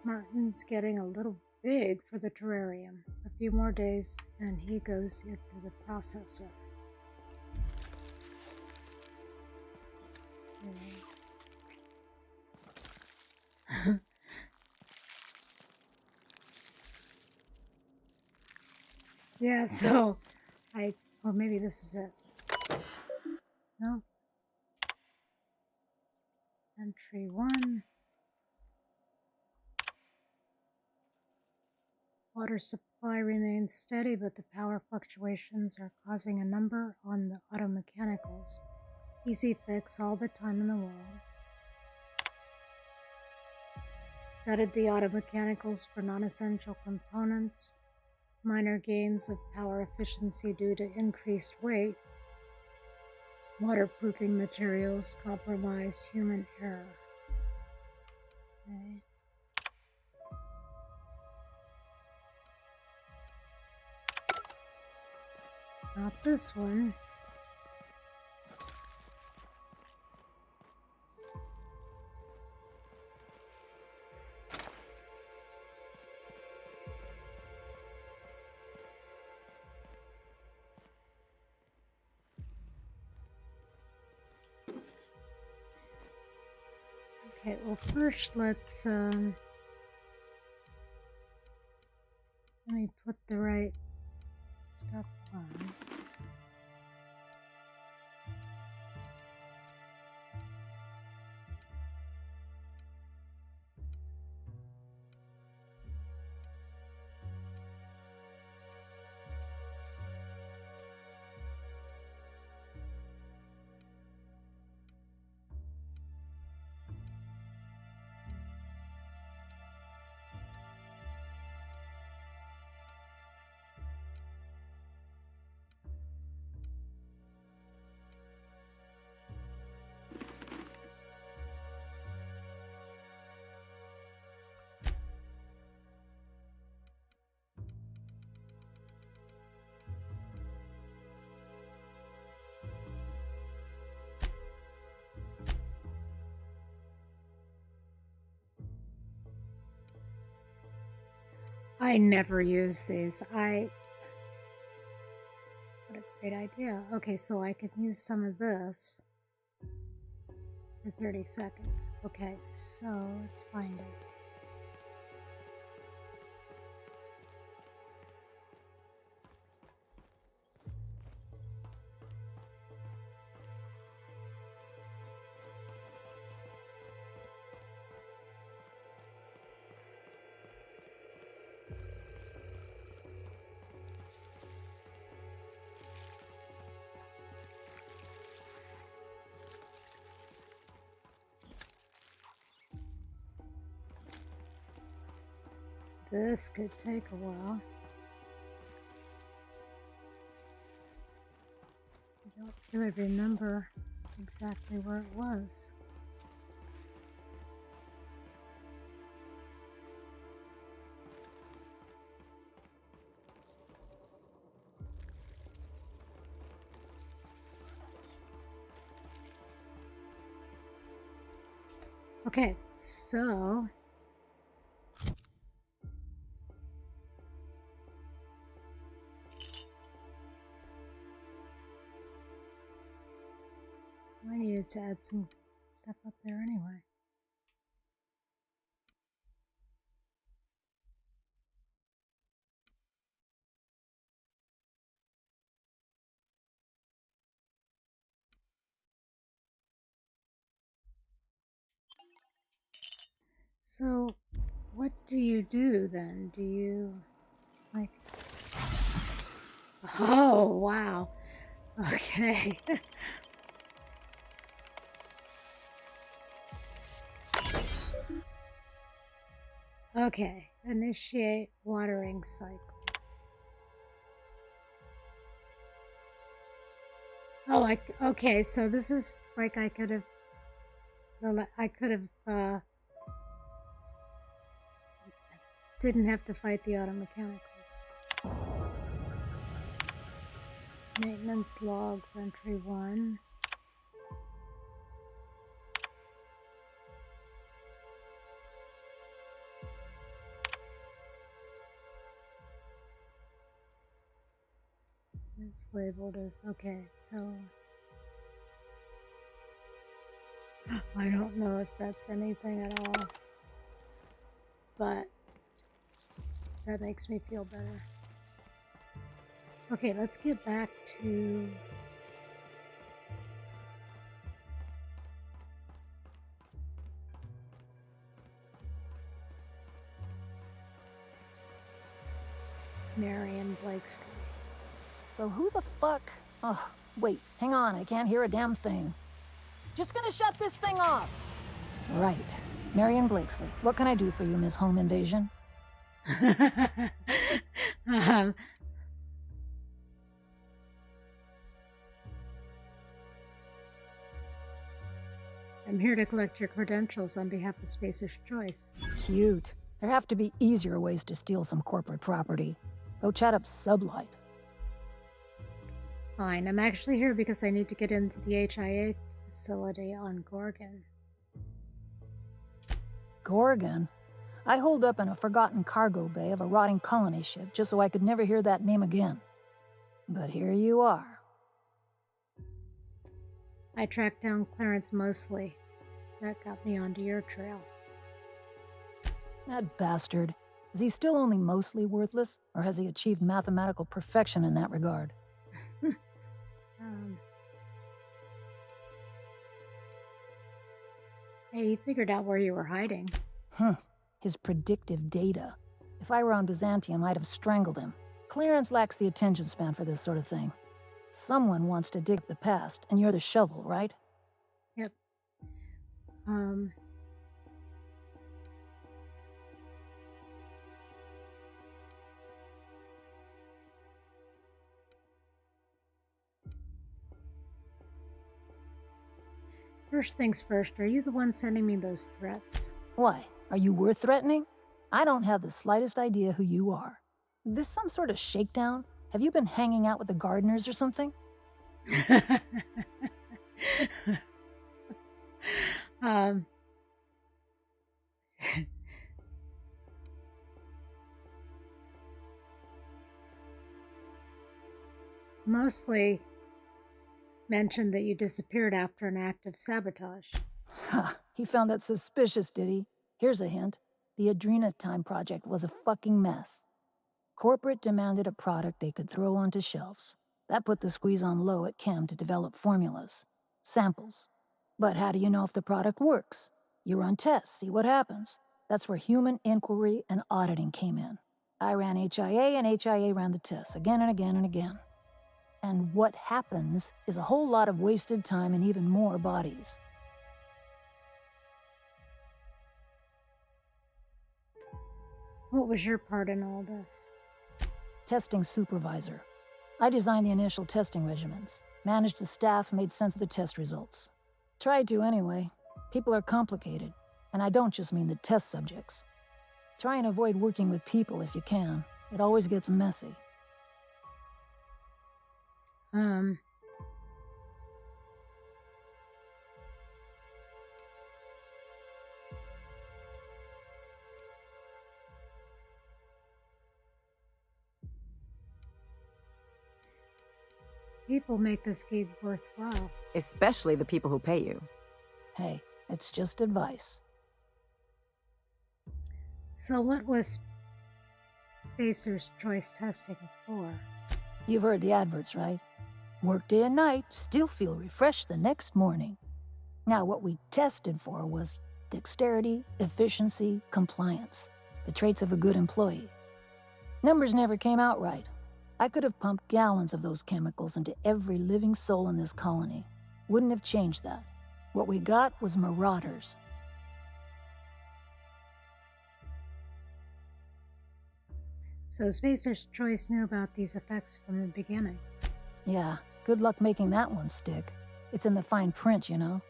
Martin's getting a little big for the terrarium. A few more days and he goes into the processor. Okay. Yeah, so or maybe this is it. No. Entry 1. Water supply remains steady, but the power fluctuations are causing a number on the auto mechanicals. Easy fix, all the time in the world. Gutted the auto mechanicals for non-essential components. Minor gains of power efficiency due to increased weight. Waterproofing materials compromised human error. Okay. Not this one. Okay, well first let's let me put the right stuff on. I never use these. What a great idea. Okay, so I could use some of this for 30 seconds. Okay, so let's find it. This could take a while. I don't really remember exactly where it was. Okay, so I needed to add some stuff up there anyway. So, what do you do then? Do you, like... Oh, wow. Okay. Okay, initiate watering cycle. Oh, okay, so this is like I could have didn't have to fight the auto mechanicals. Maintenance logs, entry 1. It's labeled as, okay, so I don't know if that's anything at all, but that makes me feel better. Okay, let's get back to Marion Blakesley. So who the fuck? Oh, wait, hang on, I can't hear a damn thing. Just gonna shut this thing off. Right. Marion Blakesley, what can I do for you, Ms. Home Invasion? I'm here to collect your credentials on behalf of Spacer's Choice. Cute. There have to be easier ways to steal some corporate property. Go chat up Sublight. Fine, I'm actually here because I need to get into the HIA facility on Gorgon. Gorgon? I holed up in a forgotten cargo bay of a rotting colony ship just so I could never hear that name again. But here you are. I tracked down Clarence Mosley. That got me onto your trail. That bastard. Is he still only mostly worthless, or has he achieved mathematical perfection in that regard? Hey, you figured out where you were hiding. His predictive data. If I were on Byzantium, I'd have strangled him. Clarence lacks the attention span for this sort of thing. Someone wants to dig the past, and you're the shovel, right? Yep. First things first, are you the one sending me those threats? Why? Are you worth threatening? I don't have the slightest idea who you are. This some sort of shakedown? Have you been hanging out with the gardeners or something? Mostly mentioned that you disappeared after an act of sabotage. Ha, he found that suspicious, did he? Here's a hint. The Adrena Time project was a fucking mess. Corporate demanded a product they could throw onto shelves. That put the squeeze on low at Chem to develop formulas. Samples. But how do you know if the product works? You run tests, see what happens. That's where human inquiry and auditing came in. I ran HIA and HIA ran the tests again and again and again. And what happens is a whole lot of wasted time and even more bodies. What was your part in all this? Testing supervisor. I designed the initial testing regimens, managed the staff, made sense of the test results. Tried to anyway. People are complicated, and I don't just mean the test subjects. Try and avoid working with people if you can. It always gets messy. People make this gig worthwhile. Especially the people who pay you. Hey, it's just advice. So what was Spacer's Choice testing for? You've heard the adverts, right? Work day and night, still feel refreshed the next morning. Now, what we tested for was dexterity, efficiency, compliance. The traits of a good employee. Numbers never came out right. I could have pumped gallons of those chemicals into every living soul in this colony. Wouldn't have changed that. What we got was marauders. So Spacer's Choice knew about these effects from the beginning. Yeah, good luck making that one stick. It's in the fine print, you know.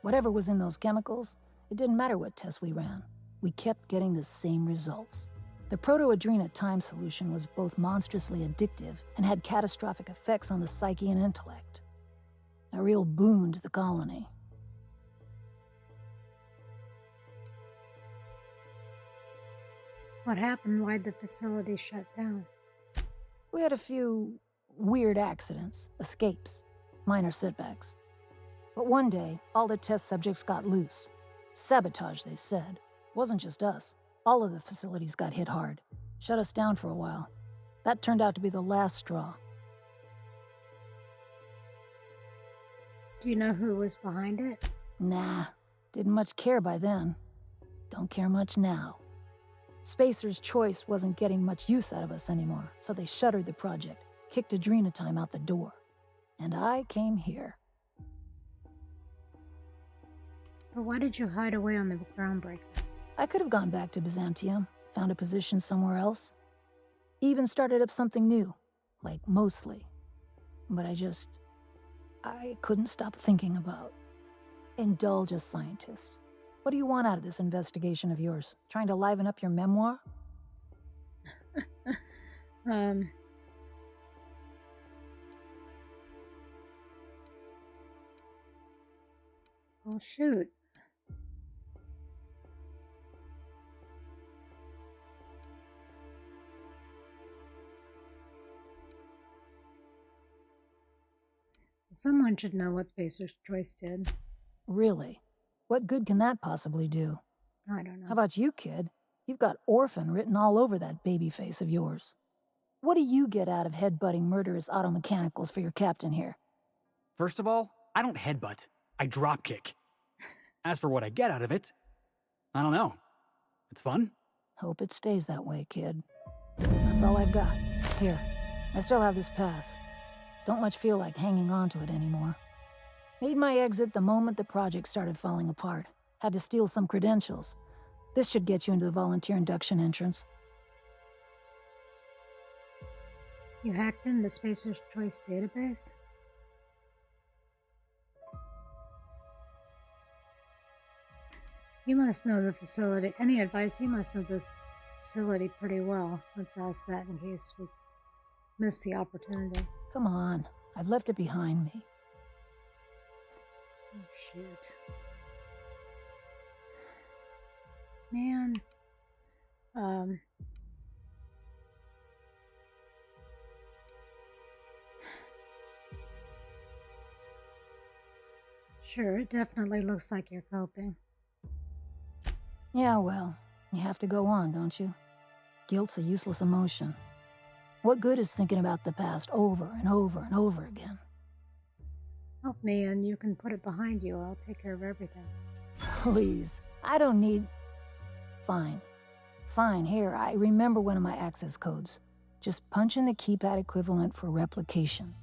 Whatever was in those chemicals, it didn't matter what tests we ran. We kept getting the same results. The proto-adrena time solution was both monstrously addictive and had catastrophic effects on the psyche and intellect. A real boon to the colony. What happened? Why'd the facility shut down? We had a few weird accidents, escapes, minor setbacks. But one day, all the test subjects got loose. Sabotage, they said. Wasn't just us. All of the facilities got hit hard. Shut us down for a while. That turned out to be the last straw. Do you know who was behind it? Nah, didn't much care by then. Don't care much now. Spacer's Choice wasn't getting much use out of us anymore, so they shuttered the project, kicked Adrena Time out the door. And I came here. But why did you hide away on the groundbreaker? I could have gone back to Byzantium, found a position somewhere else. Even started up something new, like mostly. But I couldn't stop thinking about. Indulge a scientist. What do you want out of this investigation of yours? Trying to liven up your memoir? Oh, shoot. Someone should know what Spacer's Choice did. Really? What good can that possibly do? I don't know. How about you, kid? You've got orphan written all over that baby face of yours. What do you get out of headbutting murderous auto mechanicals for your captain here? First of all, I don't headbutt. I dropkick. As for what I get out of it, I don't know. It's fun. Hope it stays that way, kid. That's all I've got. Here, I still have this pass. Don't much feel like hanging on to it anymore. Made my exit the moment the project started falling apart. Had to steal some credentials. This should get you into the volunteer induction entrance. You hacked into Spacer's Choice database? You must know the facility. Any advice? You must know the facility pretty well. Let's ask that in case we miss the opportunity. Come on, I've left it behind me. Oh, shoot. Man. Sure, it definitely looks like you're coping. Yeah, well, you have to go on, don't you? Guilt's a useless emotion. What good is thinking about the past over and over and over again? Help me and you can put it behind you. I'll take care of everything. Please, I don't need... Fine. Fine, here, I remember one of my access codes. Just punch in the keypad equivalent for replication.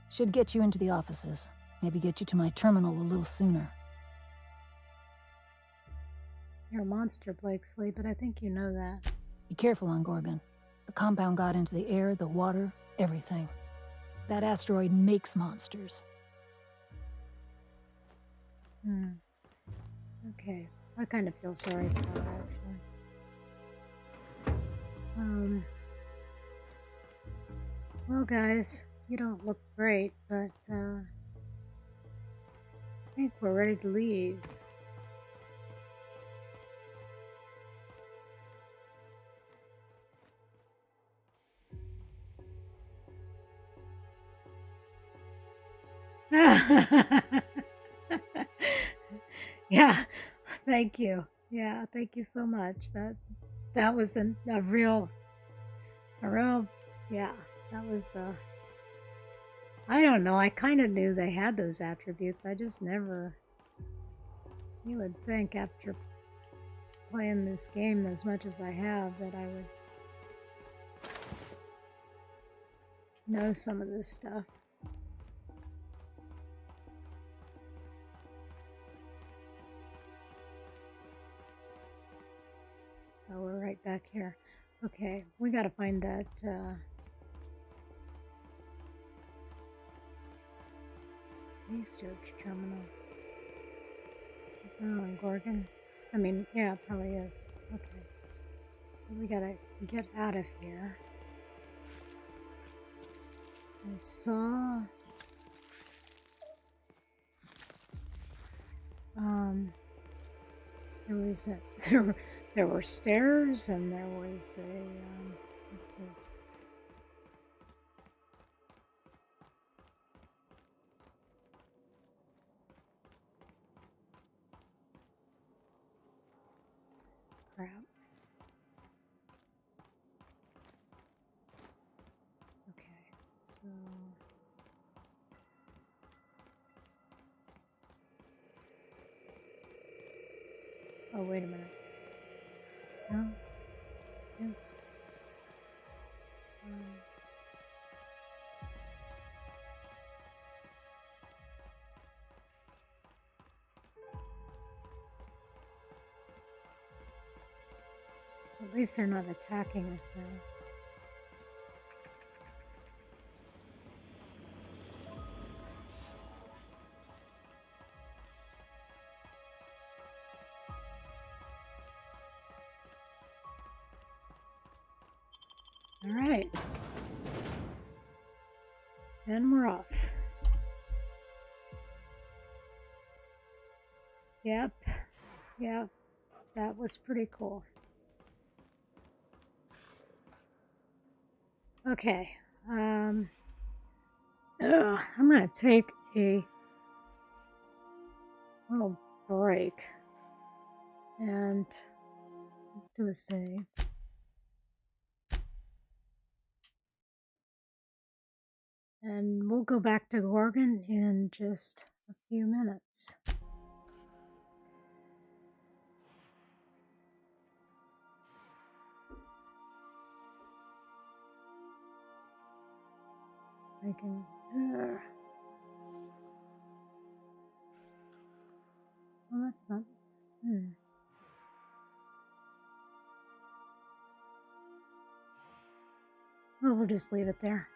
Should get you into the offices. Maybe get you to my terminal a little sooner. You're a monster, Blakesley, but I think you know that. Be careful on Gorgon. The compound got into the air, the water, everything. That asteroid makes monsters. Okay. I kind of feel sorry for her, actually. Well, guys, you don't look great, but, I think we're ready to leave. Yeah, thank you. Yeah, thank you so much. That was a real, yeah. That was I don't know. I kind of knew they had those attributes. I just never. You would think after playing this game as much as I have that I would know some of this stuff. Oh, we're right back here. Okay, we gotta find that, research terminal. Is that on Gorgon? I mean, yeah, it probably is. Okay. So we gotta get out of here. I saw... there was a... There were stairs and there was a... what's this? Crap. Okay, so... Oh, wait a minute. No? Yes. At least they're not attacking us now. All right. And we're off. Yep. Yep. That was pretty cool. Okay. I'm gonna take a little break. And let's do a save. And we'll go back to Gorgon in just a few minutes. I can... well, that's not... Well, we'll just leave it there.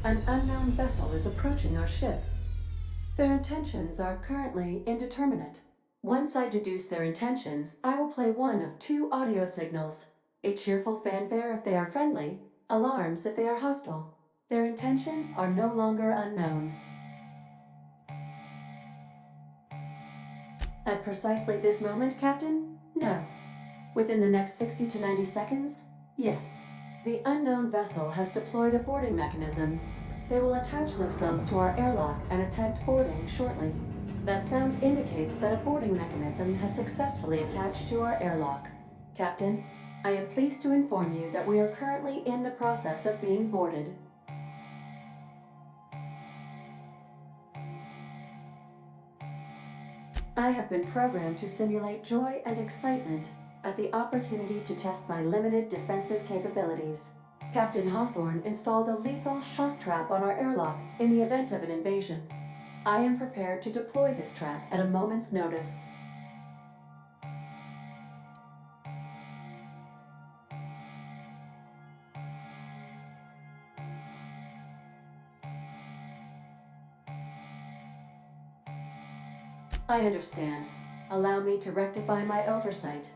An unknown vessel is approaching our ship. Their intentions are currently indeterminate. Once I deduce their intentions, I will play one of two audio signals. A cheerful fanfare if they are friendly, alarms if they are hostile. Their intentions are no longer unknown. At precisely this moment, Captain? No. Within the next 60 to 90 seconds? Yes. The unknown vessel has deployed a boarding mechanism. They will attach themselves to our airlock and attempt boarding shortly. That sound indicates that a boarding mechanism has successfully attached to our airlock. Captain, I am pleased to inform you that we are currently in the process of being boarded. I have been programmed to simulate joy and excitement at the opportunity to test my limited defensive capabilities. Captain Hawthorne installed a lethal shock trap on our airlock in the event of an invasion. I am prepared to deploy this trap at a moment's notice. I understand. Allow me to rectify my oversight.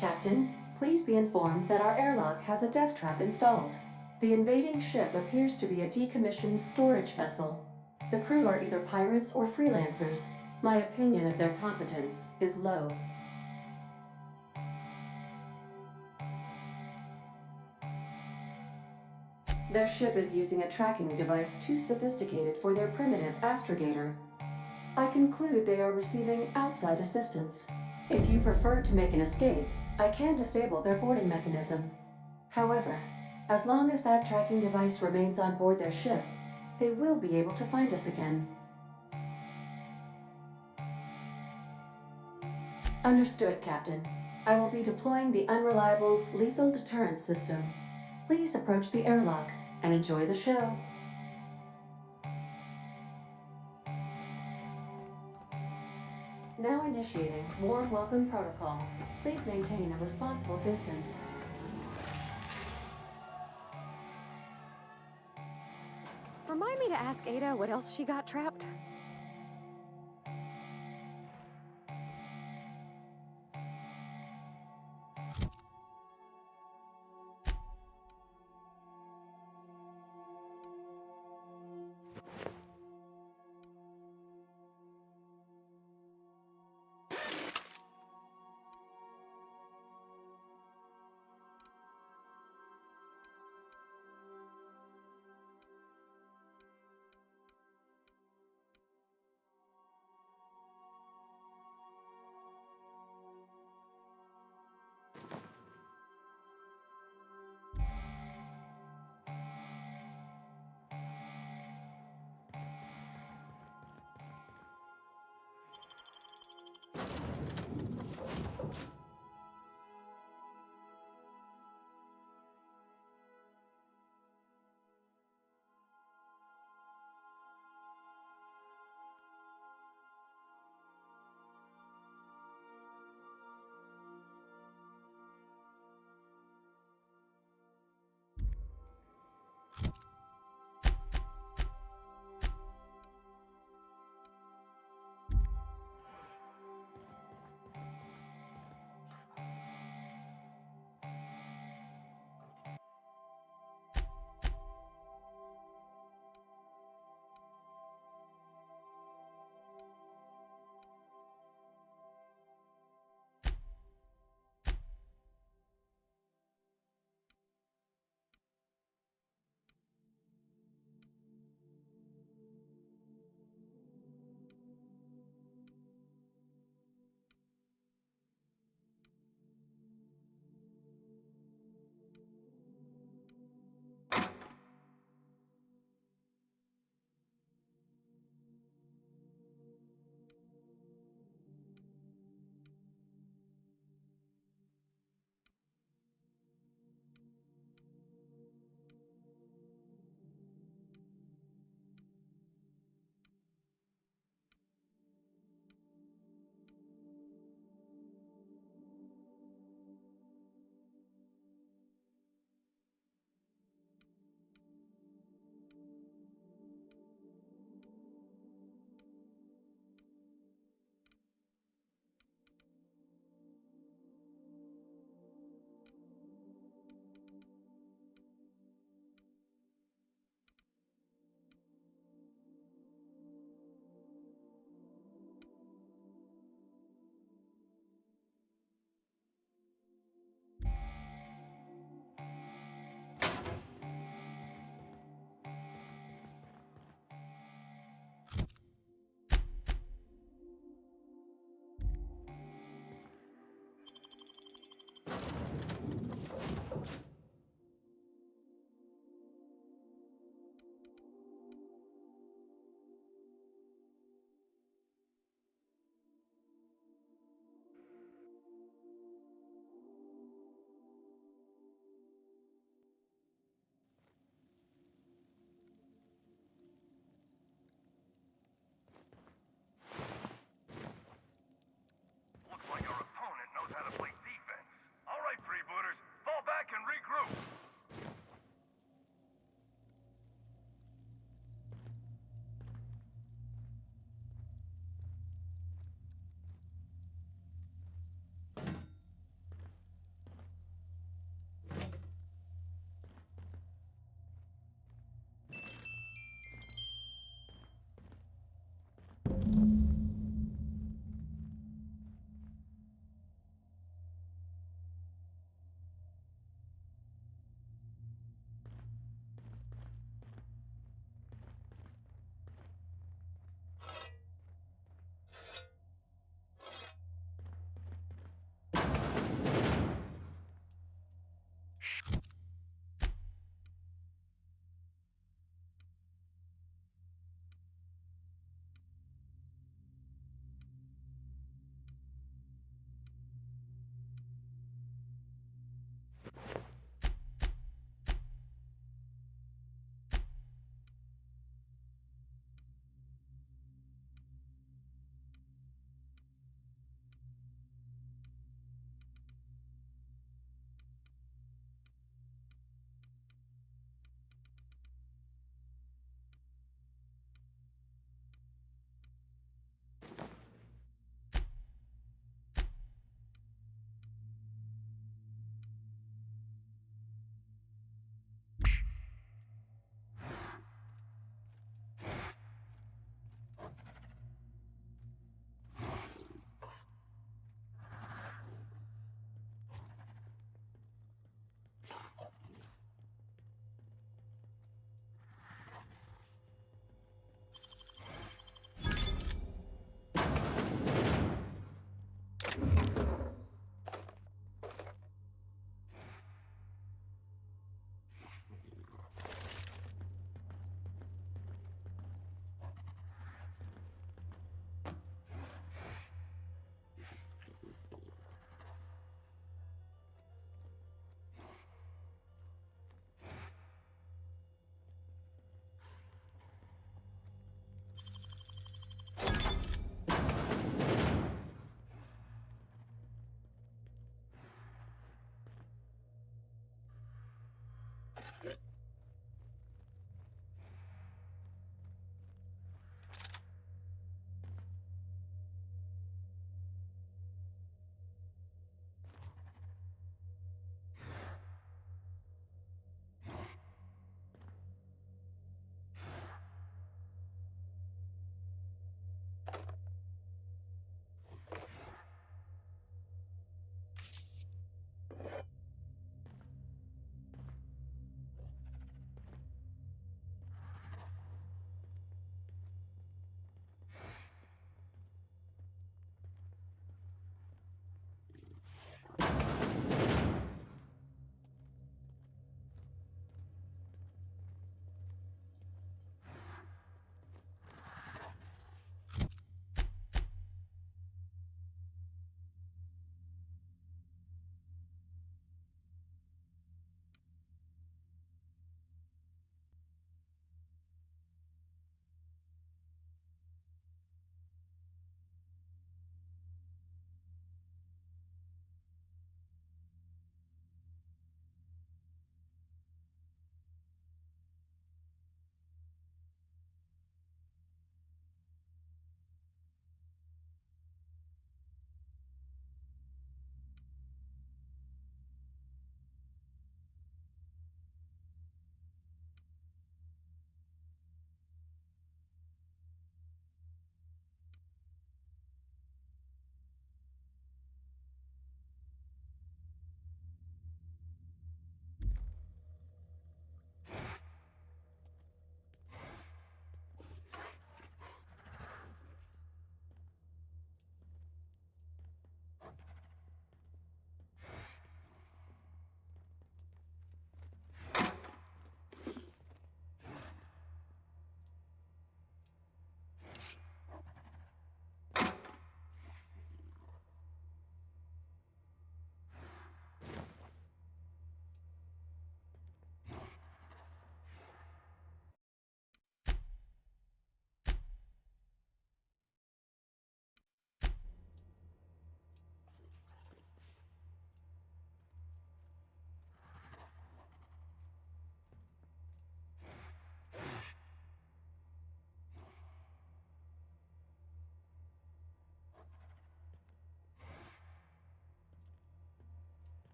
Captain, please be informed that our airlock has a death trap installed. The invading ship appears to be a decommissioned storage vessel. The crew are either pirates or freelancers. My opinion of their competence is low. Their ship is using a tracking device too sophisticated for their primitive astrogator. I conclude they are receiving outside assistance. If you prefer to make an escape, I can disable their boarding mechanism. However, as long as that tracking device remains on board their ship, they will be able to find us again. Understood, Captain. I will be deploying the Unreliable's lethal deterrence system. Please approach the airlock and enjoy the show. Now initiating warm welcome protocol. Please maintain a responsible distance. Remind me to ask Ada what else she got trapped.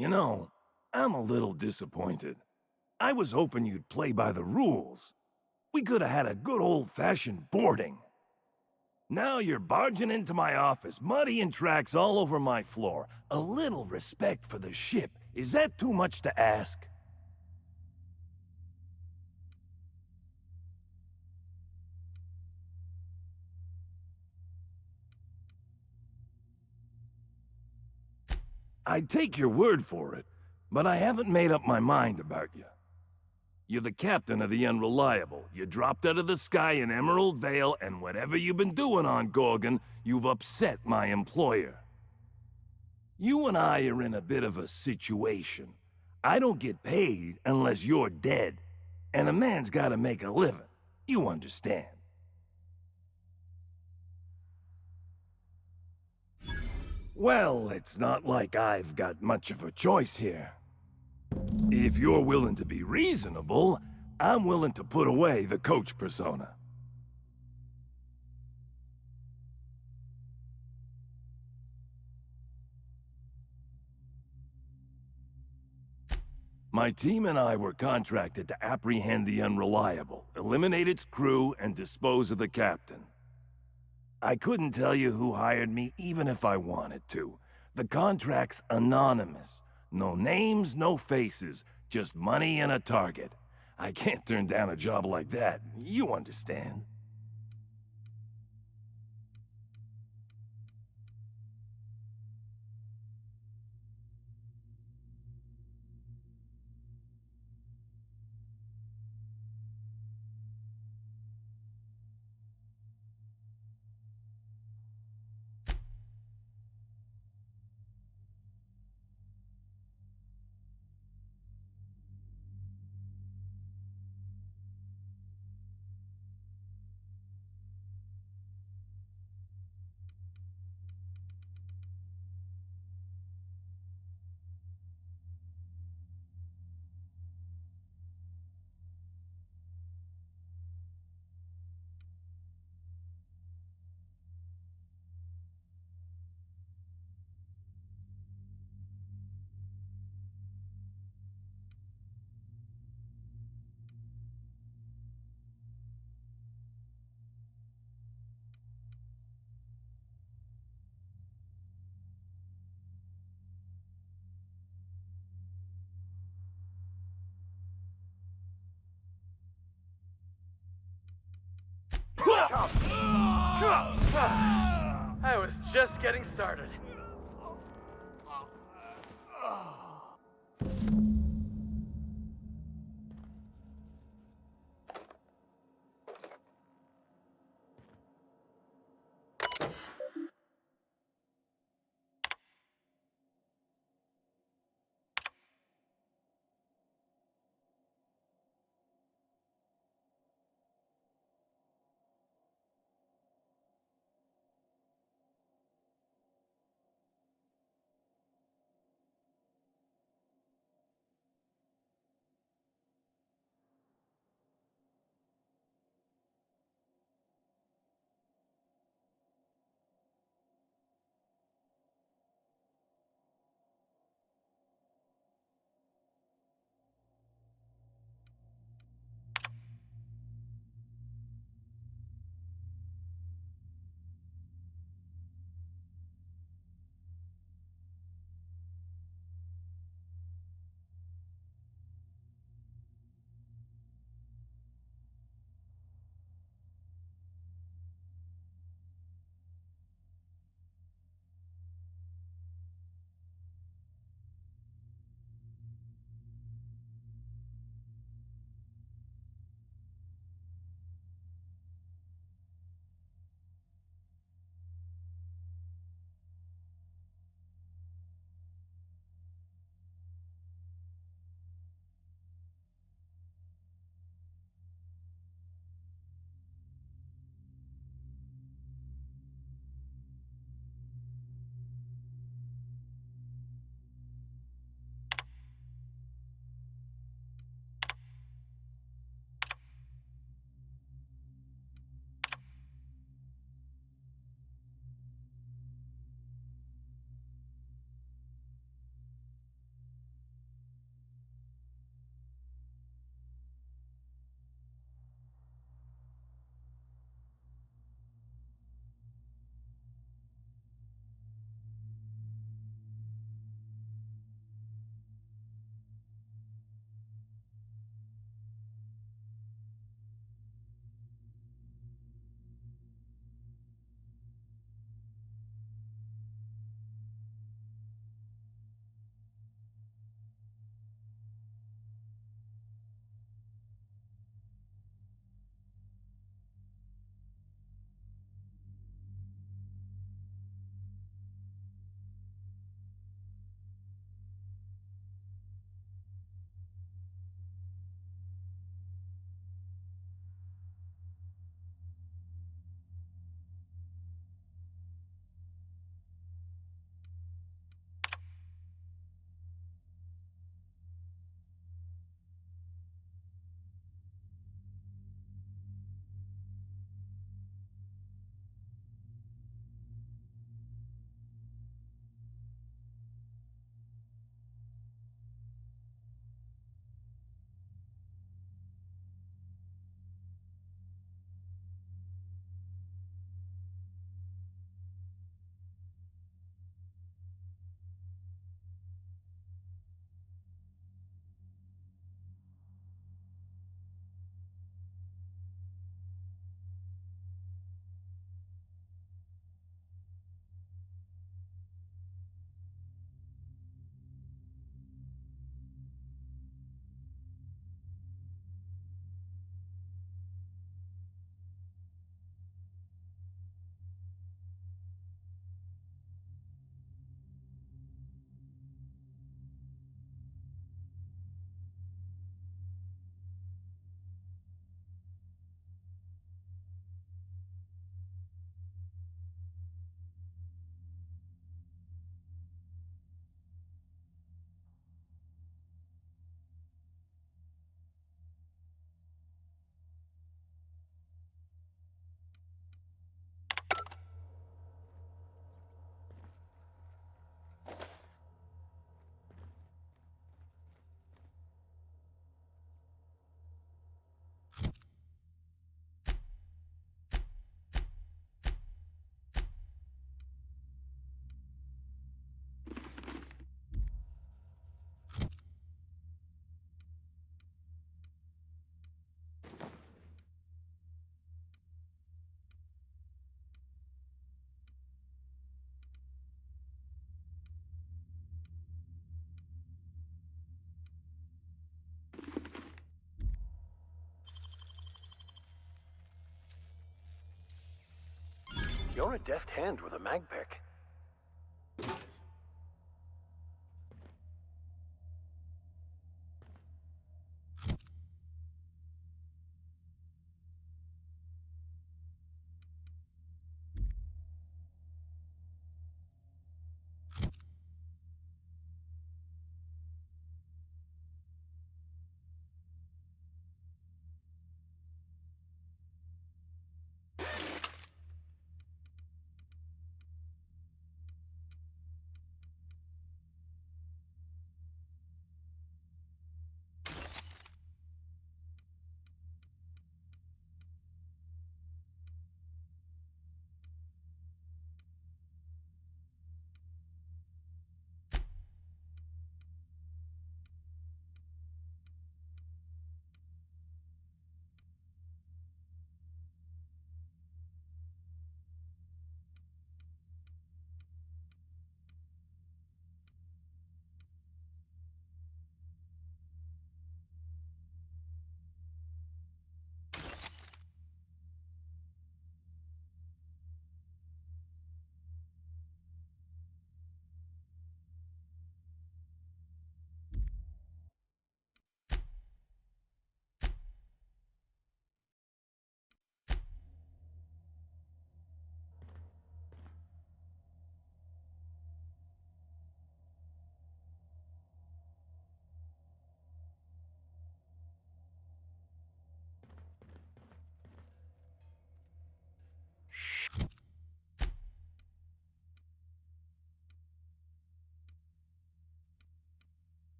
You know, I'm a little disappointed. I was hoping you'd play by the rules. We could have had a good old-fashioned boarding. Now you're barging into my office, muddying tracks all over my floor. A little respect for the ship. Is that too much to ask? I'd take your word for it, but I haven't made up my mind about you. You're the captain of the Unreliable. You dropped out of the sky in Emerald Vale, and whatever you've been doing on Gorgon, you've upset my employer. You and I are in a bit of a situation. I don't get paid unless you're dead, and a man's gotta make a living. You understand. Well, it's not like I've got much of a choice here. If you're willing to be reasonable, I'm willing to put away the coach persona. My team and I were contracted to apprehend the Unreliable, eliminate its crew, and dispose of the captain. I couldn't tell you who hired me even if I wanted to. The contract's anonymous. No names, no faces, just money and a target. I can't turn down a job like that, you understand. I was just getting started. You're a deft hand with a mag pick.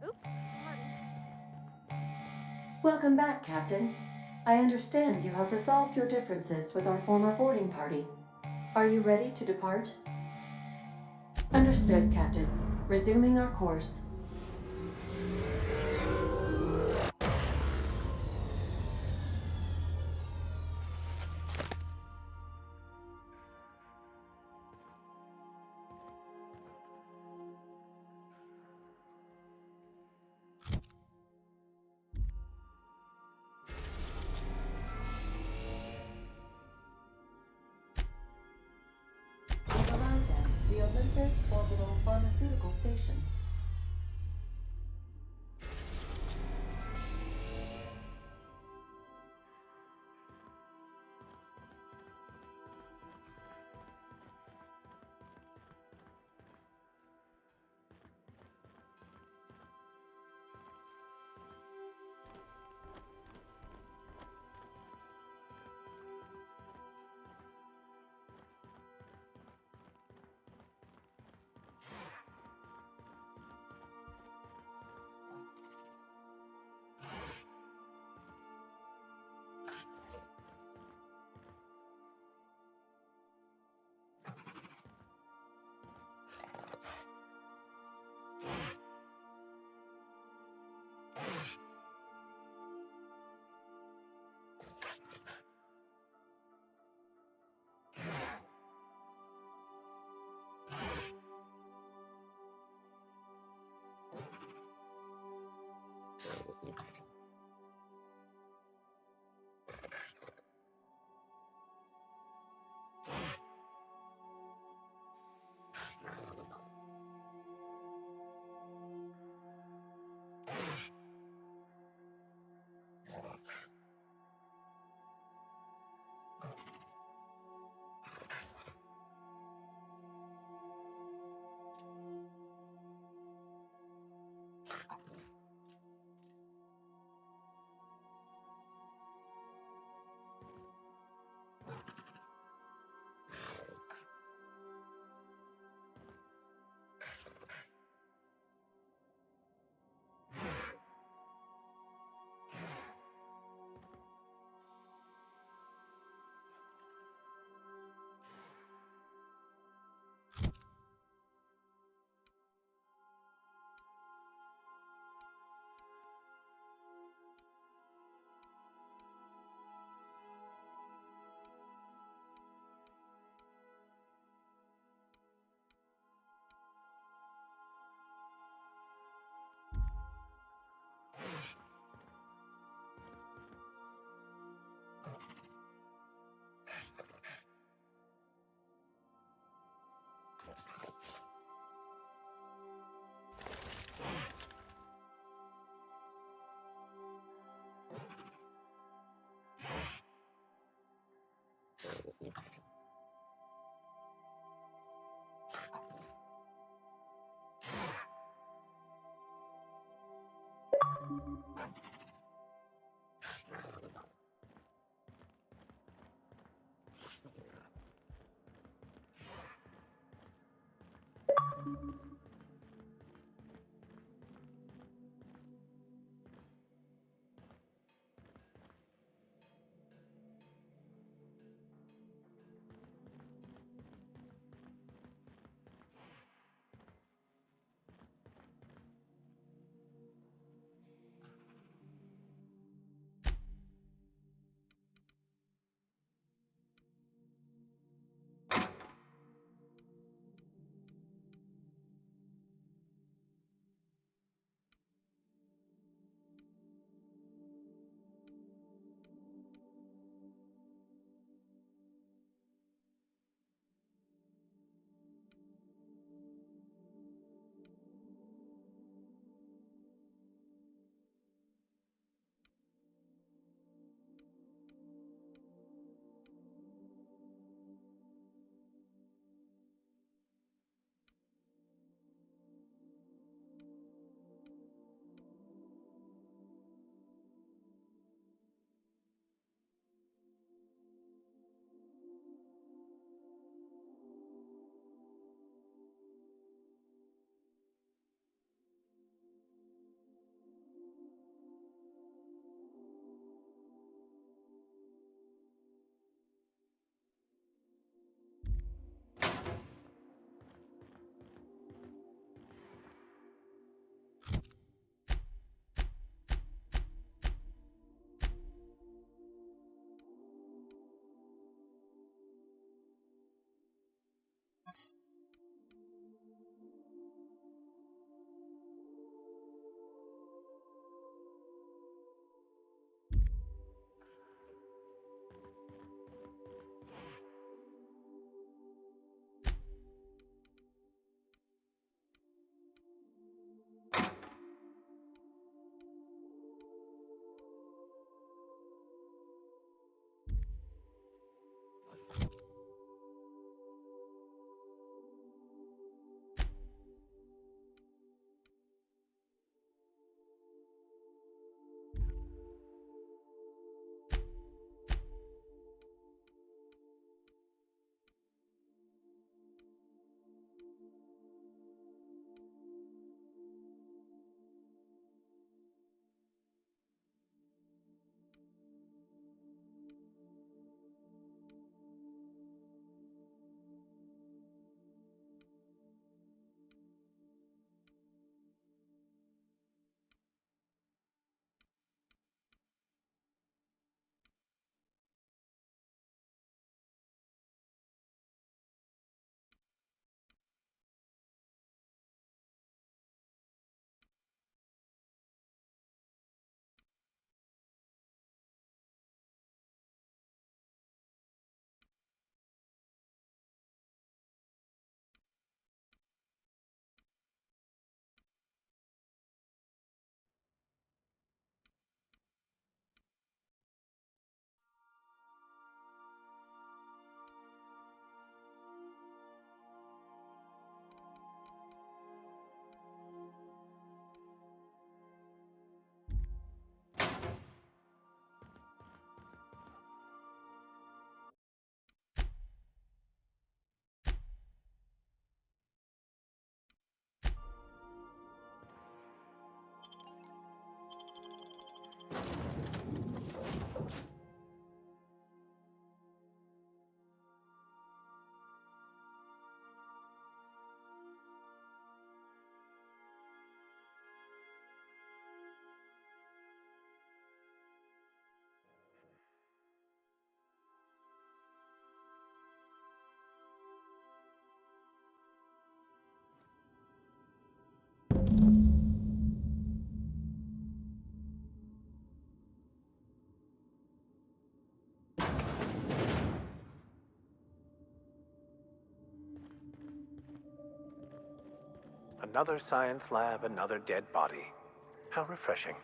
Oops, pardon. Welcome back, Captain. I understand you have resolved your differences with our former boarding party. Are you ready to depart? Understood, Captain. Resuming our course. We've arrived at the Olympus Orbital Pharmaceutical Station. Another science lab, another dead body. How refreshing.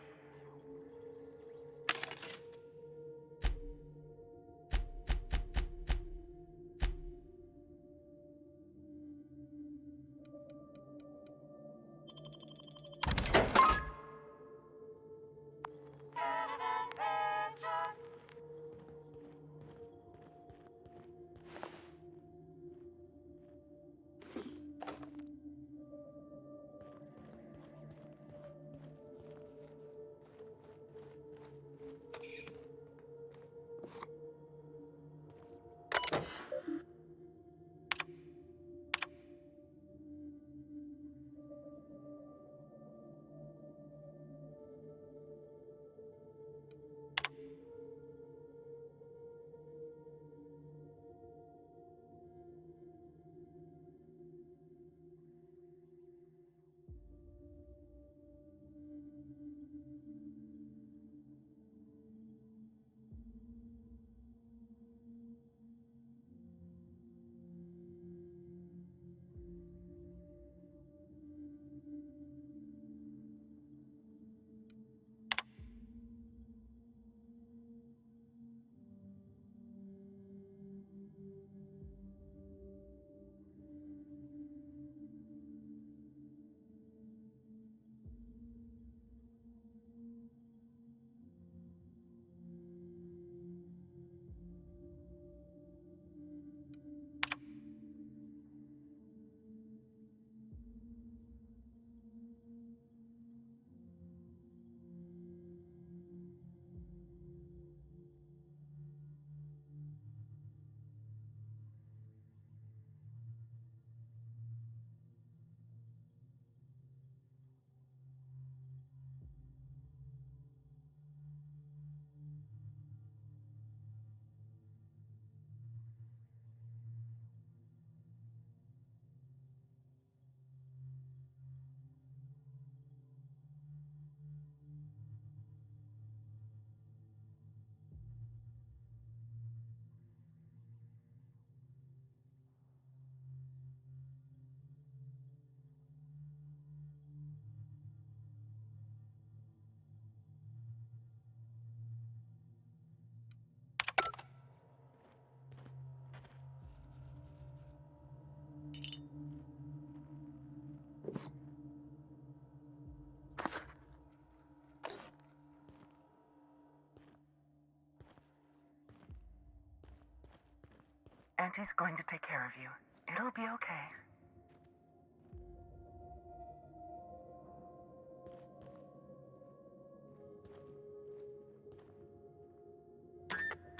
Auntie's going to take care of you. It'll be okay.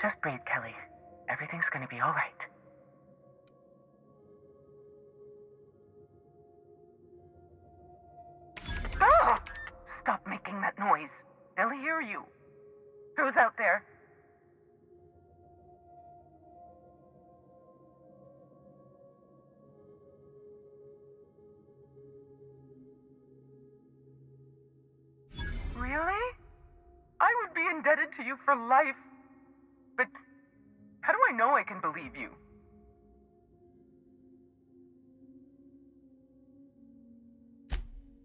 Just breathe, Kelly. Everything's gonna be all right. Ah! Stop making that noise. They'll hear you. Who's out there? Really? I would be indebted to you for life. But how do I know I can believe you?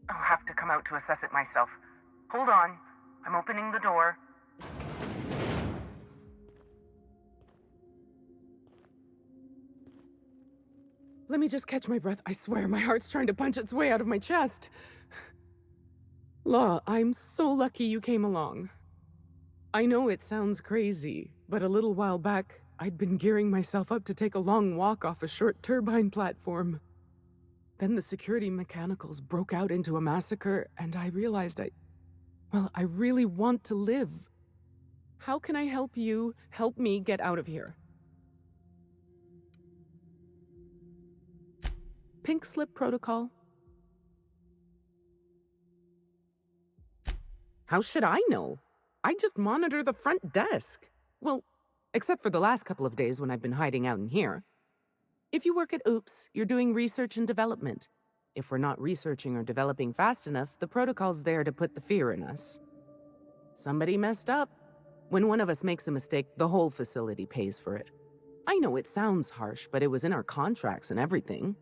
I'll have to come out to assess it myself. Hold on. I'm opening the door. Let me just catch my breath. I swear, my heart's trying to punch its way out of my chest. Law, I'm so lucky you came along. I know it sounds crazy, but a little while back, I'd been gearing myself up to take a long walk off a short turbine platform. Then the security mechanicals broke out into a massacre, and I realized I really want to live. How can I help you help me get out of here? Pink slip protocol. How should I know? I just monitor the front desk. Well, except for the last couple of days when I've been hiding out in here. If you work at Oops, you're doing research and development. If we're not researching or developing fast enough, the protocol's there to put the fear in us. Somebody messed up. When one of us makes a mistake, the whole facility pays for it. I know it sounds harsh, but it was in our contracts and everything.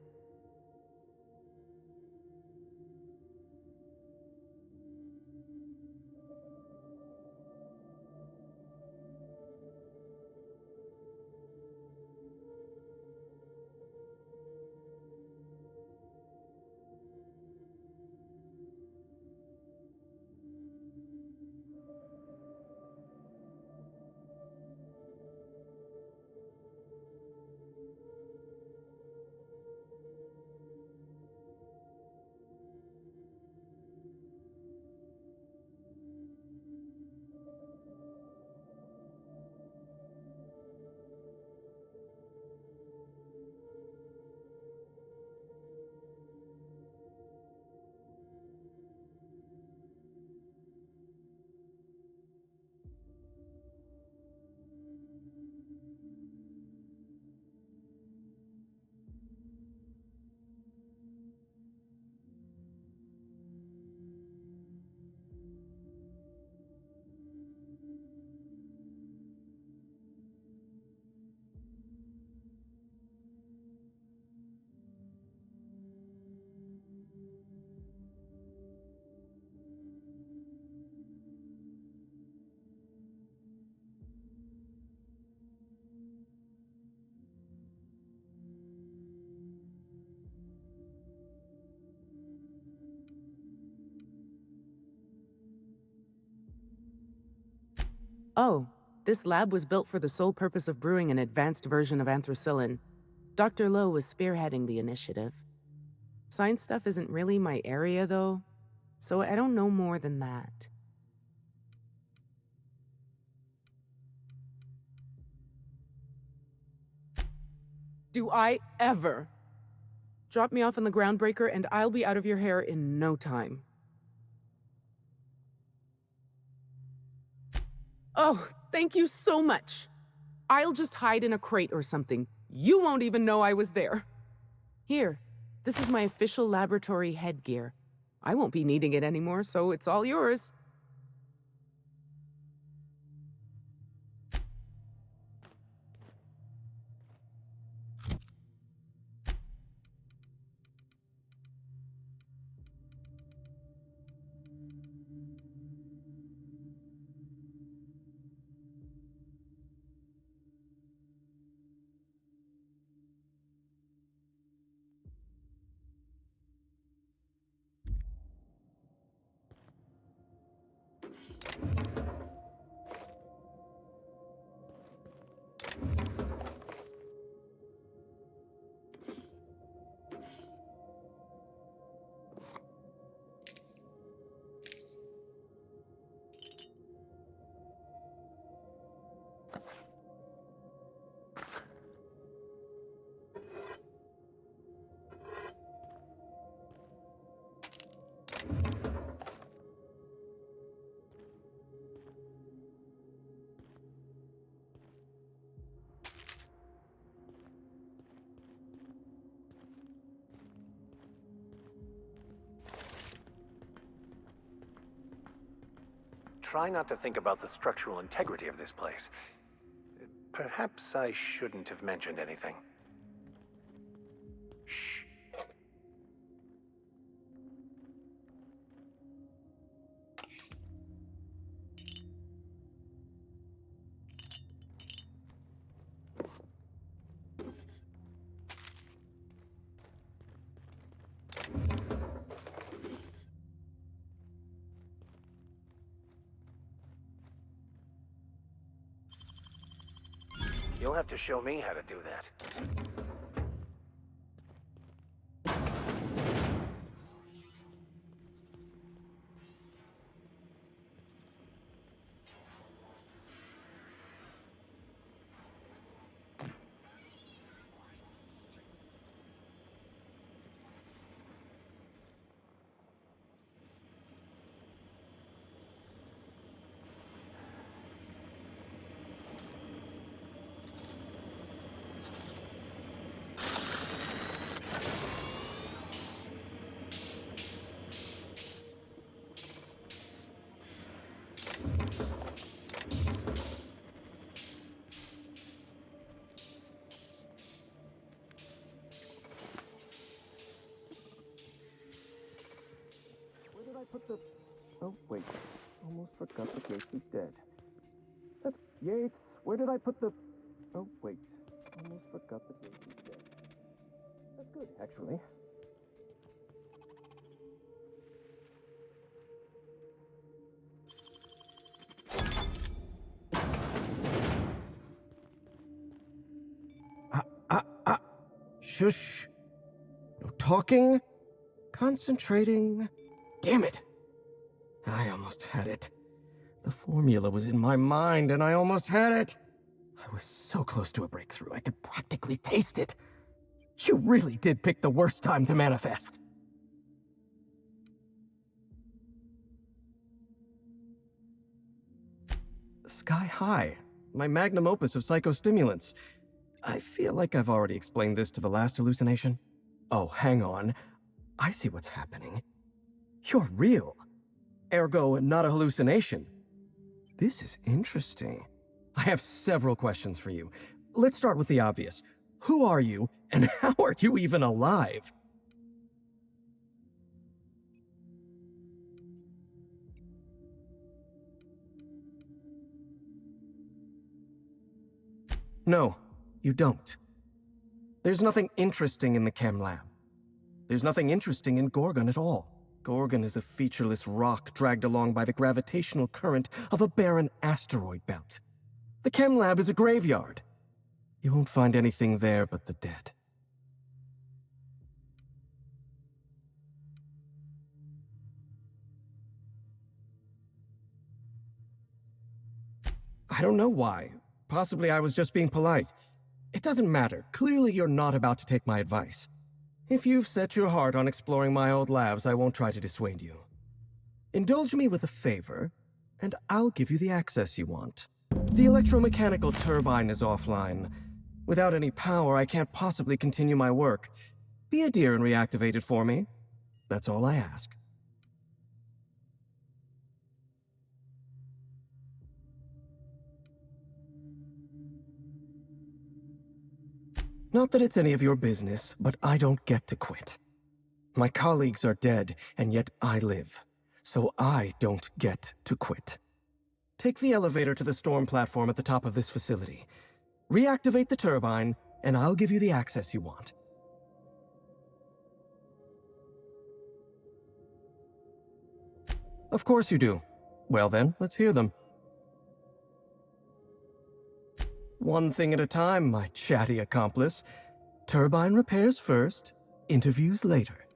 Oh, this lab was built for the sole purpose of brewing an advanced version of anthracillin. Dr. Lowe was spearheading the initiative. Science stuff isn't really my area, though, so I don't know more than that. Do I ever? Drop me off on the groundbreaker and I'll be out of your hair in no time. Oh, thank you so much. I'll just hide in a crate or something. You won't even know I was there. Here, this is my official laboratory headgear. I won't be needing it anymore, so it's all yours. try not to think about the structural integrity of this place. Perhaps I shouldn't have mentioned anything. Shh. You'll have to show me how to do that. Put the... Oh, wait. Almost forgot the ghost is dead. That's... Yates, where did I put the... Oh, wait. Almost forgot the ghost is dead. That's good, actually. Shush. No talking. Concentrating. Damn it! I almost had it. The formula was in my mind, and I almost had it! I was so close to a breakthrough, I could practically taste it. You really did pick the worst time to manifest. Sky High, my magnum opus of psychostimulants. I feel like I've already explained this to the last hallucination. Oh, hang on. I see what's happening. You're real. Ergo, not a hallucination. This is interesting. I have several questions for you. Let's start with the obvious. Who are you, and how are you even alive? No, you don't. There's nothing interesting in the chem lab. There's nothing interesting in Gorgon at all. Gorgon is a featureless rock dragged along by the gravitational current of a barren asteroid belt. The chem lab is a graveyard. You won't find anything there but the dead. I don't know why. Possibly I was just being polite. It doesn't matter. Clearly you're not about to take my advice. If you've set your heart on exploring my old labs, I won't try to dissuade you. Indulge me with a favor, and I'll give you the access you want. The electromechanical turbine is offline. Without any power, I can't possibly continue my work. Be a dear and reactivate it for me. That's all I ask. Not that it's any of your business, but I don't get to quit. My colleagues are dead, and yet I live. So I don't get to quit. Take the elevator to the storm platform at the top of this facility. Reactivate the turbine, and I'll give you the access you want. Of course you do. Well then, let's hear them. One thing at a time, my chatty accomplice. Turbine repairs first, interviews later.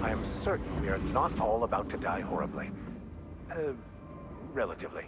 I am certain we are not all about to die horribly. Relatively.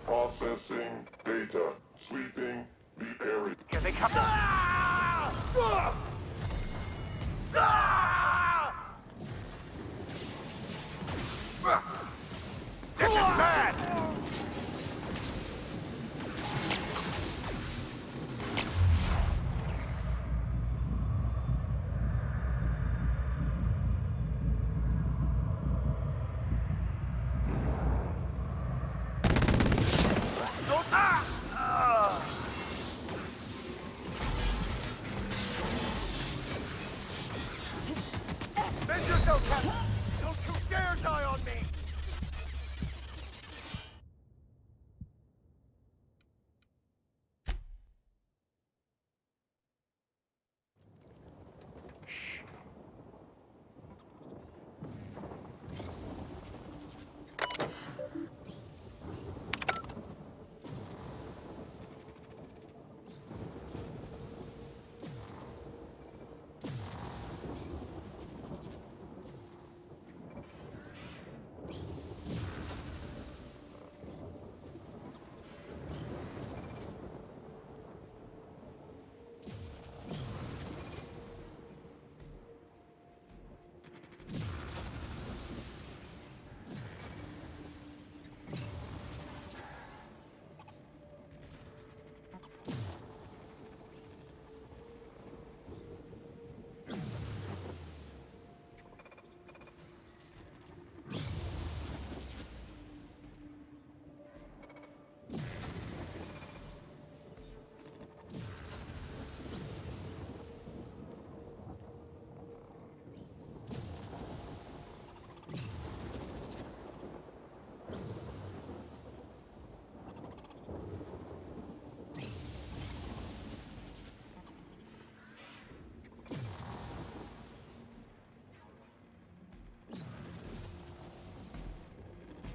Processing data. Sweeping the area. Here they come. This is bad! Don't you dare die on me!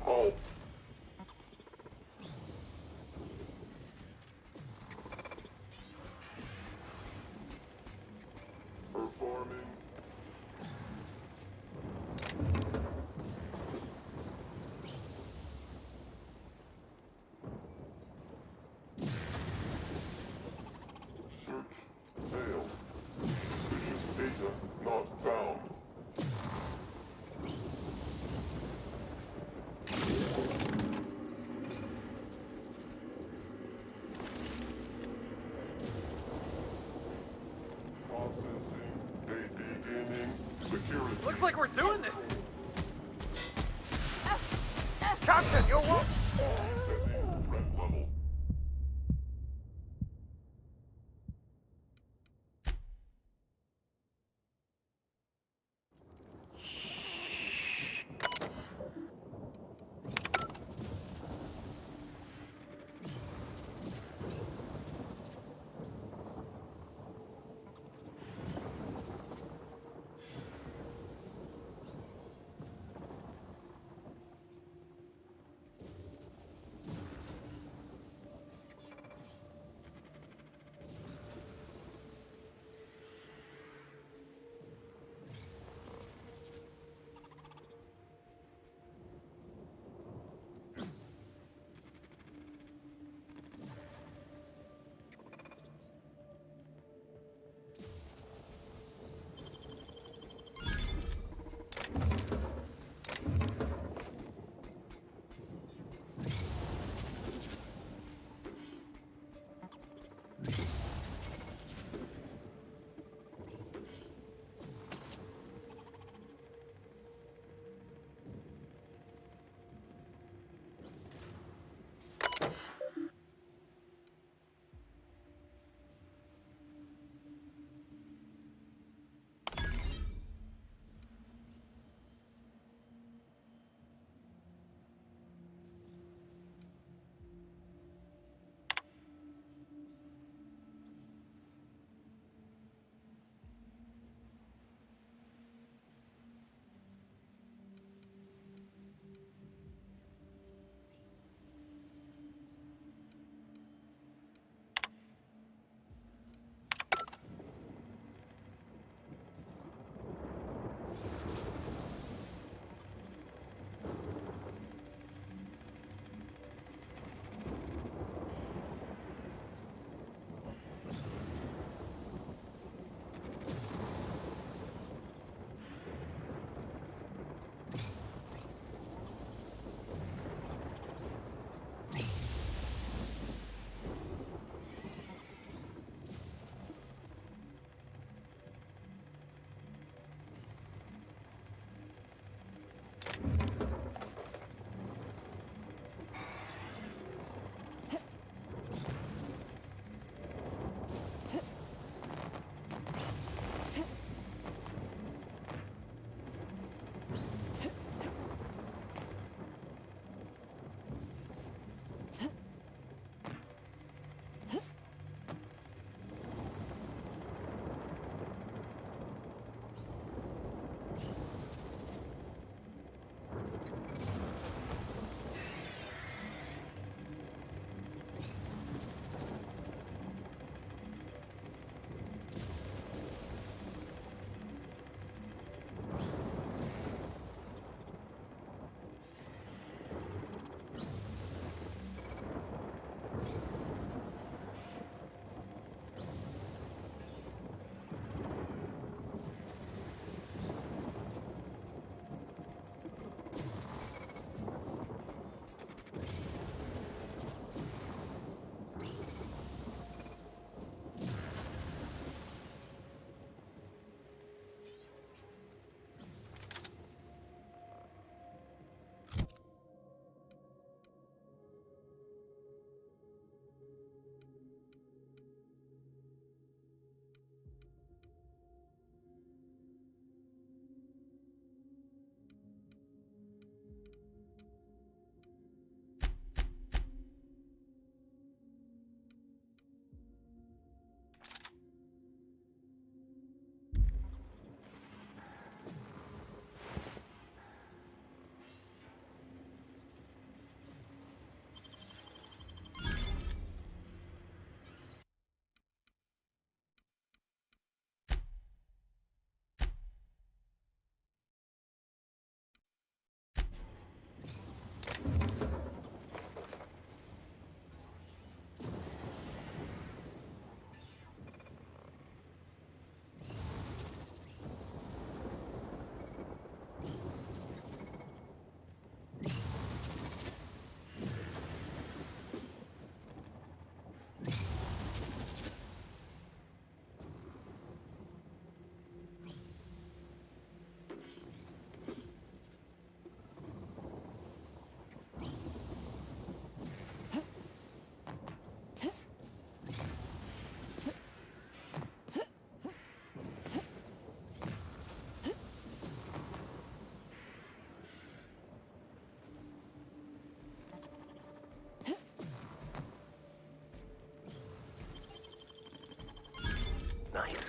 Halt. Performing. Search failed. Suspicious data not found. Security. Looks like we're doing this! Captain, you're wrong! Setting threat level. nice.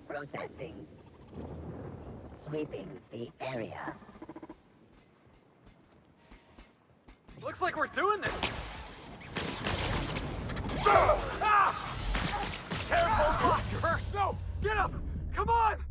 Processing. Sweeping the area. Looks like we're doing this. Careful! You hurt! No! Get up! Come on!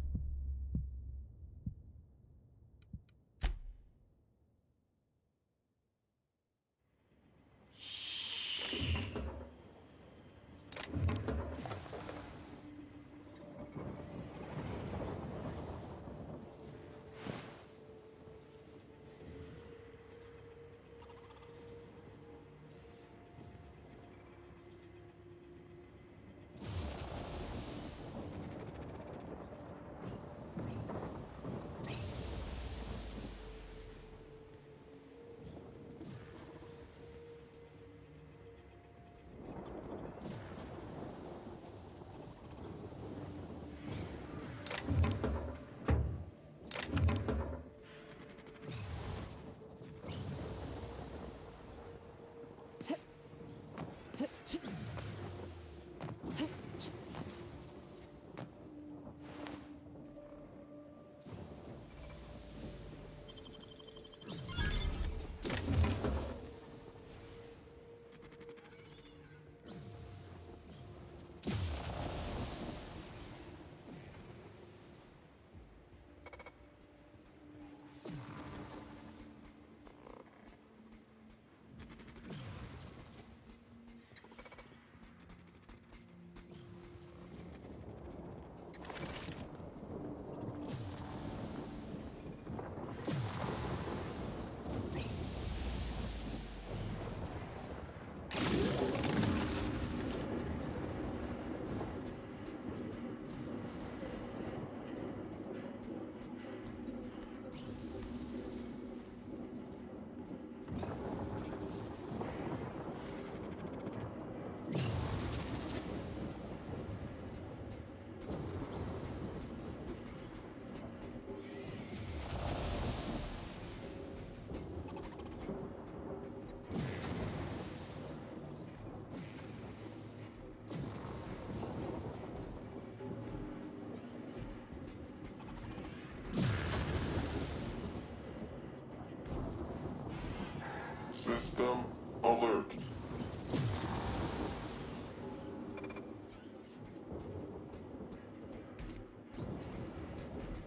System alert.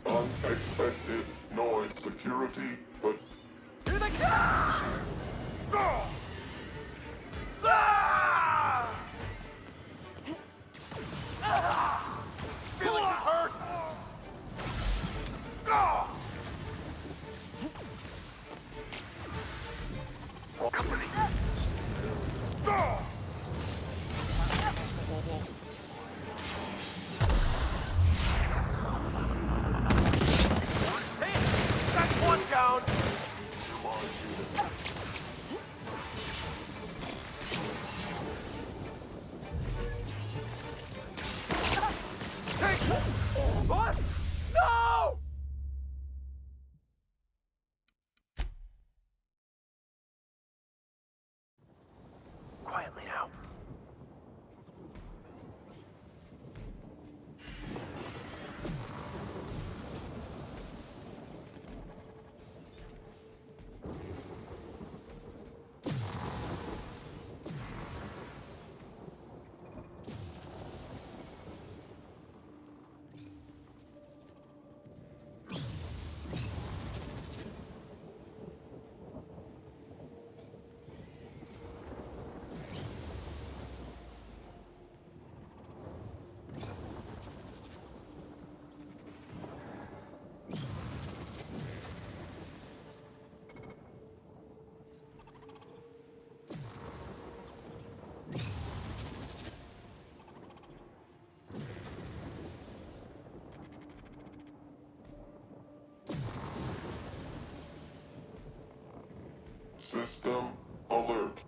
Unexpected noise security, but Here they come! Feeling hurt! Company. System alert.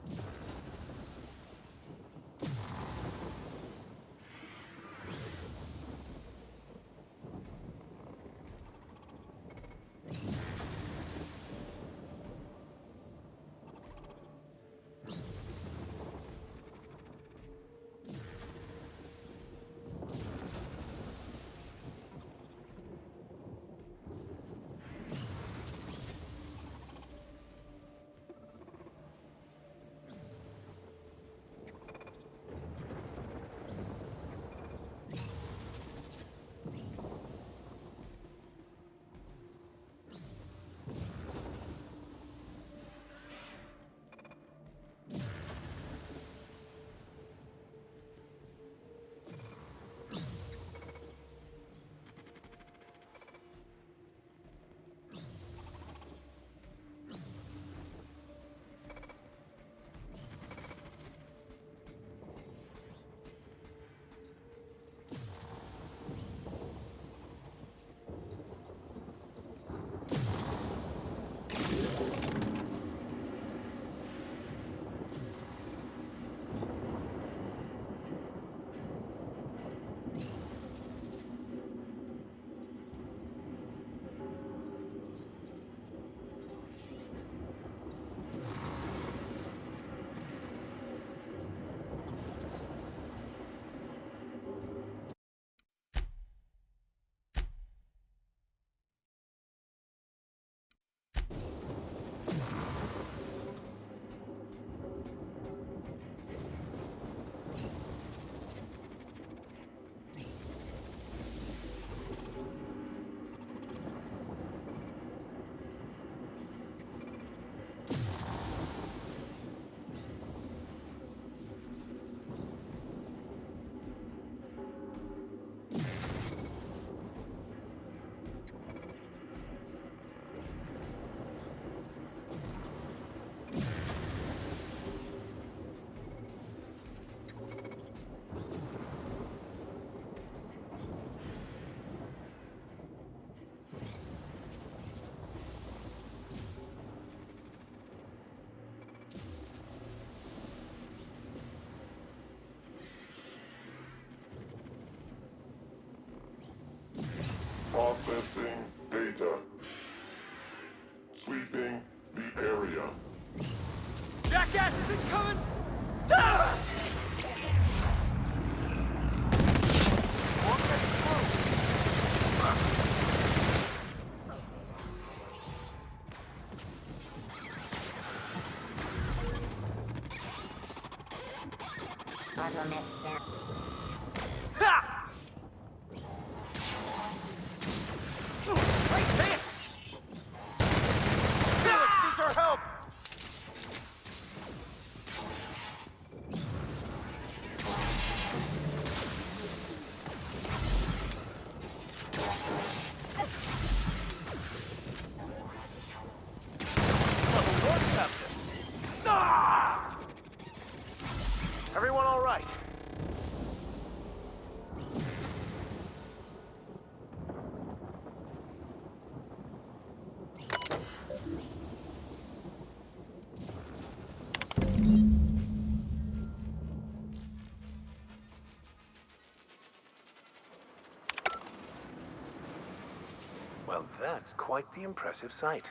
Processing data. Sweeping the area. Jackass is incoming! Ah! Ha! Wait, man! Felix needs our help! Everyone all right? Well, that's quite the impressive sight.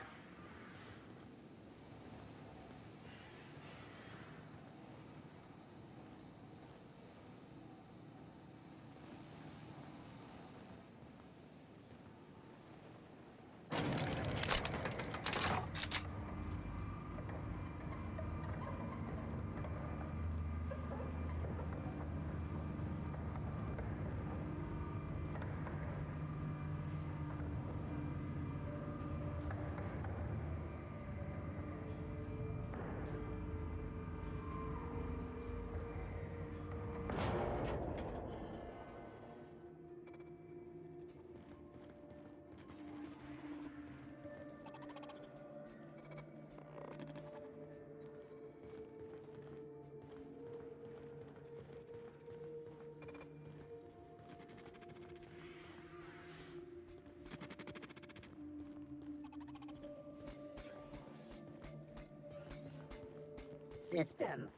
system.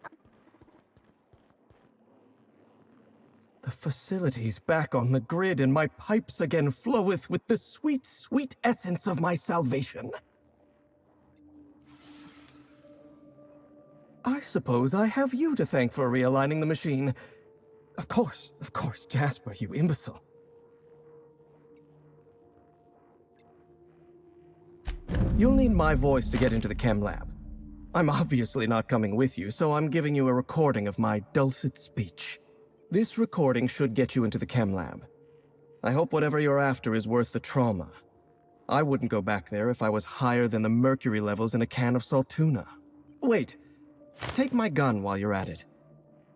The facility's back on the grid, and my pipes again floweth with the sweet, sweet essence of my salvation. I suppose I have you to thank for realigning the machine. Of course, Jasper, you imbecile. You'll need my voice to get into the chem lab. I'm obviously not coming with you, so I'm giving you a recording of my dulcet speech. This recording should get you into the chem lab. I hope whatever you're after is worth the trauma. I wouldn't go back there if I was higher than the mercury levels in a can of salt tuna. Wait, take my gun while you're at it.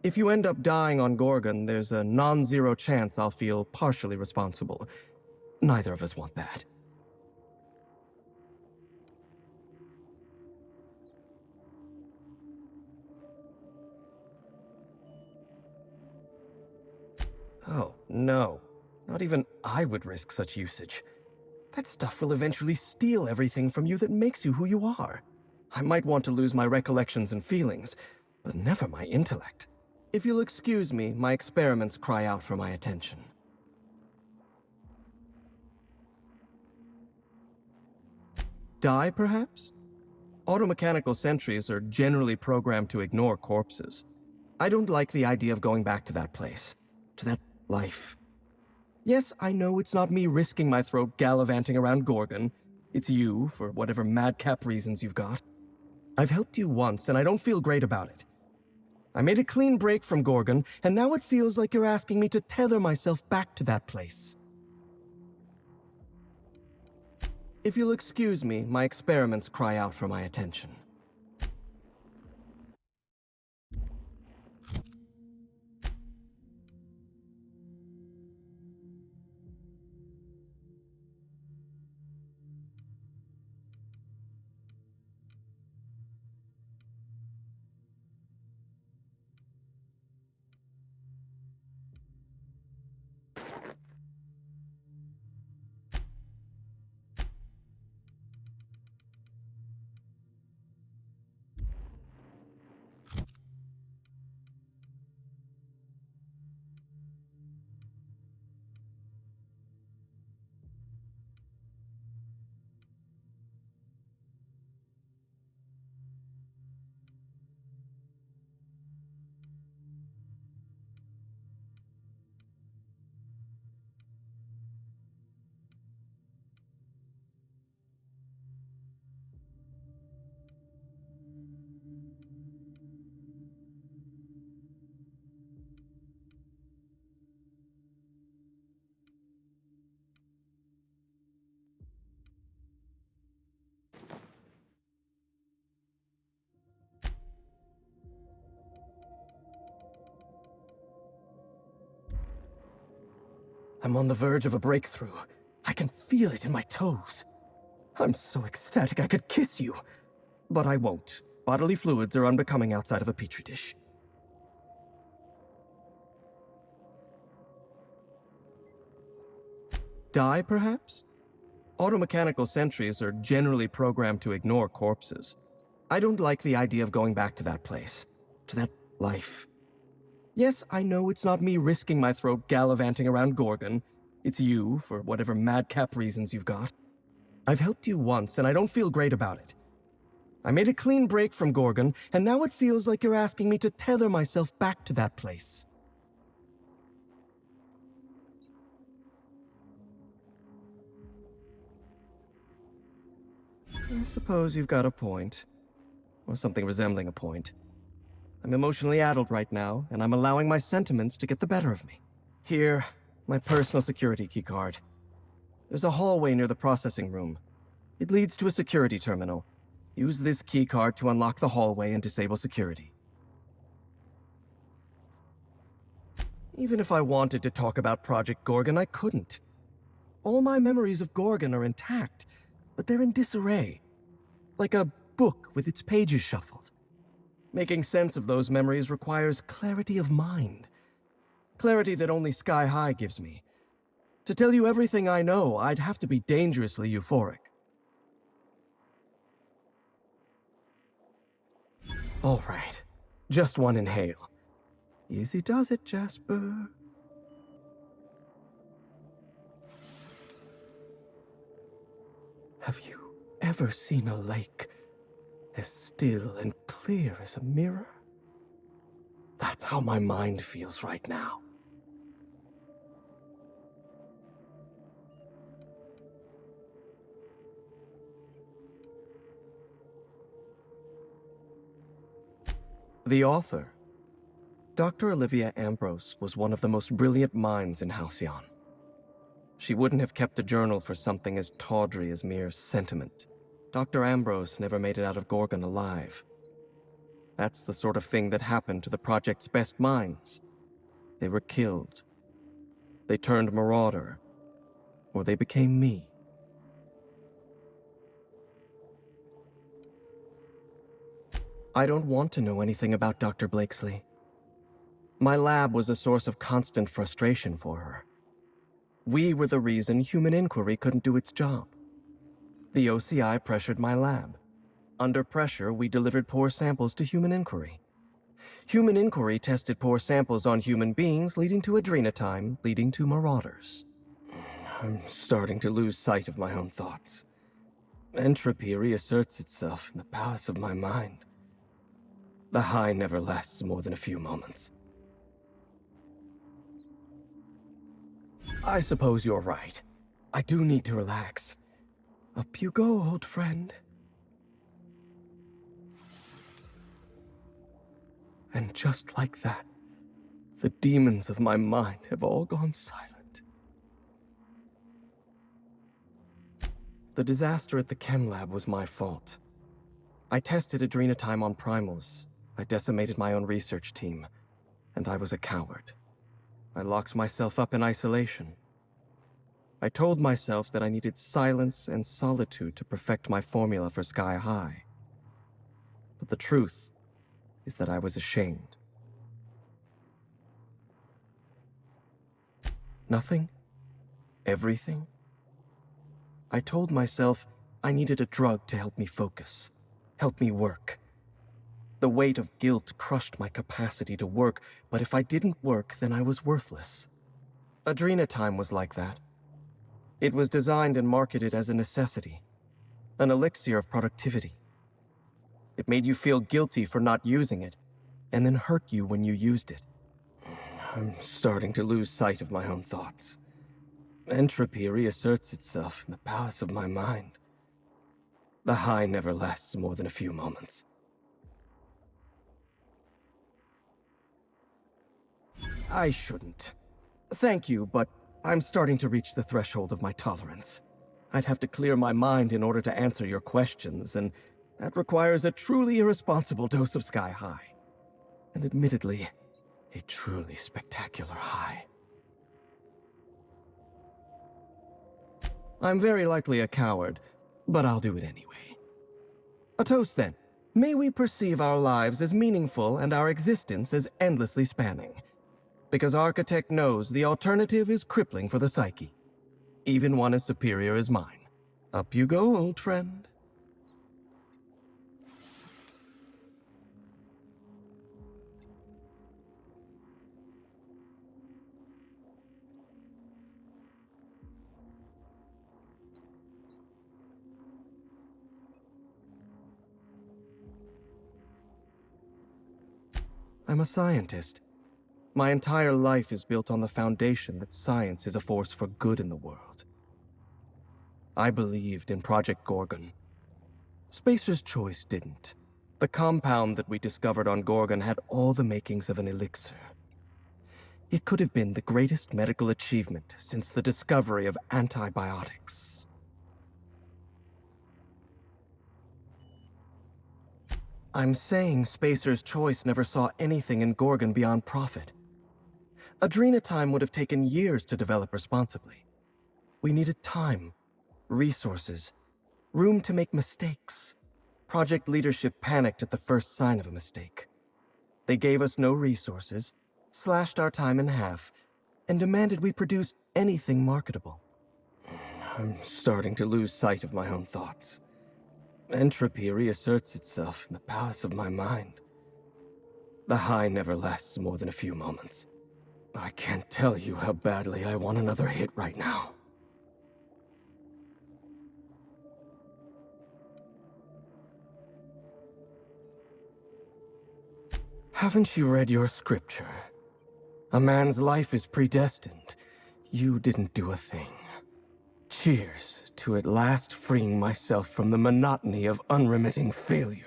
If you end up dying on Gorgon, there's a non-zero chance I'll feel partially responsible. Neither of us want that. Oh, no. Not even I would risk such usage. That stuff will eventually steal everything from you that makes you who you are. I might want to lose my recollections and feelings, but never my intellect. If you'll excuse me, my experiments cry out for my attention. Die, perhaps? Automechanical sentries are generally programmed to ignore corpses. I don't like the idea of going back to that place. To that life. Yes, I know it's not me risking my throat gallivanting around Gorgon. It's you, for whatever madcap reasons you've got. I've helped you once, and I don't feel great about it. I made a clean break from Gorgon, and now it feels like you're asking me to tether myself back to that place. If you'll excuse me, my experiments cry out for my attention. I'm on the verge of a breakthrough. I can feel it in my toes. I'm so ecstatic I could kiss you. But I won't. Bodily fluids are unbecoming outside of a petri dish. Die, perhaps? Automechanical sentries are generally programmed to ignore corpses. I don't like the idea of going back to that place. To that life. Yes, I know it's not me risking my throat gallivanting around Gorgon. It's you, for whatever madcap reasons you've got. I've helped you once, and I don't feel great about it. I made a clean break from Gorgon, and now it feels like you're asking me to tether myself back to that place. I suppose you've got a point. Or something resembling a point. I'm emotionally addled right now, and I'm allowing my sentiments to get the better of me. Here, my personal security keycard. There's a hallway near the processing room. It leads to a security terminal. Use this keycard to unlock the hallway and disable security. Even if I wanted to talk about Project Gorgon, I couldn't. All my memories of Gorgon are intact, but they're in disarray. Like a book with its pages shuffled. Making sense of those memories requires clarity of mind. Clarity that only Sky High gives me. To tell you everything I know, I'd have to be dangerously euphoric. All right, Just one inhale. Easy does it, Jasper. Have you ever seen a lake as still and clear as a mirror? That's how my mind feels right now. The author, Dr. Olivia Ambrose, was one of the most brilliant minds in Halcyon. She wouldn't have kept a journal for something as tawdry as mere sentiment. Dr. Ambrose never made it out of Gorgon alive. That's the sort of thing that happened to the project's best minds. They were killed. They turned marauder. Or they became me. I don't want to know anything about Dr. Blakesley. My lab was a source of constant frustration for her. We were the reason human inquiry couldn't do its job. The OCI pressured my lab. Under pressure, we delivered poor samples to human inquiry. Human inquiry tested poor samples on human beings, leading to adrenatime, leading to marauders. I'm starting to lose sight of my own thoughts. Entropy reasserts itself in the palace of my mind. The high never lasts more than a few moments. I suppose you're right. I do need to relax. Up you go, old friend. And just like that, the demons of my mind have all gone silent. The disaster at the chem lab was my fault. I tested adrenatime on primals. I decimated my own research team, and I was a coward. I locked myself up in isolation. I told myself that I needed silence and solitude to perfect my formula for Sky High. But the truth is that I was ashamed. Nothing? Everything? I told myself I needed a drug to help me focus, help me work. The weight of guilt crushed my capacity to work, but if I didn't work, then I was worthless. Adrenatime was like that. It was designed and marketed as a necessity, an elixir of productivity. It made you feel guilty for not using it, and then hurt you when you used it. I'm starting to lose sight of my own thoughts. Entropy reasserts itself in the palace of my mind. The high never lasts more than a few moments. I shouldn't. Thank you, but I'm starting to reach the threshold of my tolerance. I'd have to clear my mind in order to answer your questions, and that requires a truly irresponsible dose of Sky High. And admittedly, a truly spectacular high. I'm very likely a coward, but I'll do it anyway. A toast then. May we perceive our lives as meaningful and our existence as endlessly spanning. Because Architect knows the alternative is crippling for the psyche. Even one as superior as mine. Up you go, old friend. I'm a scientist. My entire life is built on the foundation that science is a force for good in the world. I believed in Project Gorgon. Spacer's Choice didn't. The compound that we discovered on Gorgon had all the makings of an elixir. It could have been the greatest medical achievement since the discovery of antibiotics. I'm saying Spacer's Choice never saw anything in Gorgon beyond profit. Adrenatime would have taken years to develop responsibly. We needed time, resources, room to make mistakes. Project leadership panicked at the first sign of a mistake. They gave us no resources, slashed our time in half, and demanded we produce anything marketable. I'm starting to lose sight of my own thoughts. Entropy reasserts itself in the palace of my mind. The high never lasts more than a few moments. I can't tell you how badly I want another hit right now. Haven't you read your scripture? A man's life is predestined. You didn't do a thing. Cheers to at last freeing myself from the monotony of unremitting failure.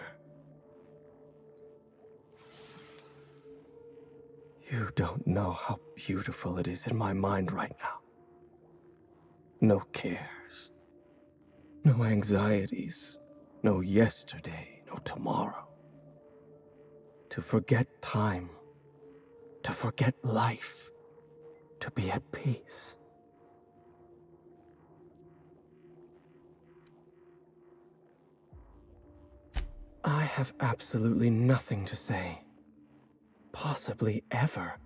You don't know how beautiful it is in my mind right now. No cares. No anxieties. No yesterday, no tomorrow. To forget time. To forget life. To be at peace. I have absolutely nothing to say. Possibly ever.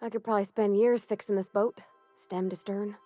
I could probably spend years fixing this boat, stem to stern.